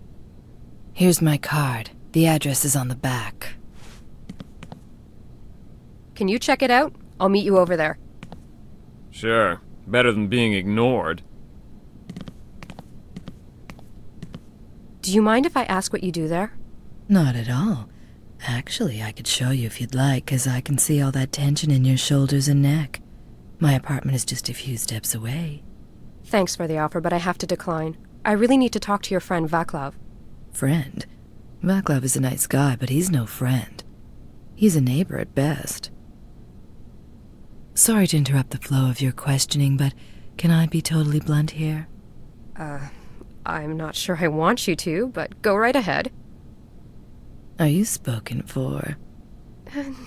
Here's my card. The address is on the back. Can you check it out? I'll meet you over there. Sure. Better than being ignored. Do you mind if I ask what you do there? Not at all. Actually, I could show you if you'd like, 'cause I can see all that tension in your shoulders and neck. My apartment is just a few steps away. Thanks for the offer, but I have to decline. I really need to talk to your friend Vaclav. Friend? Vaclav is a nice guy, but he's no friend. He's a neighbor at best. Sorry to interrupt the flow of your questioning, but can I be totally blunt here? I'm not sure I want you to, but go right ahead. Are you spoken for?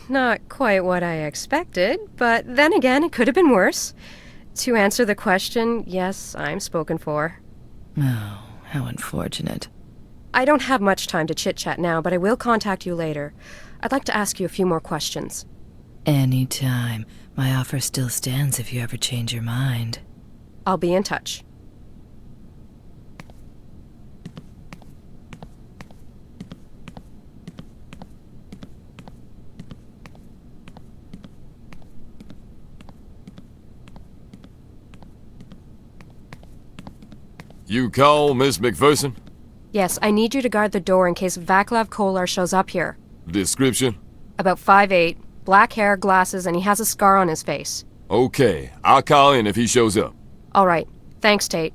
Not quite what I expected, but then again, it could have been worse. To answer the question, yes, I'm spoken for. Oh, how unfortunate. I don't have much time to chit-chat now, but I will contact you later. I'd like to ask you a few more questions. Anytime. My offer still stands if you ever change your mind. I'll be in touch. You call, Miss McPherson? Yes, I need you to guard the door in case Vaclav Kolar shows up here. Description? About 5'8", black hair, glasses, and he has a scar on his face. Okay, I'll call in if he shows up. All right. Thanks, Tate.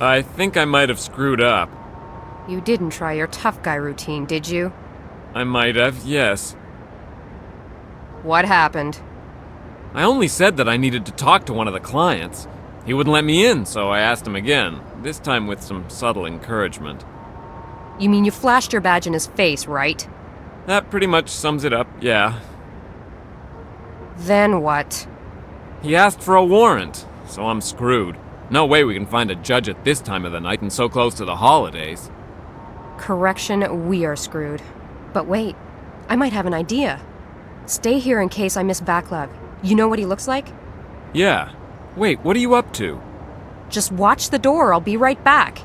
I think I might have screwed up. You didn't try your tough guy routine, did you? I might have, yes. What happened? I only said that I needed to talk to one of the clients. He wouldn't let me in, so I asked him again, this time with some subtle encouragement. You mean you flashed your badge in his face, right? That pretty much sums it up, yeah. Then what? He asked for a warrant, so I'm screwed. No way we can find a judge at this time of the night and so close to the holidays. Correction, we are screwed. But wait, I might have an idea. Stay here in case I miss Baclav. You know what he looks like? Yeah. Wait, what are you up to? Just watch the door, I'll be right back.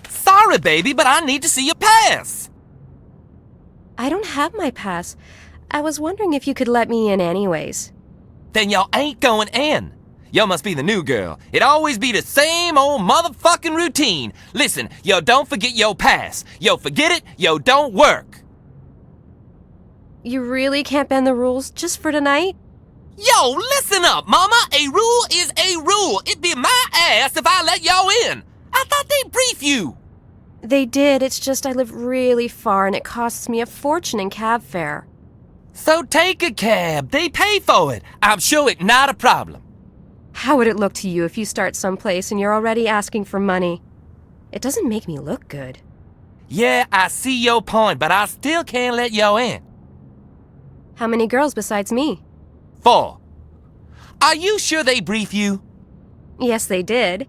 Sorry, baby, but I need to see your pass. I don't have my pass. I was wondering if you could let me in anyways. Then y'all ain't going in. Yo must be the new girl. It always be the same old motherfucking routine. Listen, yo don't forget yo pass. Yo forget it, yo don't work. You really can't bend the rules just for tonight? Yo, listen up, mama. A rule is a rule. It'd be my ass if I let y'all in. I thought they'd brief you. They did, it's just I live really far and it costs me a fortune in cab fare. So take a cab. They pay for it. I'm sure it's not a problem. How would it look to you if you start someplace and you're already asking for money? It doesn't make me look good. Yeah, I see your point, but I still can't let y'all in. How many girls besides me? 4. Are you sure they brief you? Yes, they did.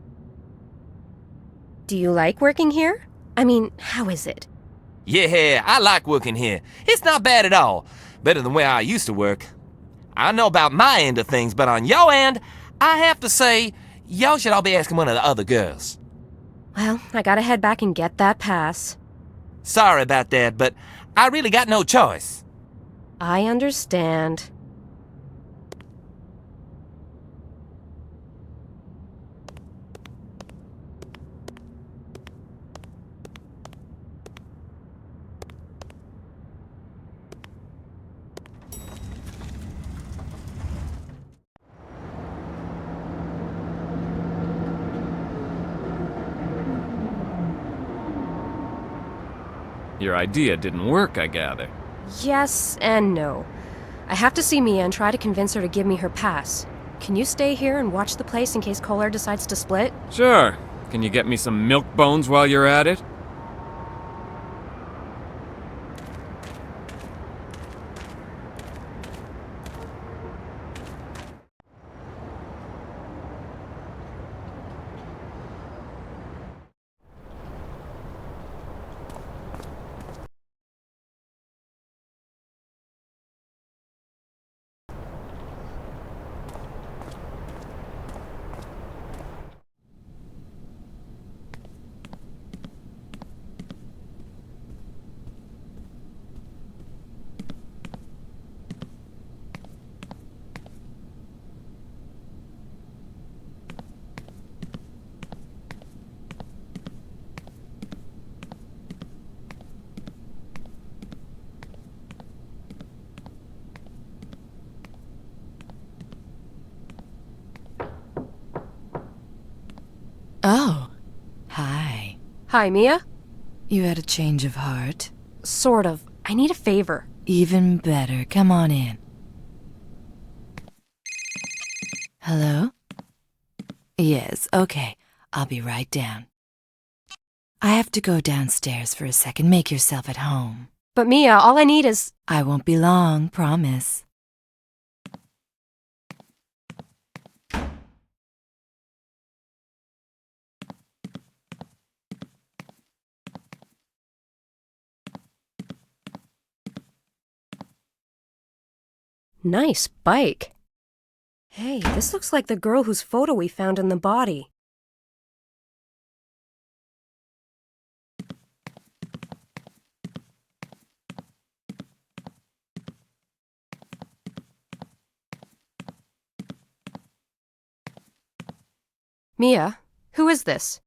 Do you like working here? I mean, how is it? Yeah, I like working here. It's not bad at all. Better than where I used to work. I know about my end of things, but on your end, I have to say, y'all should all be asking one of the other girls. Well, I gotta head back and get that pass. Sorry about that, but I really got no choice. I understand. Your idea didn't work, I gather. Yes and no. I have to see Mia and try to convince her to give me her pass. Can you stay here and watch the place in case Kohler decides to split? Sure. Can you get me some milk bones while you're at it? Oh, hi. Hi, Mia? You had a change of heart? Sort of. I need a favor. Even better. Come on in. Hello? Yes, okay. I'll be right down. I have to go downstairs for a second. Make yourself at home. But Mia, all I need is... I won't be long, promise. Nice bike. Hey, this looks like the girl whose photo we found in the body. Mia, Who is this?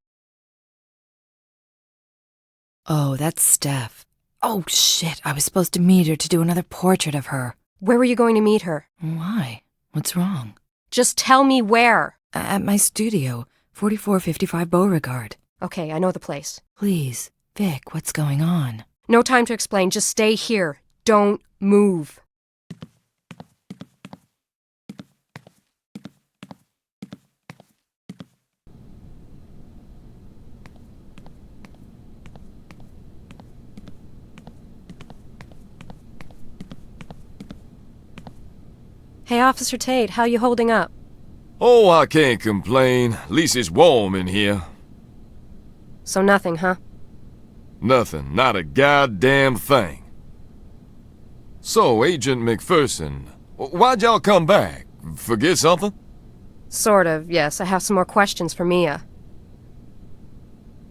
Oh, that's Steph. Oh, shit. I was supposed to meet her to do another portrait of her. Where were you going to meet her? Why? What's wrong? Just tell me where. At my studio, 4455 Beauregard. Okay, I know the place. Please, Vic, what's going on? No time to explain. Just stay here. Don't move. Hey, Officer Tate, how you holding up? Oh, I can't complain. At least it's warm in here. So nothing, huh? Nothing. Not a goddamn thing. So, Agent McPherson, why'd y'all come back? Forget something? Sort of, yes. I have some more questions for Mia.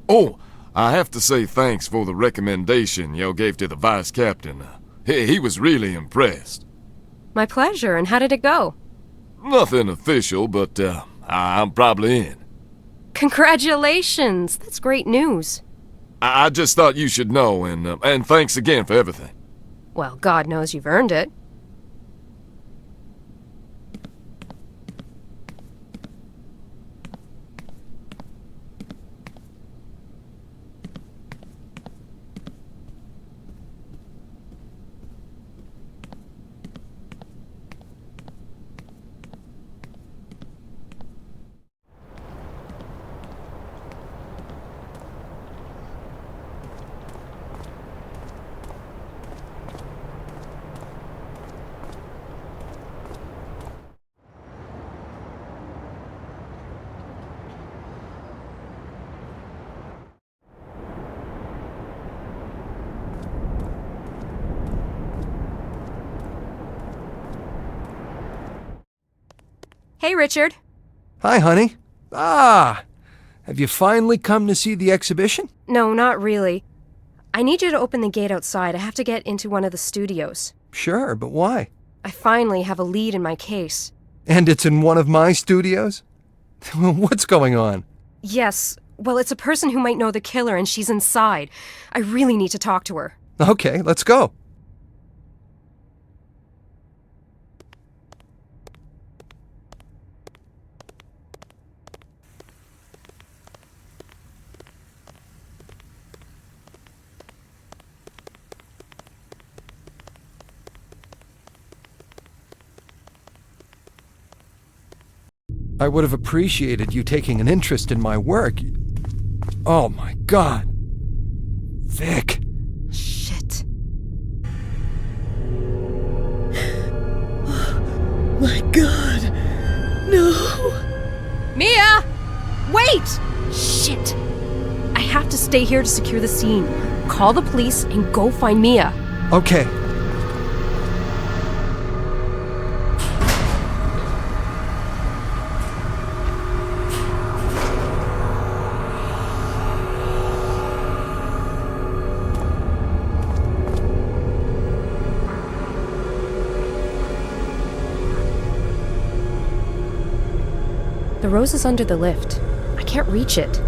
Oh, I have to say thanks for the recommendation y'all gave to the vice captain. He was really impressed. My pleasure. And how did it go? Nothing official, but I'm probably in. Congratulations! That's great news. I just thought you should know, and thanks again for everything. Well, God knows you've earned it. Hey, Richard. Hi, honey. Have you finally come to see the exhibition? No, not really. I need you to open the gate outside. I have to get into one of the studios. Sure, but why? I finally have a lead in my case. And it's in one of my studios? What's going on? Yes. Well, it's a person who might know the killer, and she's inside. I really need to talk to her. Okay, let's go. I would have appreciated you taking an interest in my work. Oh my God. Vic. Shit. Oh my God. No. Mia! Wait! Shit. I have to stay here to secure the scene. Call the police and go find Mia. Okay. The rose is under the lift. I can't reach it.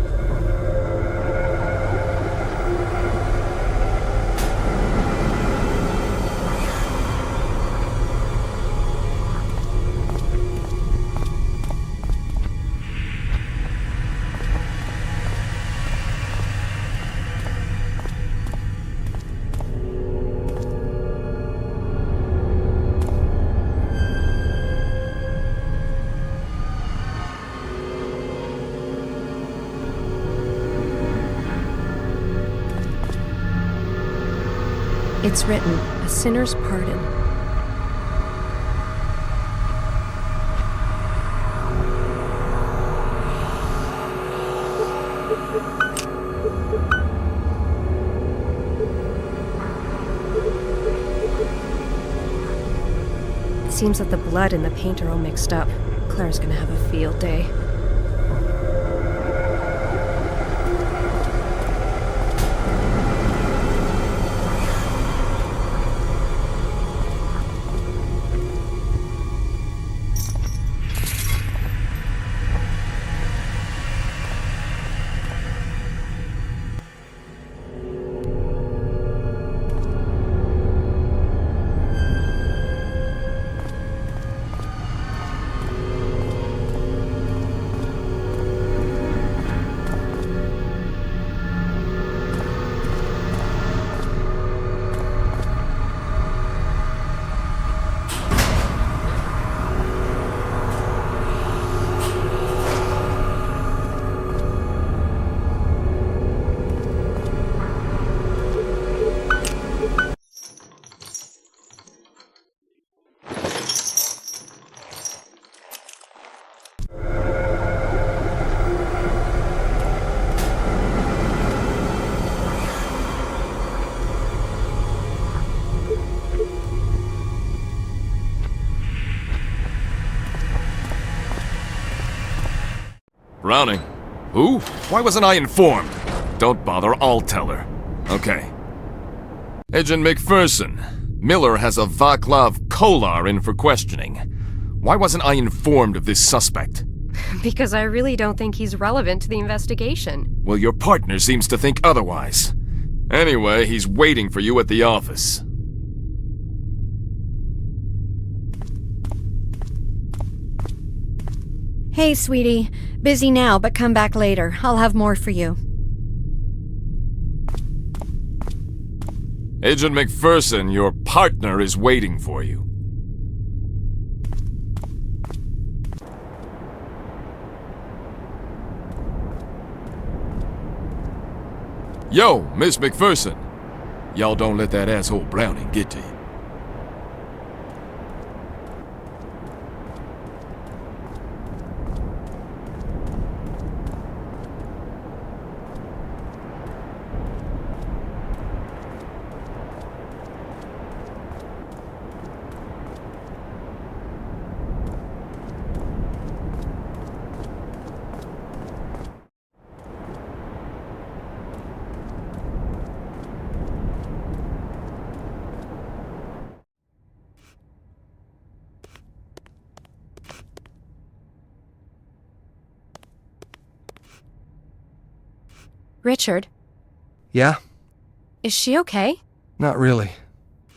It's written, a sinner's pardon. It seems that the blood and the paint are all mixed up. Claire's gonna have a field day. Browning. Who? Why wasn't I informed? Don't bother, I'll tell her. Okay. Agent McPherson, Miller has a Vaclav Kolar in for questioning. Why wasn't I informed of this suspect? Because I really don't think he's relevant to the investigation. Well, your partner seems to think otherwise. Anyway, he's waiting for you at the office. Hey, sweetie. Busy now, but come back later. I'll have more for you. Agent McPherson, your partner is waiting for you. Yo, Miss McPherson. Y'all don't let that asshole Browning get to you. Richard, Yeah? is she okay? Not really.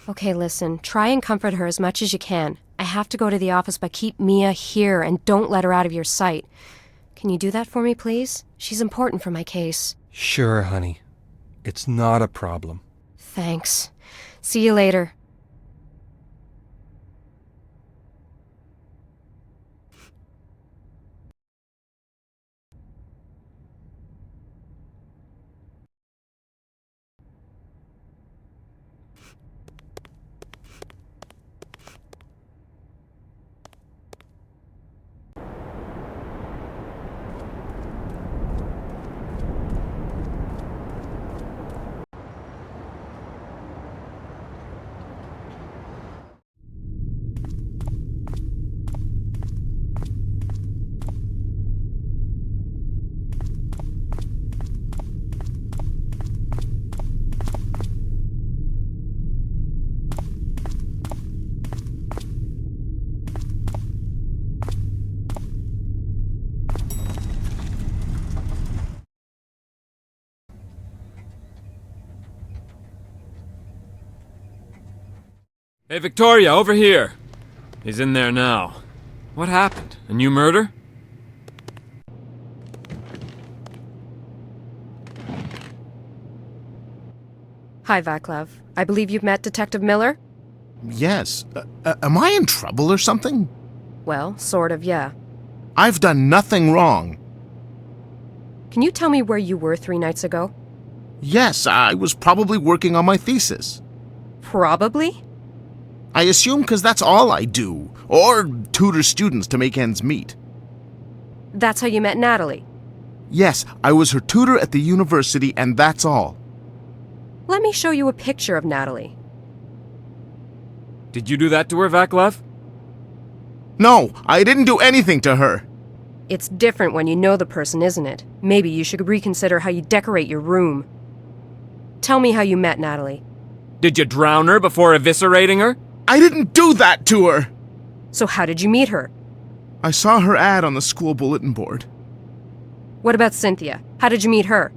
Okay, listen, try and comfort her as much as you can. I have to go to the office, but keep Mia here and don't let her out of your sight. Can you do that for me, please? She's important for my case. Sure, honey. It's not a problem. Thanks. See you later. Hey, Victoria, over here. He's in there now. What happened? A new murder? Hi, Vaclav. I believe you've met Detective Miller? Yes. Am I in trouble or something? Well, sort of, yeah. I've done nothing wrong. Can you tell me where you were 3 nights ago? Yes, I was probably working on my thesis. Probably? I assume because that's all I do, or tutor students to make ends meet. That's how you met Natalie? Yes, I was her tutor at the university, and that's all. Let me show you a picture of Natalie. Did you do that to her, Vaclav? No, I didn't do anything to her. It's different when you know the person, isn't it? Maybe you should reconsider how you decorate your room. Tell me how you met Natalie. Did you drown her before eviscerating her? I didn't do that to her! So how did you meet her? I saw her ad on the school bulletin board. What about Cynthia? How did you meet her?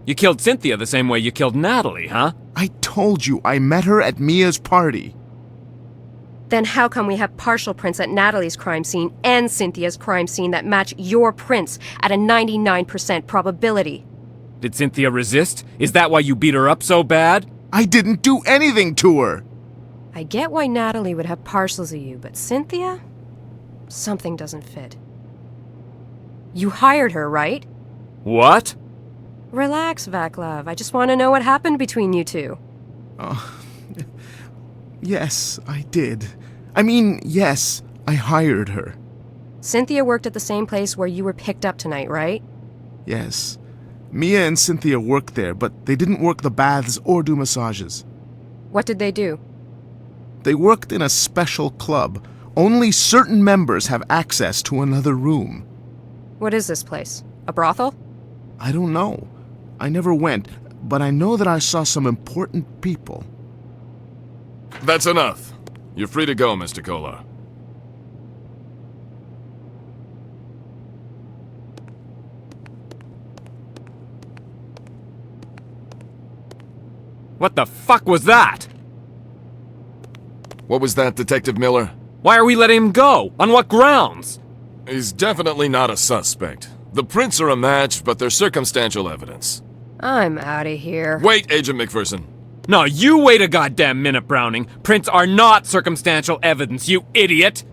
You killed Cynthia the same way you killed Natalie, huh? I told you, I met her at Mia's party. Then how come we have partial prints at Natalie's crime scene and Cynthia's crime scene that match your prints at a 99% probability? Did Cynthia resist? Is that why you beat her up so bad? I didn't do anything to her! I get why Natalie would have partials of you, but Cynthia? Something doesn't fit. You hired her, right? What? Relax, Vaclav. I just want to know what happened between you two. Yes, I did. I mean, yes, I hired her. Cynthia worked at the same place where you were picked up tonight, right? Yes. Mia and Cynthia worked there, but they didn't work the baths or do massages. What did they do? They worked in a special club. Only certain members have access to another room. What is this place? A brothel? I don't know. I never went, but I know that I saw some important people. That's enough. You're free to go, Mr. Kolar. What the fuck was that? What was that, Detective Miller? Why are we letting him go? On what grounds? He's definitely not a suspect. The prints are a match, but they're circumstantial evidence. I'm out of here. Wait, Agent McPherson. No, you wait a goddamn minute, Browning. Prints are not circumstantial evidence, you idiot!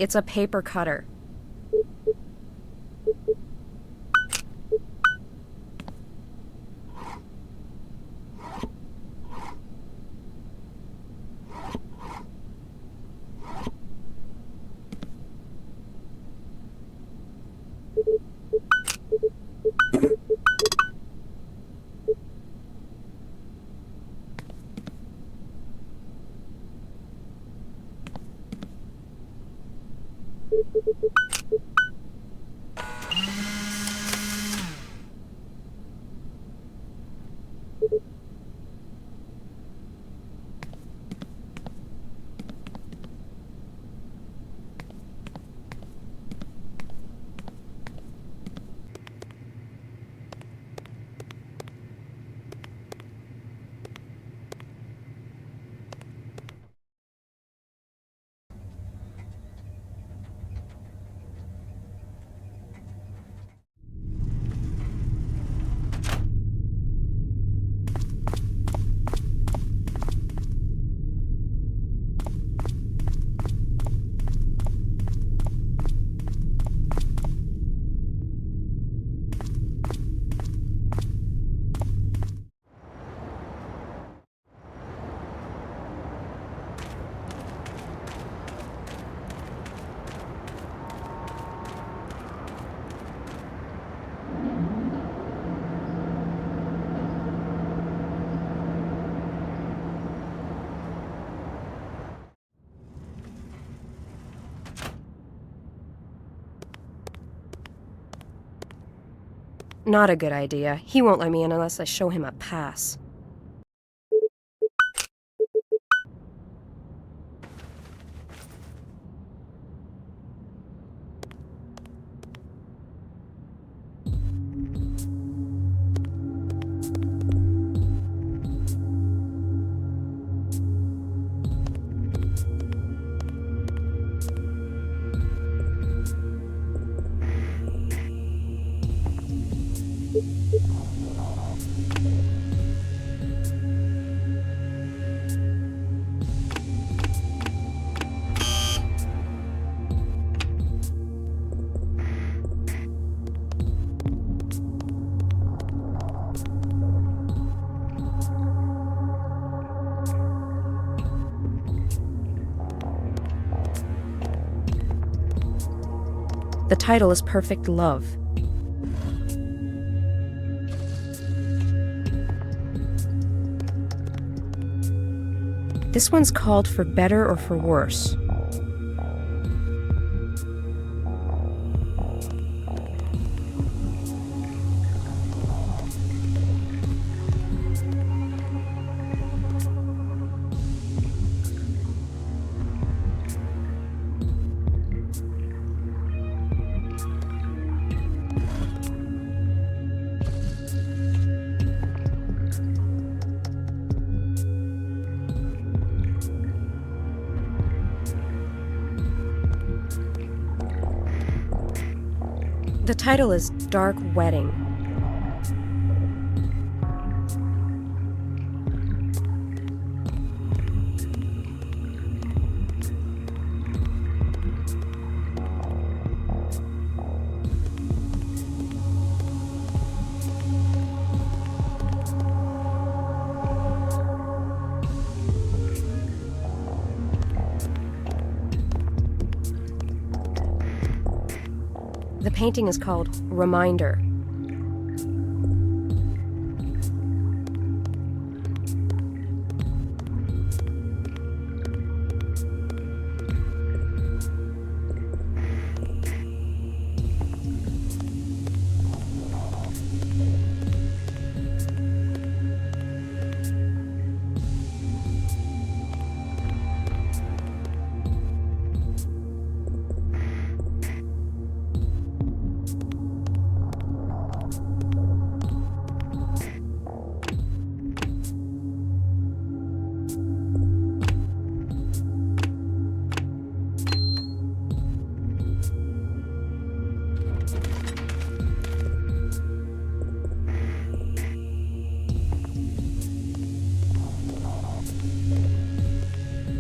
It's a paper cutter. Not a good idea. He won't let me in unless I show him a pass. The title is Perfect Love. This one's called For Better or For Worse. The title is Dark Wedding. The painting is called Reminder.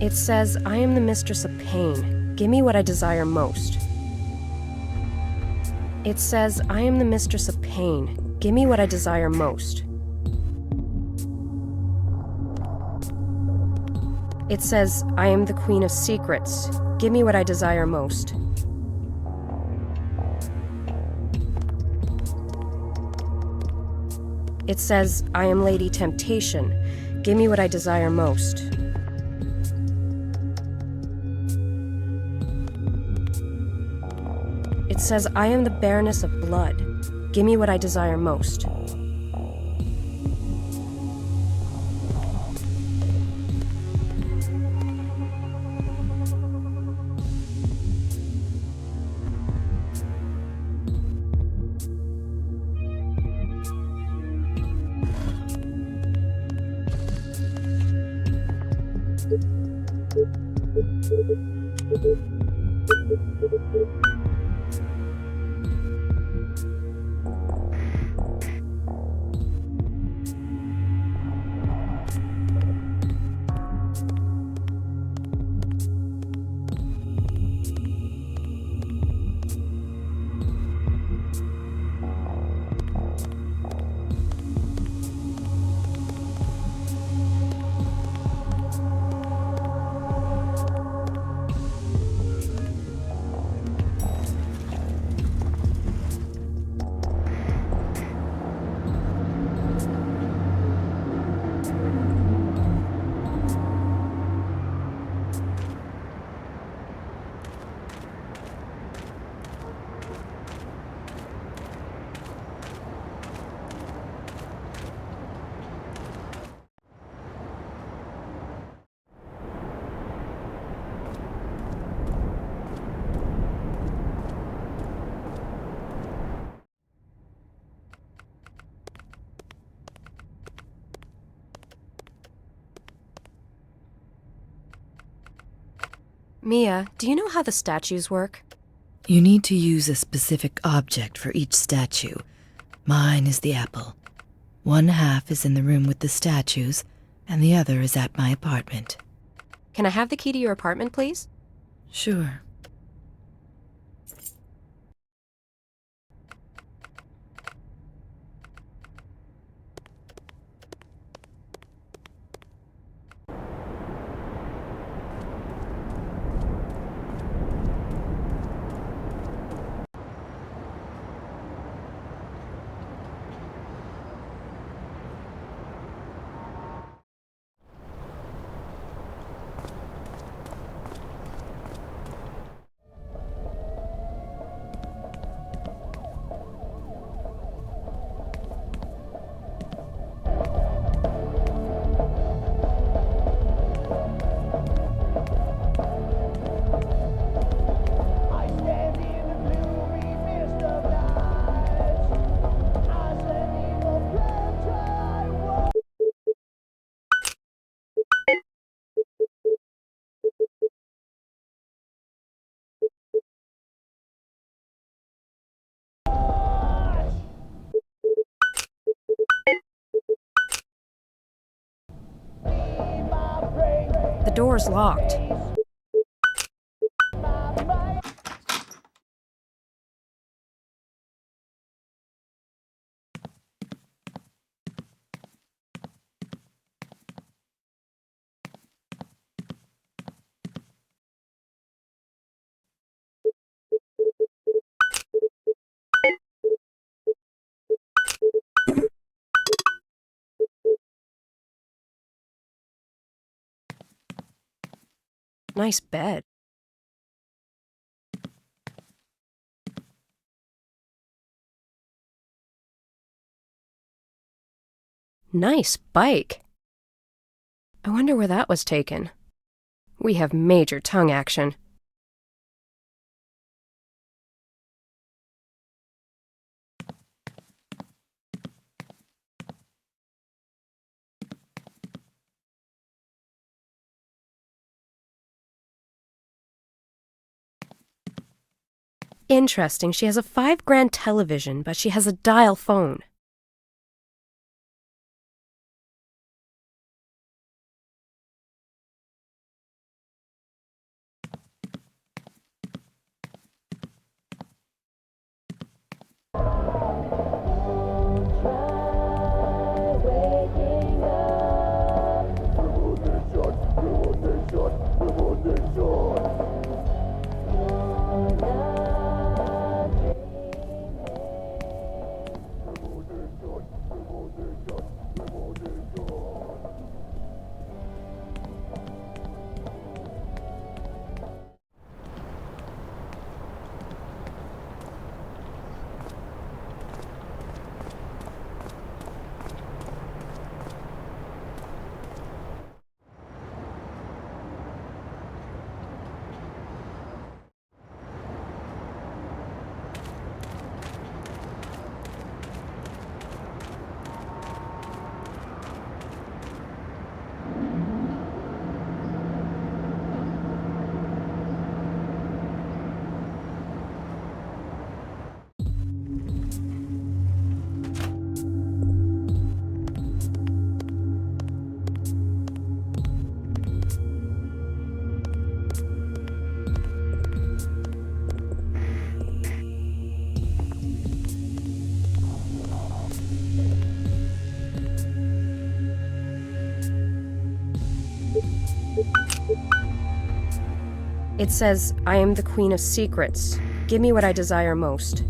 It says, I am the mistress of pain. Give me what I desire most. It says, I am the mistress of pain. Give me what I desire most. It says, I am the queen of secrets. Give me what I desire most. It says, I am Lady Temptation. Give me what I desire most. It says, I am the Baroness of Blood. Give me what I desire most. Mia, do you know how the statues work? You need to use a specific object for each statue. Mine is the apple. One half is in the room with the statues, and the other is at my apartment. Can I have the key to your apartment, please? Sure. The door's locked. Nice bed. Nice bike. I wonder where that was taken. We have major tongue action. Interesting, she has a $5,000 television, but she has a dial phone. It says, I am the Queen of Secrets. Give me what I desire most.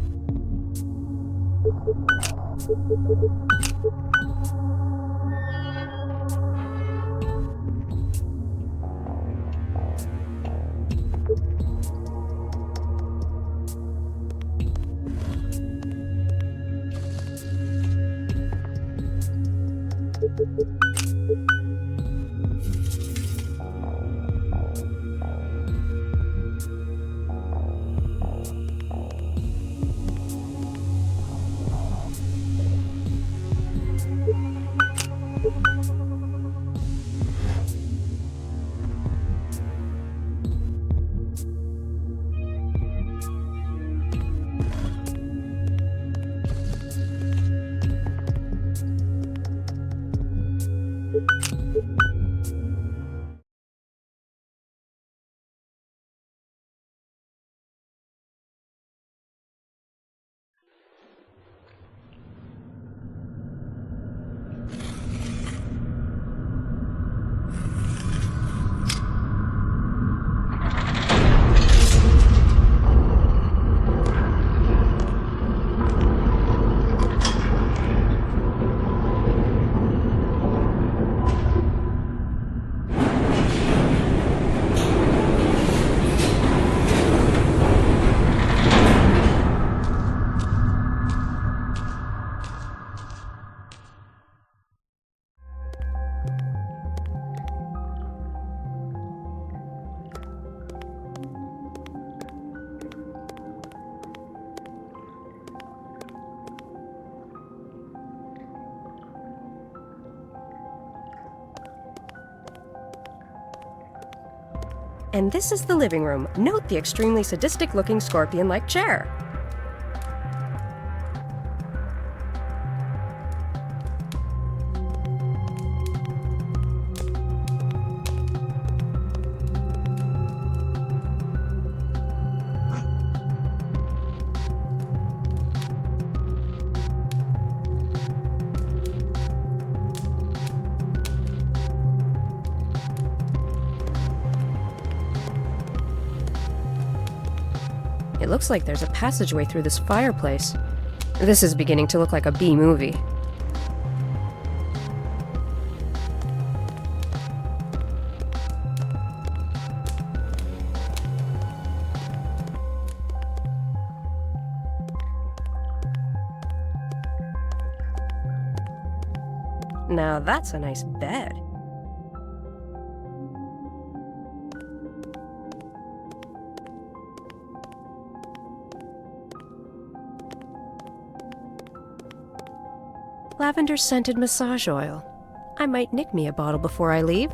And this is the living room. Note the extremely sadistic-looking scorpion-like chair. It looks like there's a passageway through this fireplace. This is beginning to look like a B movie. Now that's a nice bed. Lavender-scented massage oil. I might nick me a bottle before I leave.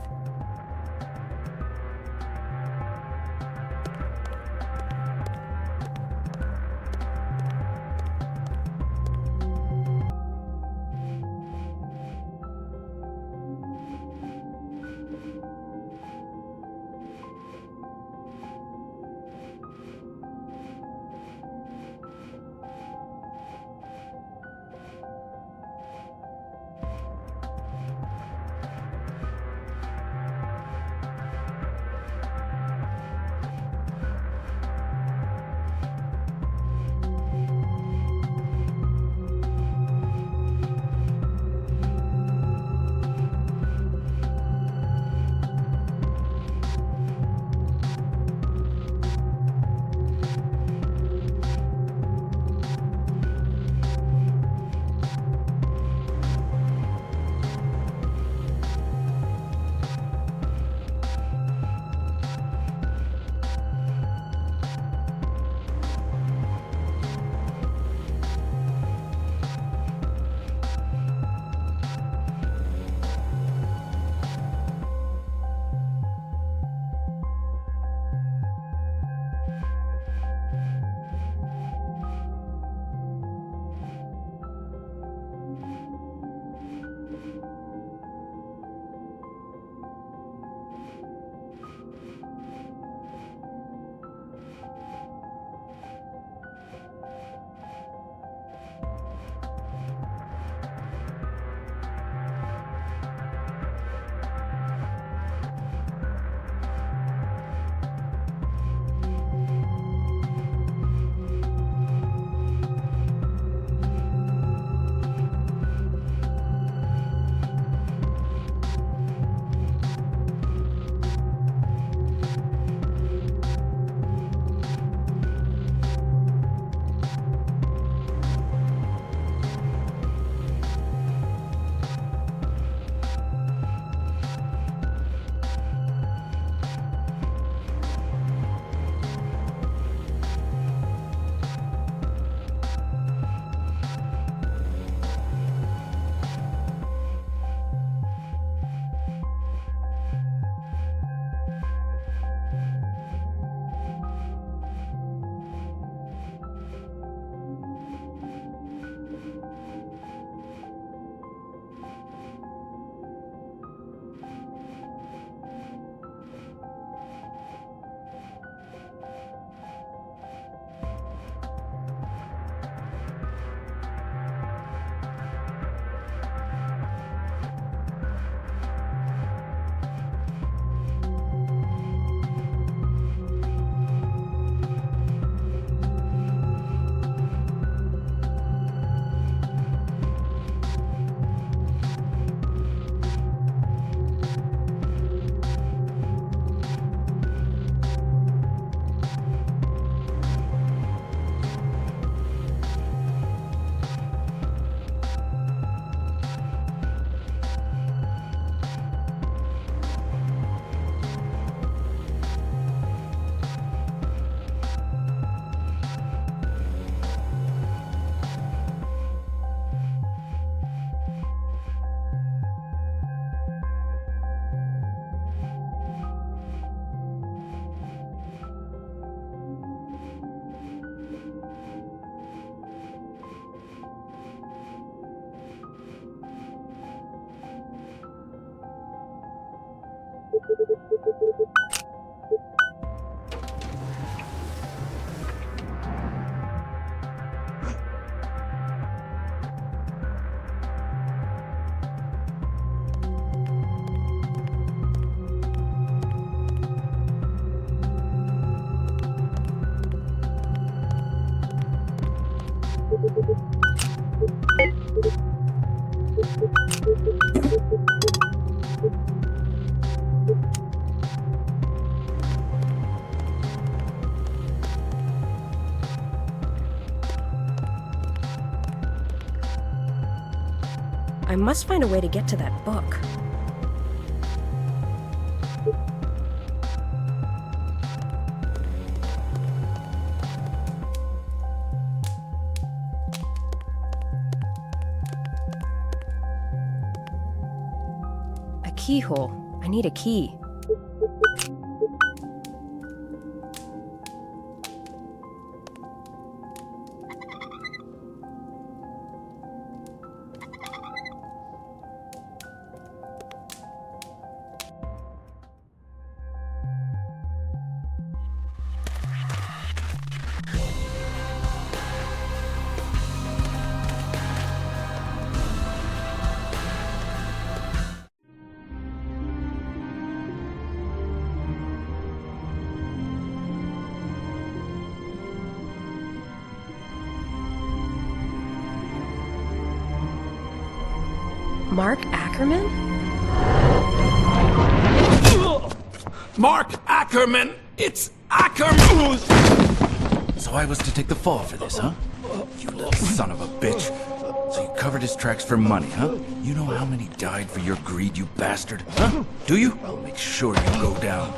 I must find a way to get to that book. A keyhole. I need a key. Mark Ackerman? Mark Ackerman! It's Ackerman! So I was to take the fall for this, huh? You little son of a bitch. So you covered his tracks for money, huh? You know how many died for your greed, you bastard? Huh? Do you? I'll make sure you go down.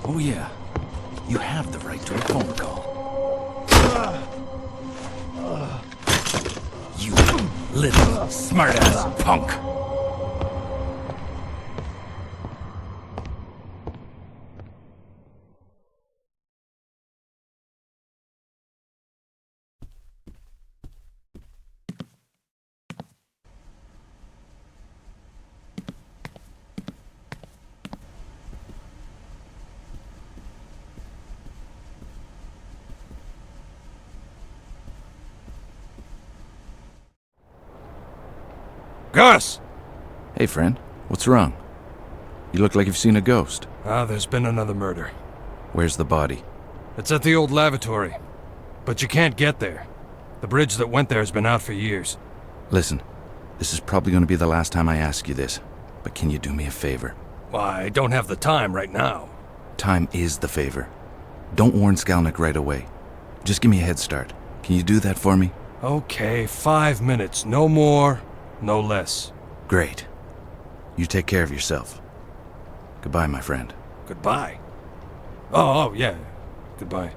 Oh yeah. You have the right to a phone call. You little smartass punk! Gus! Hey, friend. What's wrong? You look like you've seen a ghost. There's been another murder. Where's the body? It's at the old lavatory. But you can't get there. The bridge that went there has been out for years. Listen, this is probably going to be the last time I ask you this, but can you do me a favor? Well, I don't have the time right now. Time is the favor. Don't warn Skalnik right away. Just give me a head start. Can you do that for me? Okay, 5 minutes. No more, no less. Great. You take care of yourself. Goodbye, my friend. Goodbye? Oh, yeah. Goodbye.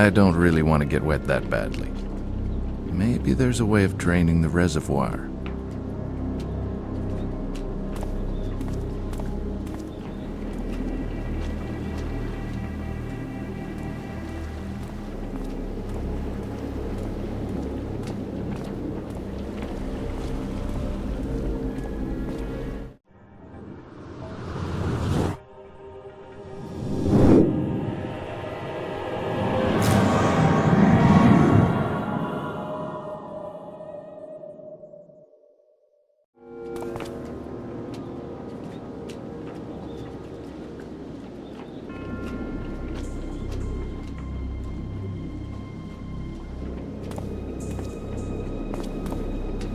I don't really want to get wet that badly. Maybe there's a way of draining the reservoir.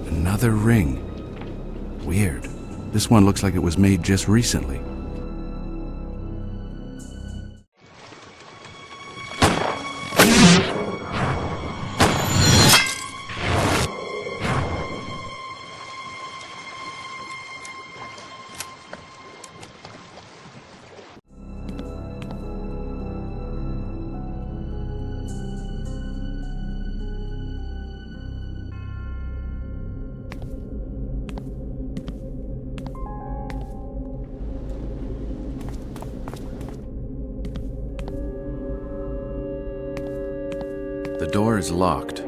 Another ring. Weird. This one looks like it was made just recently. The door is locked.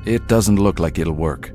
It doesn't look like it'll work.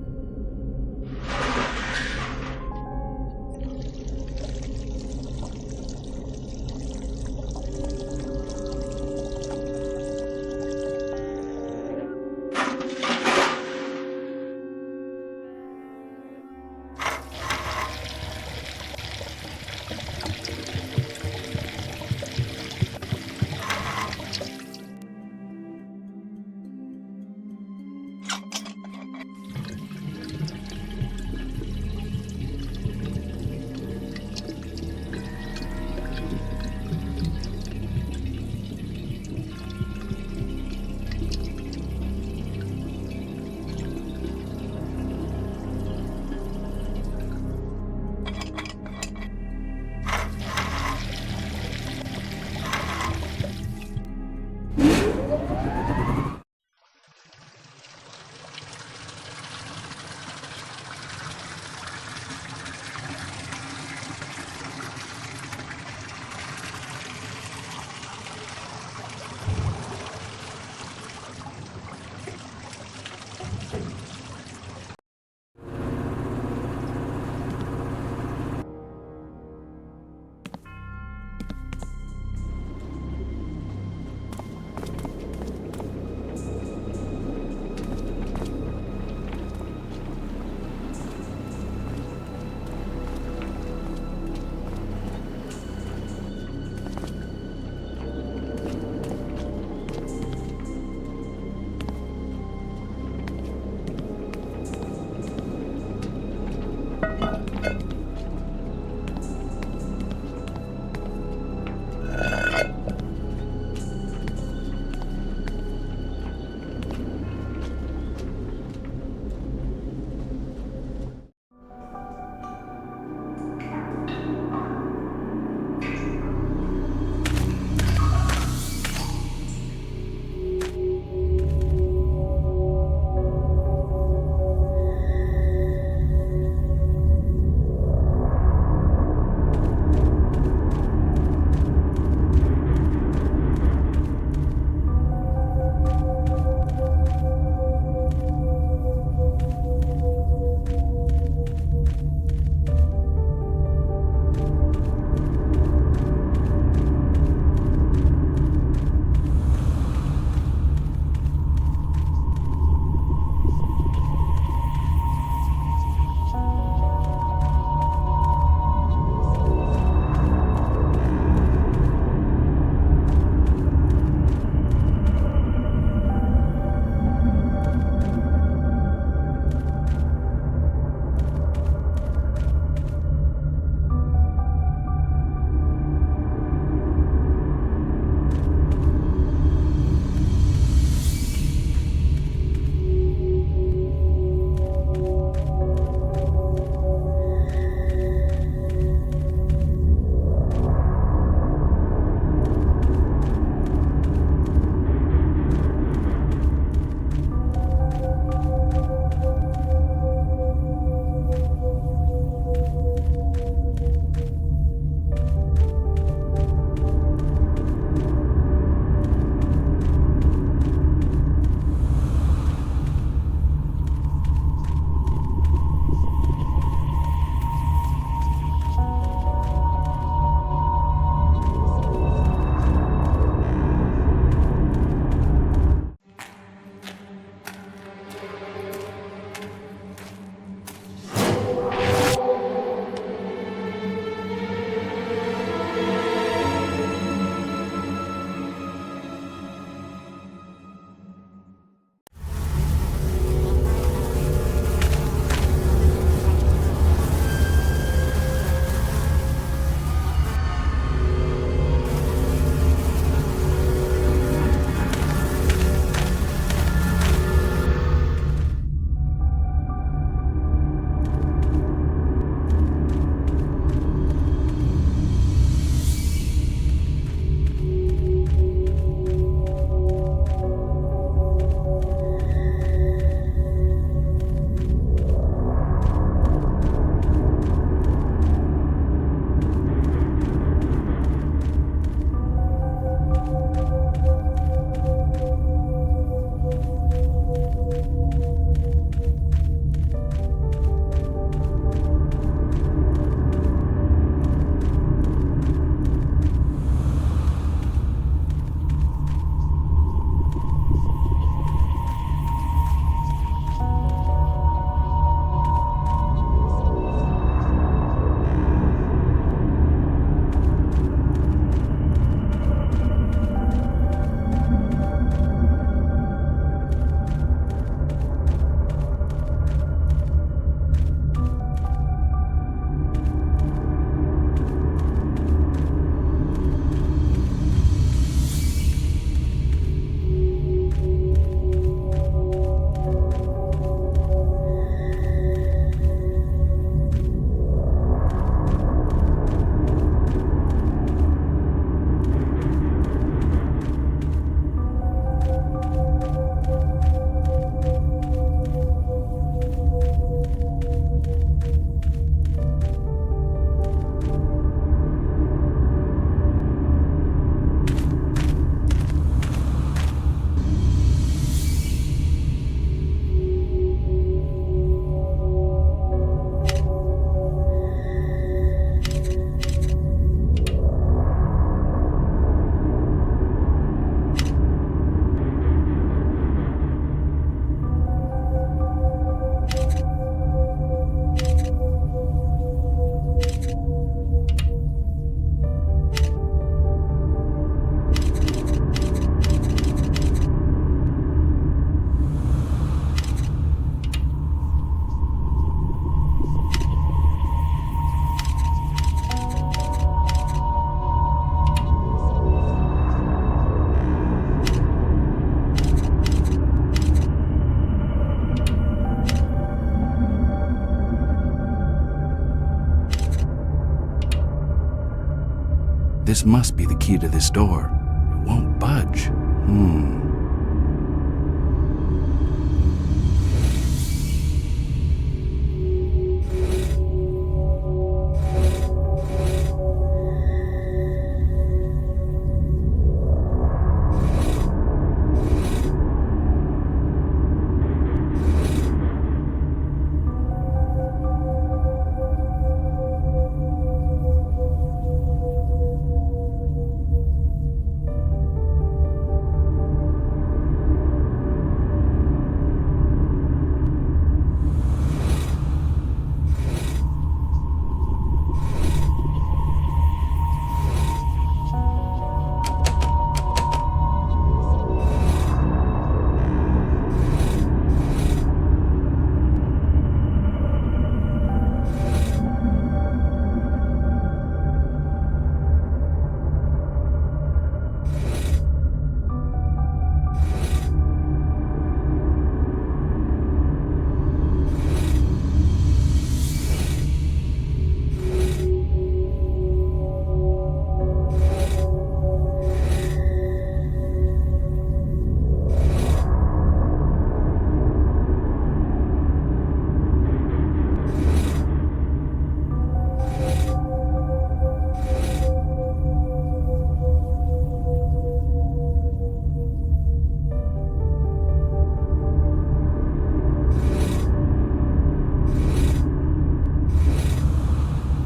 This must be the key to this door. It won't budge.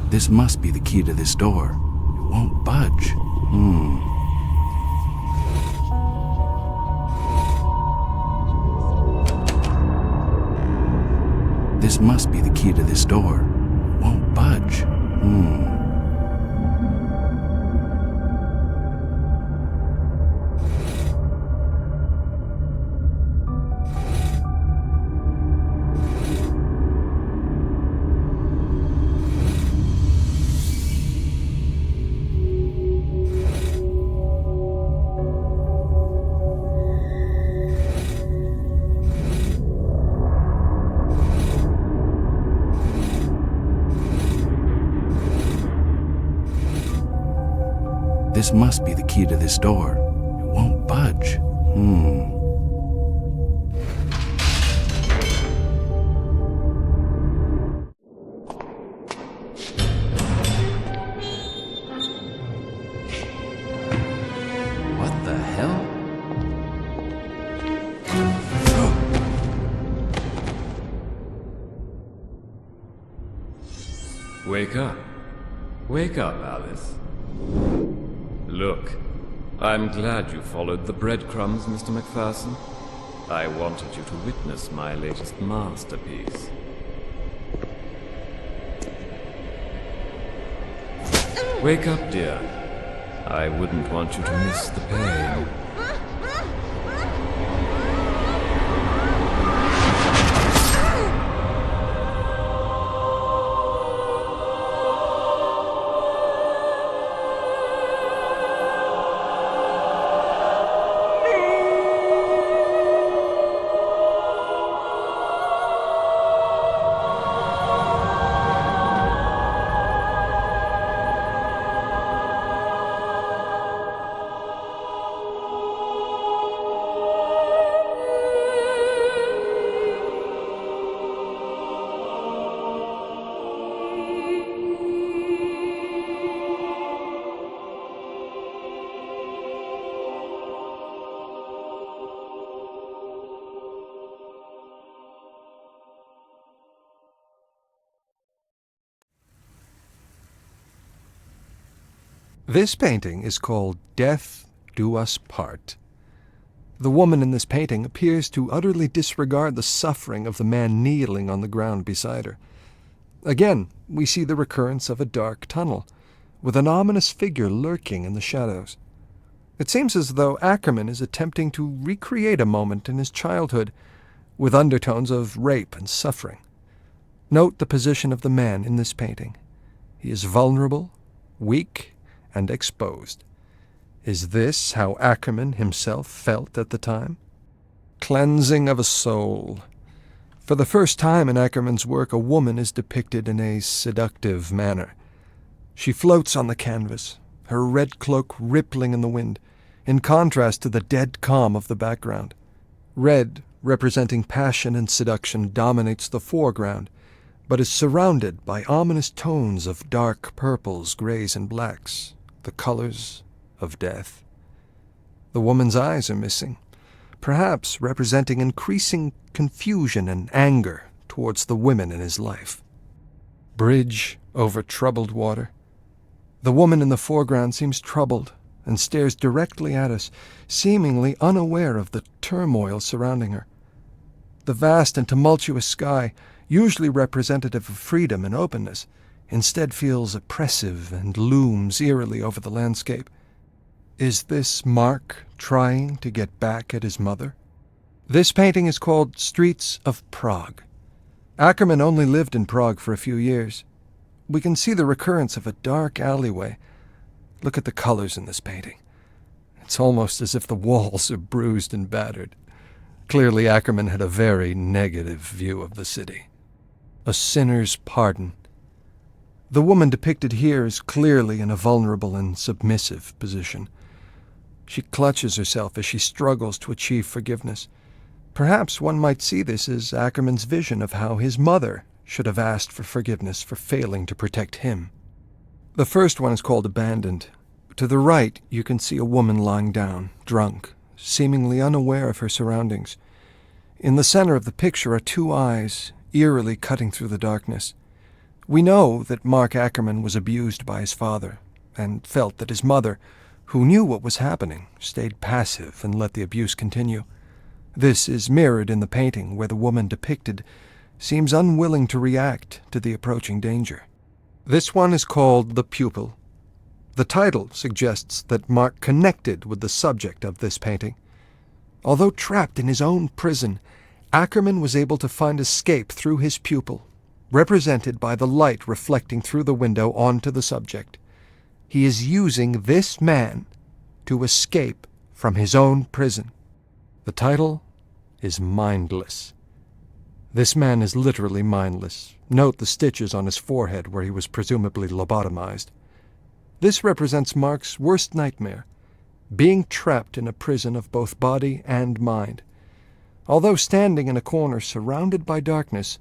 This must be the key to this door. It won't budge. This must be the key to this door. It won't budge. This must be the key to this door. It won't budge. What the hell? Wake up. Wake up, Alice. Look, I'm glad you followed the breadcrumbs, Mr. McPherson. I wanted you to witness my latest masterpiece. Wake up, dear. I wouldn't want you to miss the pain. This painting is called Death Do Us Part. The woman in this painting appears to utterly disregard the suffering of the man kneeling on the ground beside her. Again, we see the recurrence of a dark tunnel, with an ominous figure lurking in the shadows. It seems as though Ackerman is attempting to recreate a moment in his childhood, with undertones of rape and suffering. Note the position of the man in this painting. He is vulnerable, weak, and exposed. Is this how Ackerman himself felt at the time? Cleansing of a soul. For the first time in Ackerman's work, a woman is depicted in a seductive manner. She floats on the canvas, her red cloak rippling in the wind, in contrast to the dead calm of the background. Red, representing passion and seduction, dominates the foreground, but is surrounded by ominous tones of dark purples, grays, and blacks, the colors of death. The woman's eyes are missing, perhaps representing increasing confusion and anger towards the women in his life. Bridge over troubled water. The woman in the foreground seems troubled and stares directly at us, seemingly unaware of the turmoil surrounding her. The vast and tumultuous sky, usually representative of freedom and openness, instead feels oppressive and looms eerily over the landscape. Is this Mark trying to get back at his mother? This painting is called Streets of Prague. Ackerman only lived in Prague for a few years. We can see the recurrence of a dark alleyway. Look at the colors in this painting. It's almost as if the walls are bruised and battered. Clearly, Ackerman had a very negative view of the city. A sinner's pardon. The woman depicted here is clearly in a vulnerable and submissive position. She clutches herself as she struggles to achieve forgiveness. Perhaps one might see this as Ackerman's vision of how his mother should have asked for forgiveness for failing to protect him. The first one is called Abandoned. To the right, you can see a woman lying down, drunk, seemingly unaware of her surroundings. In the center of the picture are two eyes, eerily cutting through the darkness. We know that Mark Ackerman was abused by his father, and felt that his mother, who knew what was happening, stayed passive and let the abuse continue. This is mirrored in the painting, where the woman depicted seems unwilling to react to the approaching danger. This one is called The Pupil. The title suggests that Mark connected with the subject of this painting. Although trapped in his own prison, Ackerman was able to find escape through his pupil, represented by the light reflecting through the window onto the subject. He is using this man to escape from his own prison. The title is Mindless. This man is literally mindless. Note the stitches on his forehead where he was presumably lobotomized. This represents Mark's worst nightmare, being trapped in a prison of both body and mind. Although standing in a corner surrounded by darkness,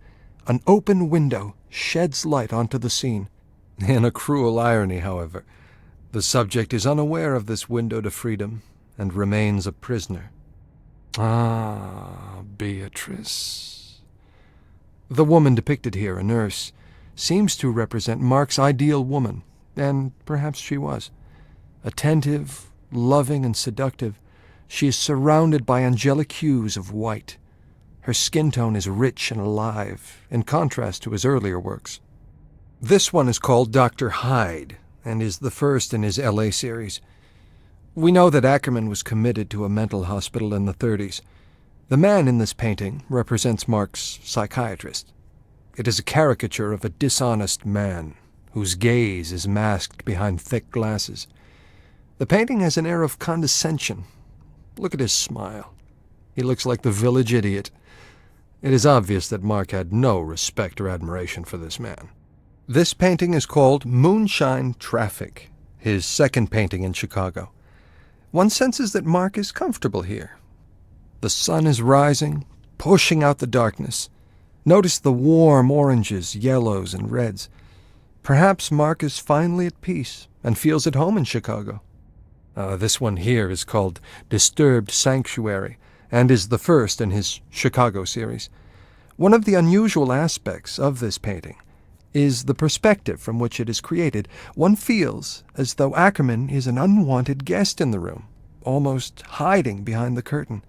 an open window sheds light onto the scene. In a cruel irony, however, the subject is unaware of this window to freedom and remains a prisoner. Ah, Beatrice. The woman depicted here, a nurse, seems to represent Mark's ideal woman, and perhaps she was. Attentive, loving, and seductive, she is surrounded by angelic hues of white. Her skin tone is rich and alive, in contrast to his earlier works. This one is called Dr. Hyde, and is the first in his L.A. series. We know that Ackerman was committed to a mental hospital in the 30s. The man in this painting represents Mark's psychiatrist. It is a caricature of a dishonest man, whose gaze is masked behind thick glasses. The painting has an air of condescension. Look at his smile. He looks like the village idiot. It is obvious that Mark had no respect or admiration for this man. This painting is called Moonshine Traffic, his second painting in Chicago. One senses that Mark is comfortable here. The sun is rising, pushing out the darkness. Notice the warm oranges, yellows, and reds. Perhaps Mark is finally at peace and feels at home in Chicago. This one here is called Disturbed Sanctuary and is the first in his Chicago series. One of the unusual aspects of this painting is the perspective from which it is created. One feels as though Ackerman is an unwanted guest in the room, almost hiding behind the curtain.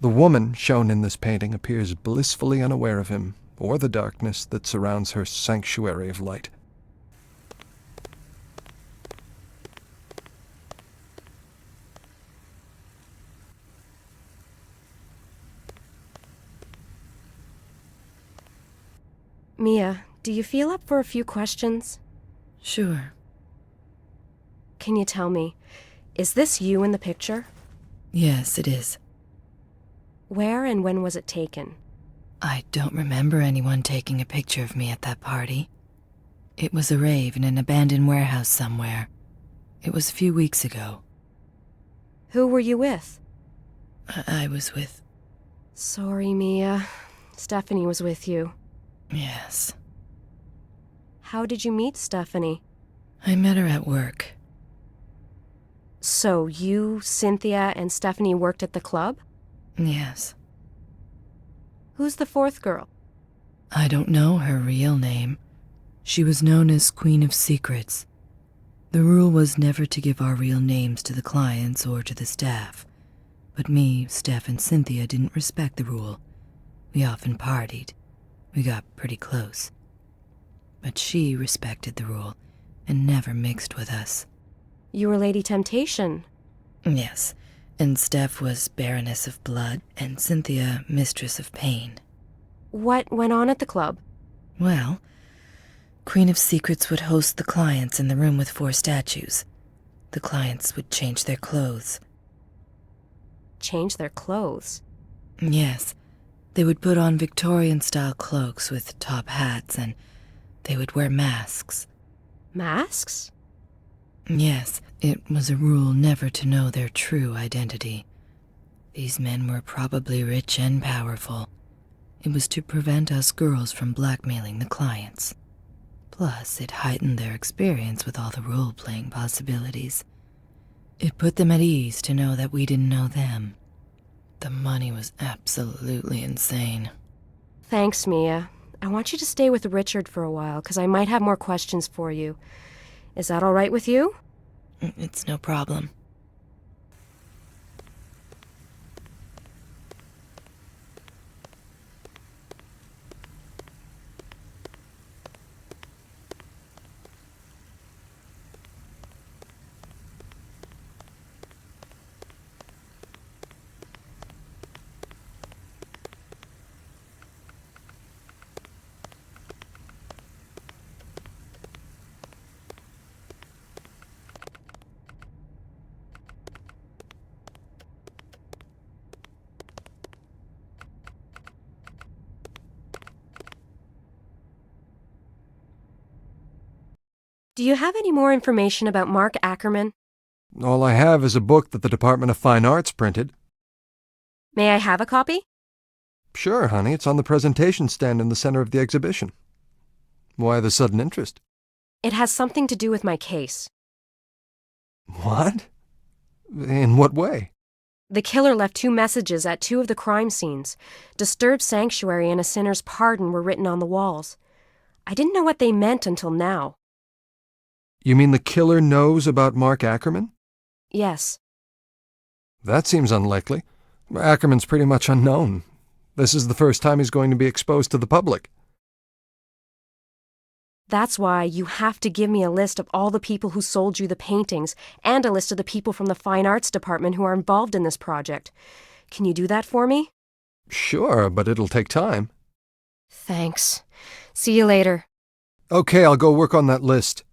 The woman shown in this painting appears blissfully unaware of him or the darkness that surrounds her sanctuary of light. Mia, do you feel up for a few questions? Sure. Can you tell me, is this you in the picture? Yes, it is. Where and when was it taken? I don't remember anyone taking a picture of me at that party. It was a rave in an abandoned warehouse somewhere. It was a few weeks ago. Who were you with? I was with... Sorry, Mia. Stephanie was with you. Yes. How did you meet Stephanie? I met her at work. So you, Cynthia, and Stephanie worked at the club? Yes. Who's the fourth girl? I don't know her real name. She was known as Queen of Secrets. The rule was never to give our real names to the clients or to the staff. But me, Steph, and Cynthia didn't respect the rule. We often partied. We got pretty close. But she respected the rule and never mixed with us. You were Lady Temptation. Yes, and Steph was Baroness of Blood, and Cynthia Mistress of Pain. What went on at the club? Well, Queen of Secrets would host the clients in the room with 4 statues. The clients would change their clothes. Change their clothes? Yes. They would put on Victorian-style cloaks with top hats, and they would wear masks. Masks? Yes, it was a rule never to know their true identity. These men were probably rich and powerful. It was to prevent us girls from blackmailing the clients. Plus, it heightened their experience with all the role-playing possibilities. It put them at ease to know that we didn't know them. The money was absolutely insane. Thanks, Mia. I want you to stay with Richard for a while, because I might have more questions for you. Is that all right with you? It's no problem. Do you have any more information about Mark Ackerman? All I have is a book that the Department of Fine Arts printed. May I have a copy? Sure, honey. It's on the presentation stand in the center of the exhibition. Why the sudden interest? It has something to do with my case. What? In what way? The killer left 2 messages at 2 of the crime scenes. Disturbed sanctuary and a sinner's pardon were written on the walls. I didn't know what they meant until now. You mean the killer knows about Mark Ackerman? Yes. That seems unlikely. Ackerman's pretty much unknown. This is the first time he's going to be exposed to the public. That's why you have to give me a list of all the people who sold you the paintings and a list of the people from the Fine Arts Department who are involved in this project. Can you do that for me? Sure, but it'll take time. Thanks. See you later. Okay, I'll go work on that list.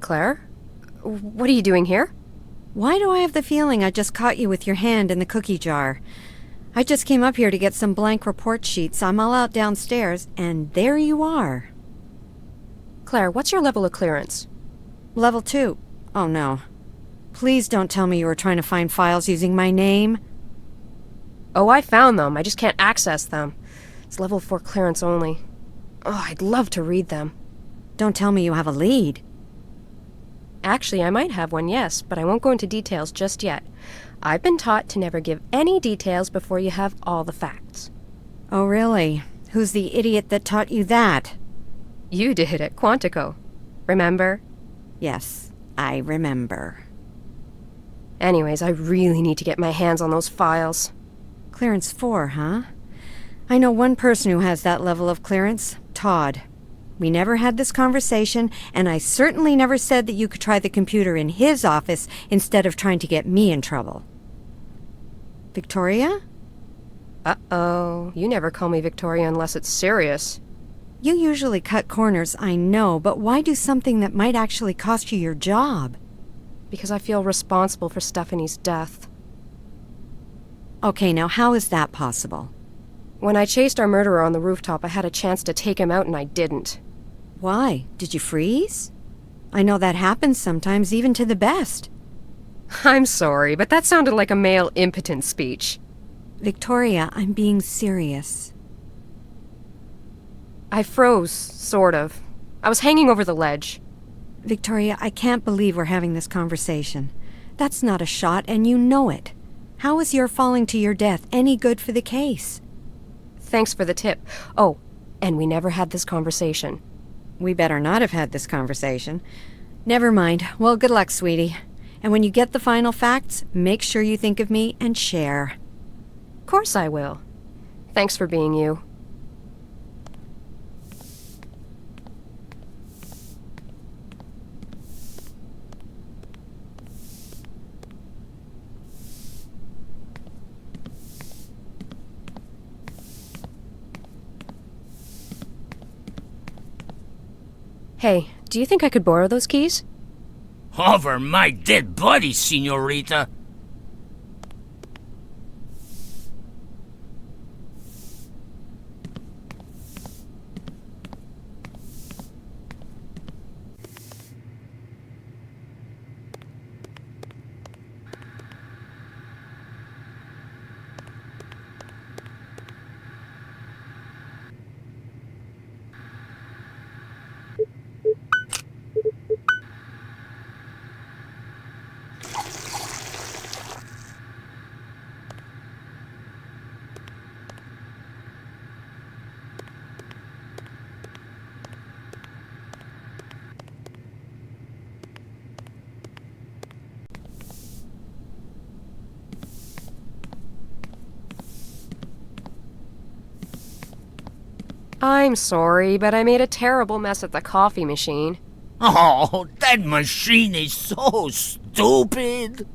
Claire? What are you doing here? Why do I have the feeling I just caught you with your hand in the cookie jar? I just came up here to get some blank report sheets. I'm all out downstairs, and there you are. Claire, what's your level of clearance? Level 2. Oh, no. please don't tell me you were trying to find files using my name. Oh, I found them. I just can't access them. It's level 4 clearance only. Oh, I'd love to read them. Don't tell me you have a lead. Actually, I might have one, yes, but I won't go into details just yet. I've been taught to never give any details before you have all the facts. Oh, really? Who's the idiot that taught you that? You did at Quantico. Remember? Yes, I remember. Anyways, I really need to get my hands on those files. Clearance 4, huh? I know one person who has that level of clearance, Todd. We never had this conversation, and I certainly never said that you could try the computer in his office instead of trying to get me in trouble. Victoria? Uh-oh. You never call me Victoria unless it's serious. You usually cut corners, I know, but why do something that might actually cost you your job? Because I feel responsible for Stephanie's death. Okay, now how is that possible? When I chased our murderer on the rooftop, I had a chance to take him out and I didn't. Why? Did you freeze? I know that happens sometimes, even to the best. I'm sorry, but that sounded like a male impotent speech. Victoria, I'm being serious. I froze, sort of. I was hanging over the ledge. Victoria, I can't believe we're having this conversation. That's not a shot, and you know it. How is your falling to your death any good for the case? Thanks for the tip. Oh, and we never had this conversation. We better not have had this conversation. Never mind. Well, good luck, sweetie. And when you get the final facts, make sure you think of me and share. Of course I will. Thanks for being you. Hey, do you think I could borrow those keys? Over my dead body, señorita. I'm sorry, but I made a terrible mess at the coffee machine. Oh, that machine is so stupid.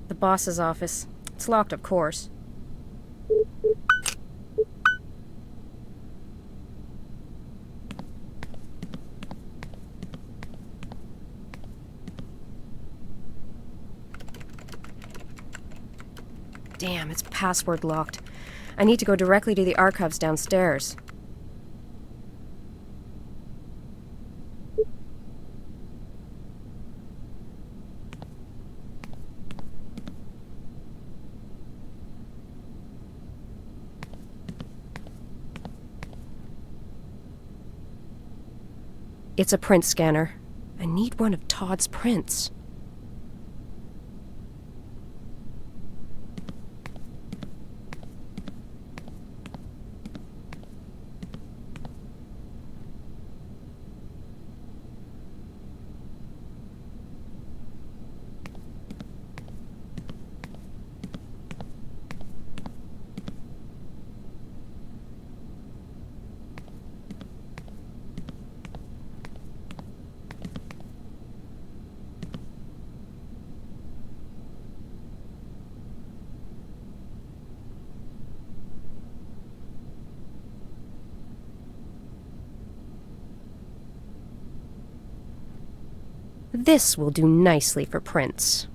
The boss's office. It's locked, of course. Damn, it's password locked. I need to go directly to the archives downstairs. It's a print scanner. I need one of Todd's prints. This will do nicely for prints.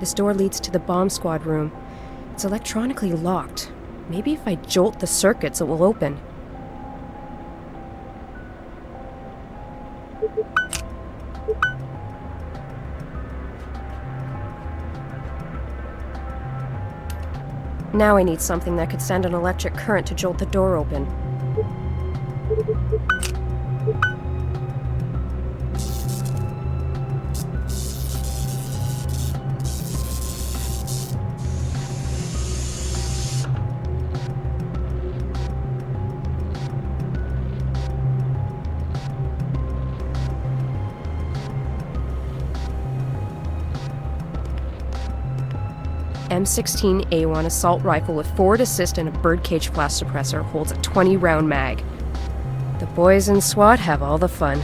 This door leads to the bomb squad room. It's electronically locked. Maybe if I jolt the circuits, it will open. Now I need something that could send an electric current to jolt the door open. M16A1 assault rifle with forward assist and a birdcage flash suppressor holds a 20-round mag. The boys in SWAT have all the fun.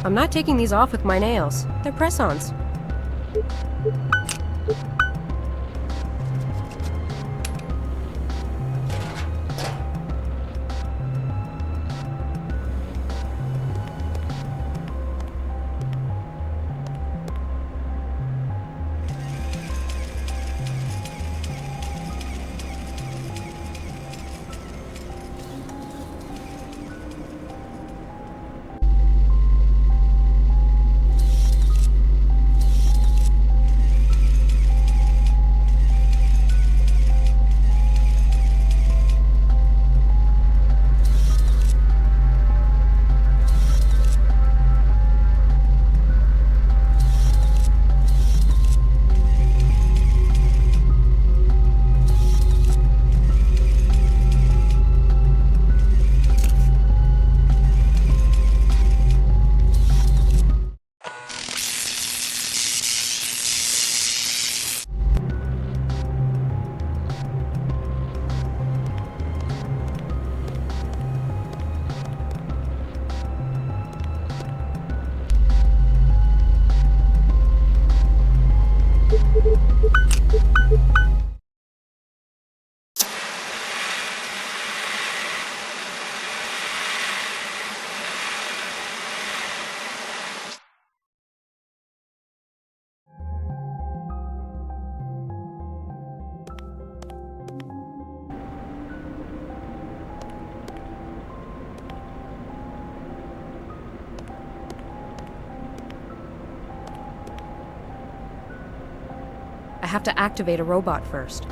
I'm not taking these off with my nails. They're press-ons. have to activate a robot first.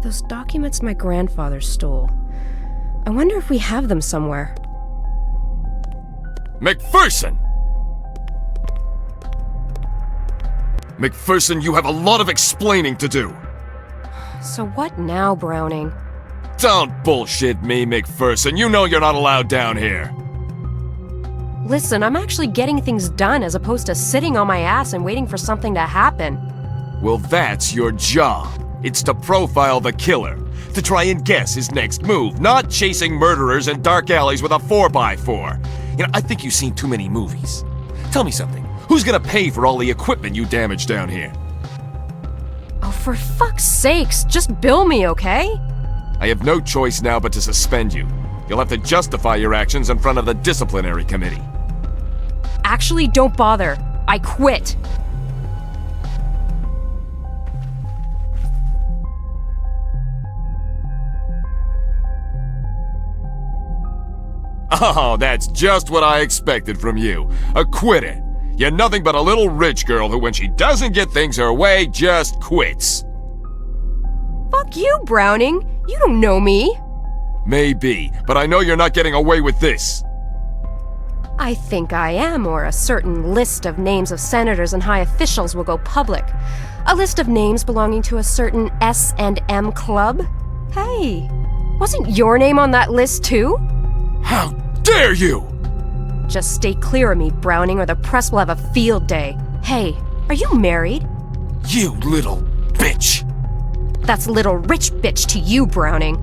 Those documents my grandfather stole. I wonder if we have them somewhere. McPherson! McPherson, you have a lot of explaining to do. So what now, Browning? Don't bullshit me, McPherson. You know you're not allowed down here. Listen, I'm actually getting things done as opposed to sitting on my ass and waiting for something to happen. Well, that's your job. It's to profile the killer, to try and guess his next move, not chasing murderers in dark alleys with a 4x4. You know, I think you've seen too many movies. Tell me something. Who's gonna pay for all the equipment you damaged down here? Oh, for fuck's sakes, just bill me, okay? I have no choice now but to suspend you. You'll have to justify your actions in front of the disciplinary committee. Actually, don't bother. I quit. Oh, that's just what I expected from you. A quitter. You're nothing but a little rich girl who, when she doesn't get things her way, just quits. Fuck you, Browning. You don't know me. Maybe, but I know you're not getting away with this. I think I am, or a certain list of names of senators and high officials will go public. A list of names belonging to a certain S&M club? Hey, wasn't your name on that list too? How dare you! Just stay clear of me, Browning, or the press will have a field day. Hey, are you married? You little bitch! That's little rich bitch to you, Browning.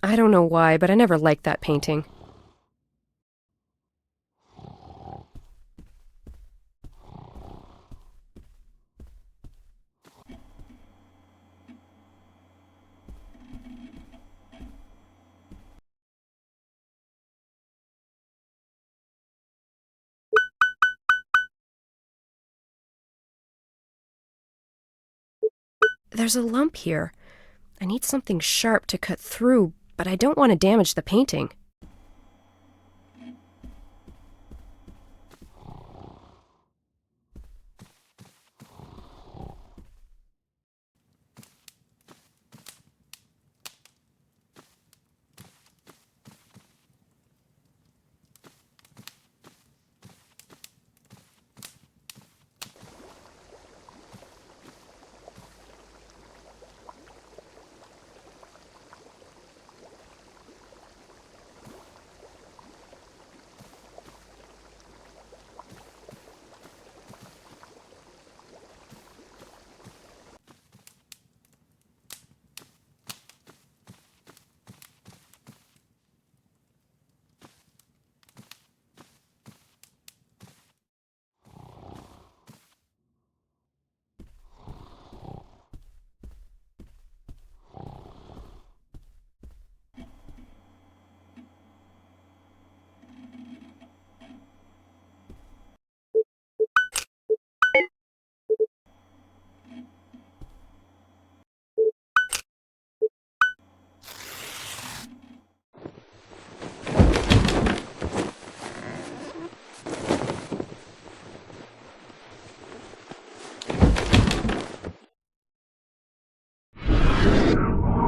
I don't know why, but I never liked that painting. There's a lump here. I need something sharp to cut through, but I don't want to damage the painting.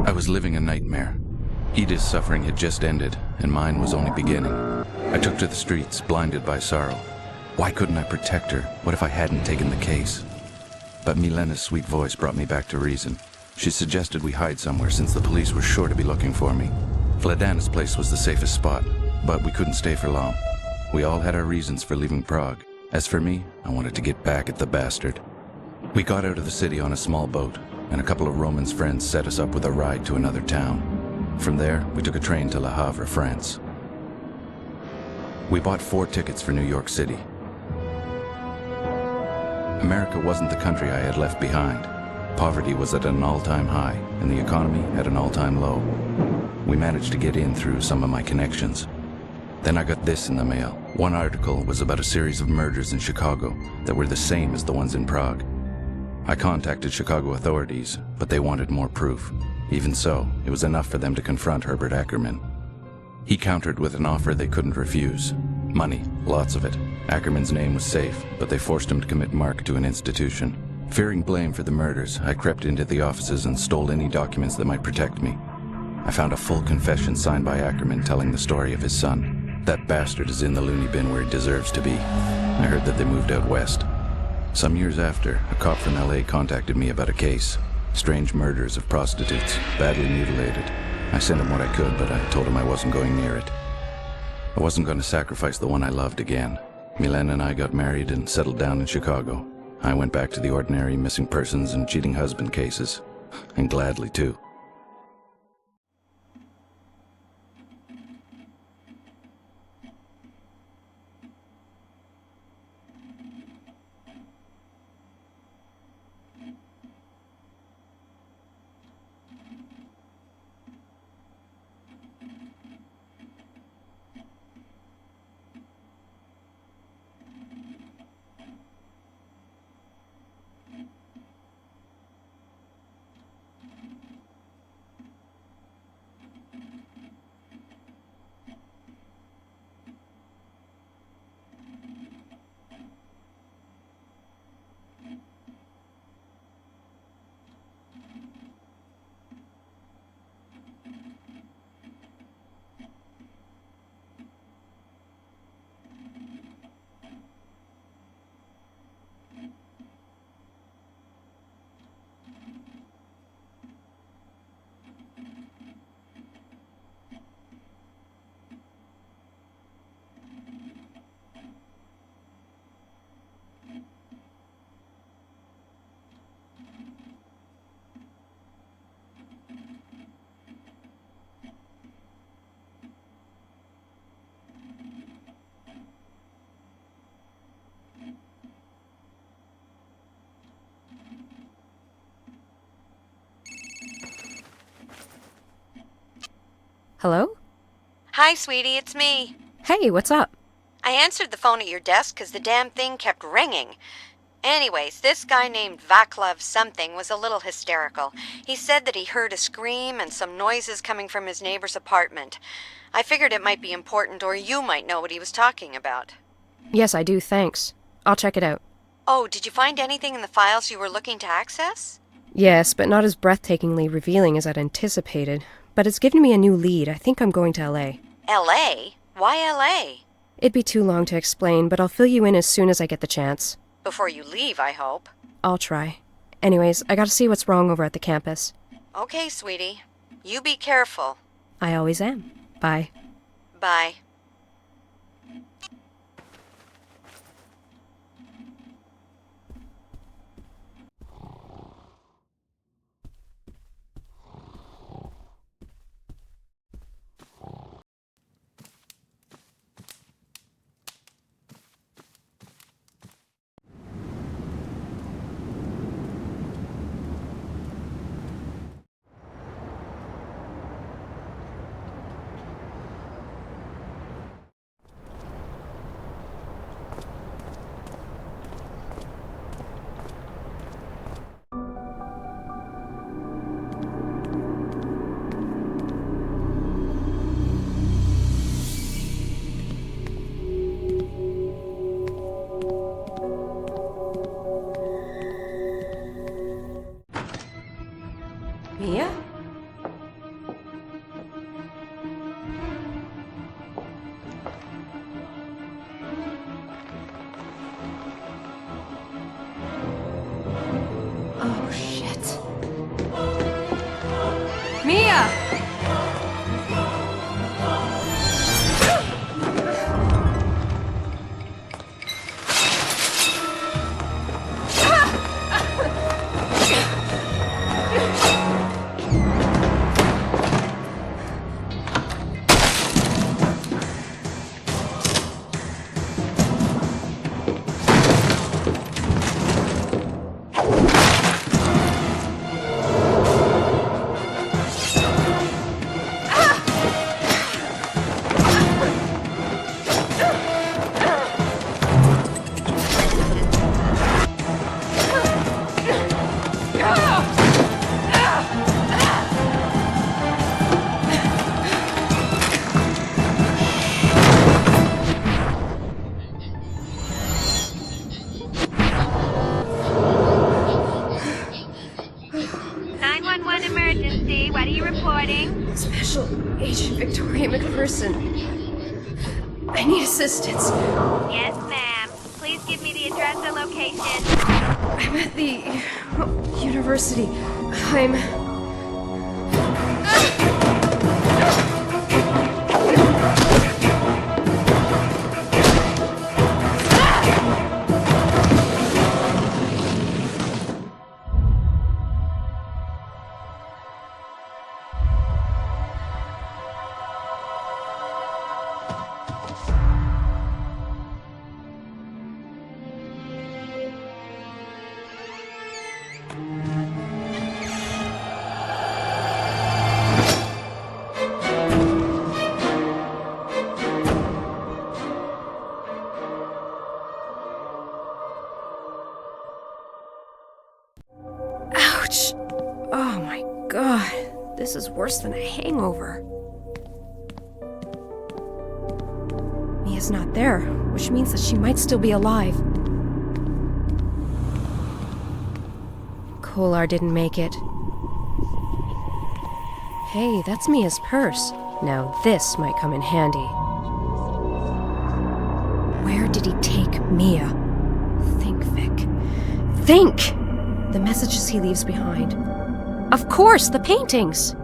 I was living a nightmare. Edith's suffering had just ended, and mine was only beginning. I took to the streets, blinded by sorrow. Why couldn't I protect her? What if I hadn't taken the case? But Milena's sweet voice brought me back to reason. She suggested we hide somewhere since the police were sure to be looking for me. Vladana's place was the safest spot, but we couldn't stay for long. We all had our reasons for leaving Prague. As for me, I wanted to get back at the bastard. We got out of the city on a small boat, and a couple of Roman's friends set us up with a ride to another town. From there, we took a train to Le Havre, France. We bought 4 tickets for New York City. America wasn't the country I had left behind. Poverty was at an all-time high, and the economy at an all-time low. We managed to get in through some of my connections. Then I got this in the mail. One article was about a series of murders in Chicago that were the same as the ones in Prague. I contacted Chicago authorities, but they wanted more proof. Even so, it was enough for them to confront Herbert Ackerman. He countered with an offer they couldn't refuse. Money, lots of it. Ackerman's name was safe, but they forced him to commit Mark to an institution. Fearing blame for the murders, I crept into the offices and stole any documents that might protect me. I found a full confession signed by Ackerman telling the story of his son. That bastard is in the loony bin where he deserves to be. I heard that they moved out west. Some years after, a cop from LA contacted me about a case. Strange murders of prostitutes, badly mutilated. I sent him what I could, but I told him I wasn't going near it. I wasn't going to sacrifice the one I loved again. Milen and I got married and settled down in Chicago. I went back to the ordinary missing persons and cheating husband cases. And gladly, too. Hello? Hi, sweetie, it's me. Hey, what's up? I answered the phone at your desk because the damn thing kept ringing. Anyways, this guy named Vaclav something was a little hysterical. He said that he heard a scream and some noises coming from his neighbor's apartment. I figured it might be important, or you might know what he was talking about. Yes, I do, thanks. I'll check it out. Oh, did you find anything in the files you were looking to access? Yes, but not as breathtakingly revealing as I'd anticipated. But it's given me a new lead. I think I'm going to LA. LA? Why LA? It'd be too long to explain, but I'll fill you in as soon as I get the chance. Before you leave, I hope. I'll try. Anyways, I gotta see what's wrong over at the campus. Okay, sweetie. You be careful. I always am. Bye. Bye. Mia? Oh, shit. Mia! reporting. Special Agent Victoria McPherson. I need assistance. Yes, ma'am. Please give me the address and location. I'm at the university. I'm... Ouch! Oh my god, this is worse than a hangover. Mia's not there, which means that she might still be alive. Kolar didn't make it. Hey, that's Mia's purse. Now this might come in handy. Where did he take Mia? Think, Vic. Think! The messages he leaves behind. Of course, the paintings!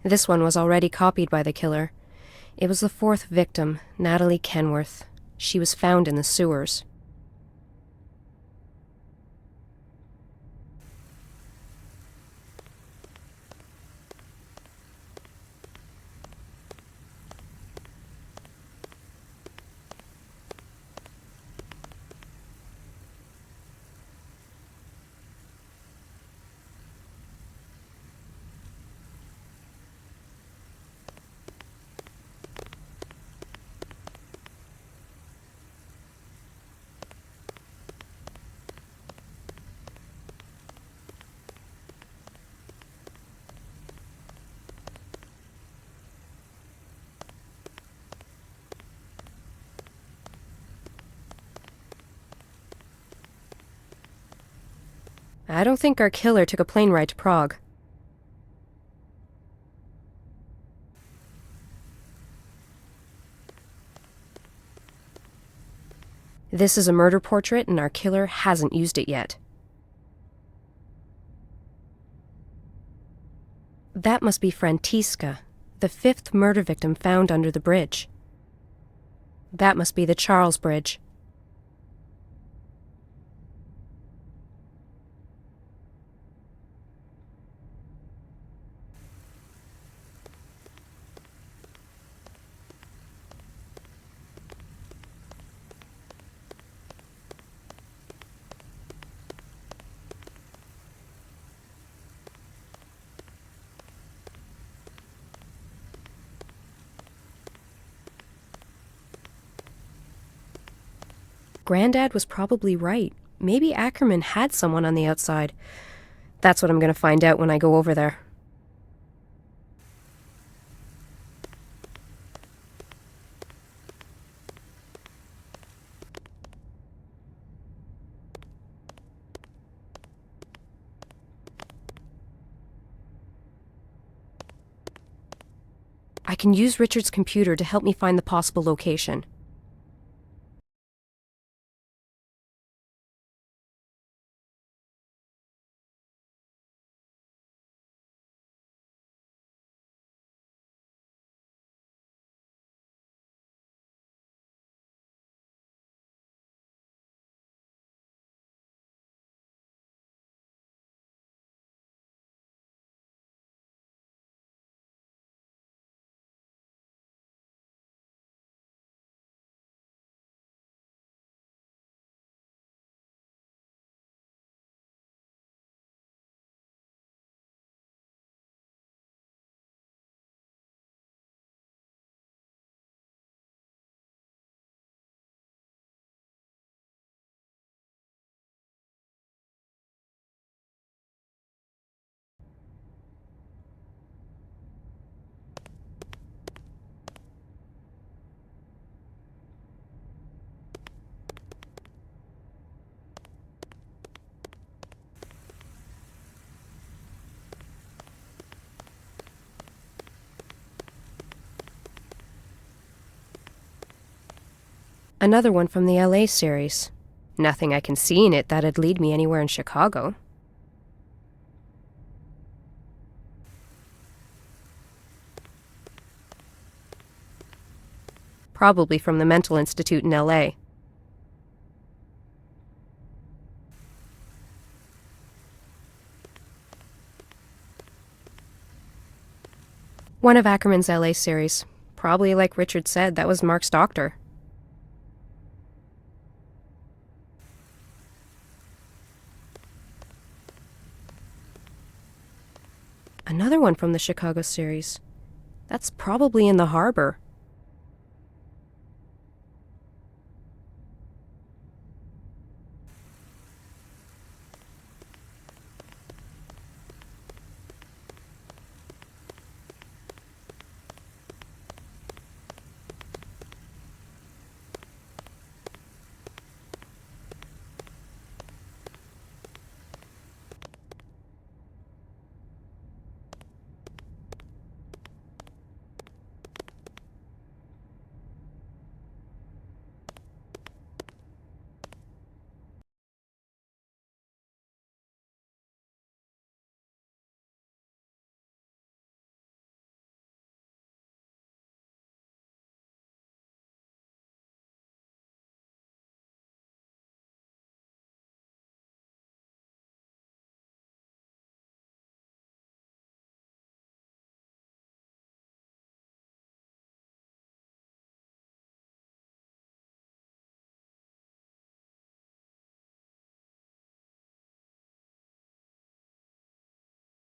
This one was already copied by the killer. It was the fourth victim, Natalie Kenworth. She was found in the sewers. I don't think our killer took a plane ride to Prague. This is a murder portrait, and our killer hasn't used it yet. That must be Frantiska, the fifth murder victim found under the bridge. That must be the Charles Bridge. Granddad was probably right. Maybe Ackerman had someone on the outside. That's what I'm going to find out when I go over there. I can use Richard's computer to help me find the possible location. Another one from the LA series. Nothing I can see in it that'd lead me anywhere in Chicago. Probably from the mental institute in LA. One of Ackerman's LA series. Probably, like Richard said, that was Mark's doctor. Another one from the Chicago series. That's probably in the harbor.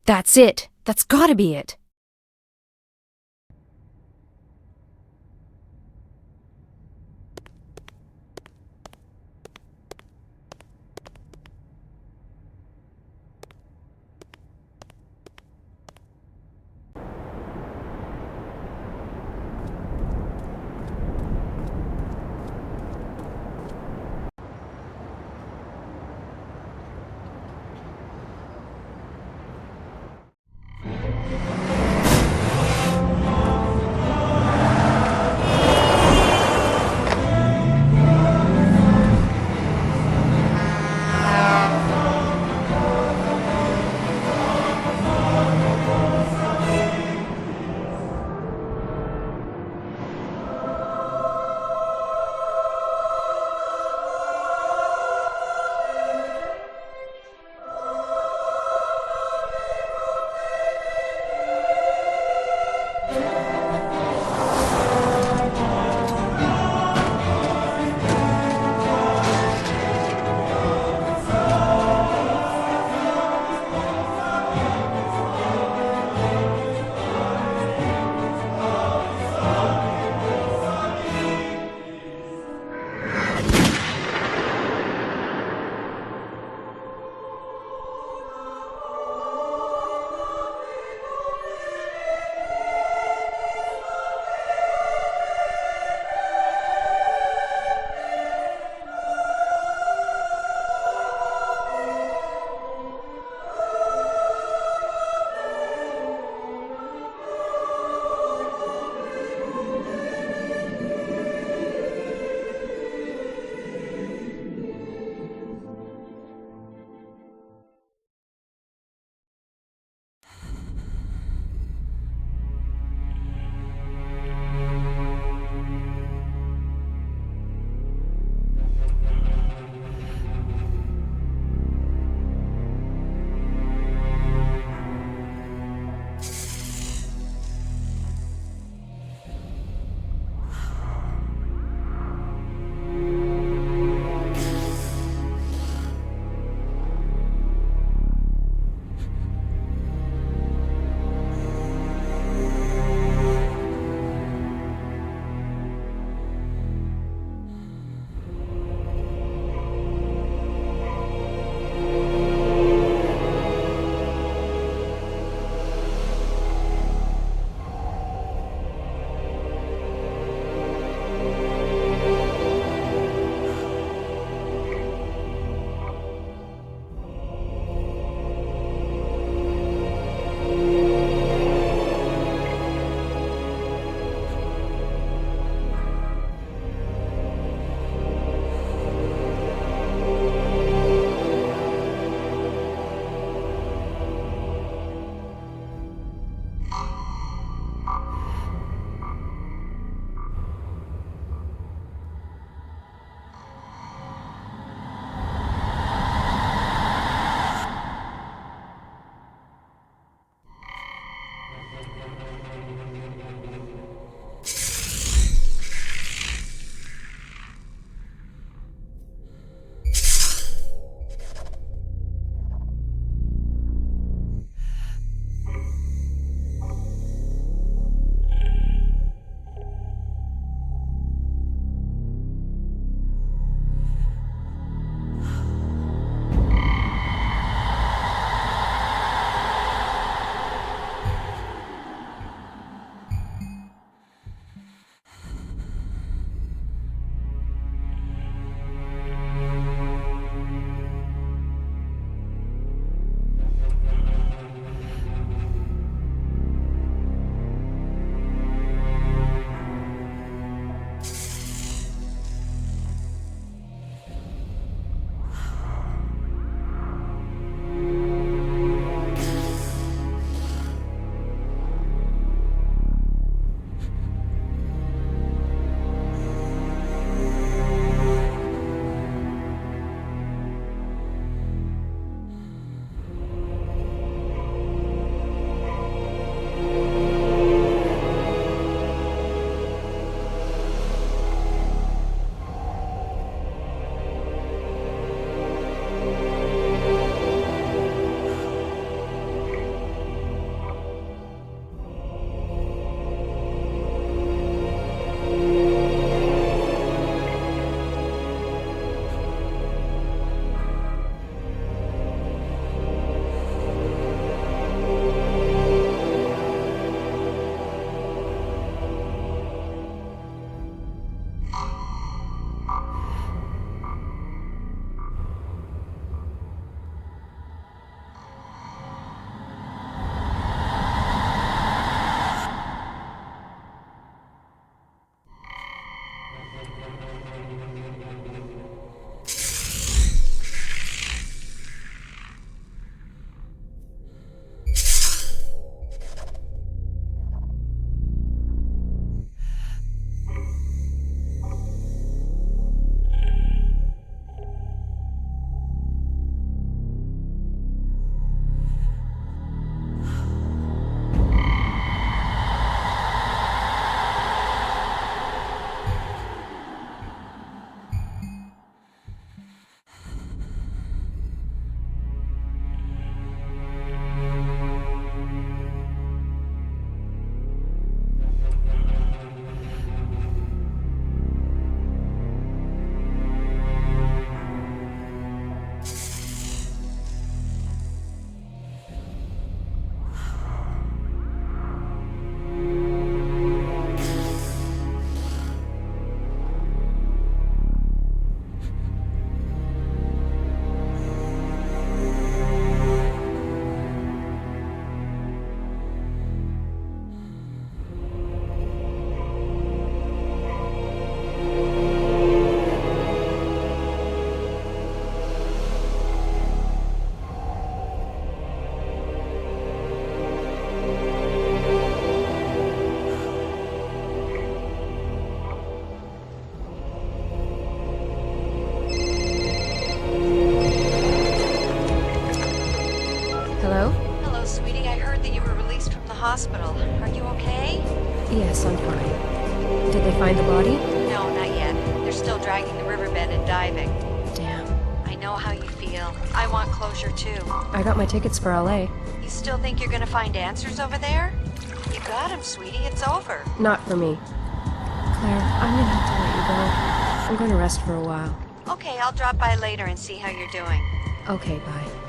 That's it! That's gotta be it! Hospital. Are you okay? Yes, I'm fine. Did they find the body? No, not yet. They're still dragging the riverbed and diving. Damn. I know how you feel. I want closure too. I got my tickets for LA. You still think you're gonna find answers over there? You got him, sweetie. It's over. Not for me. Claire, I'm gonna have to let you go. I'm going to rest for a while. Okay, I'll drop by later and see how you're doing. Okay, bye.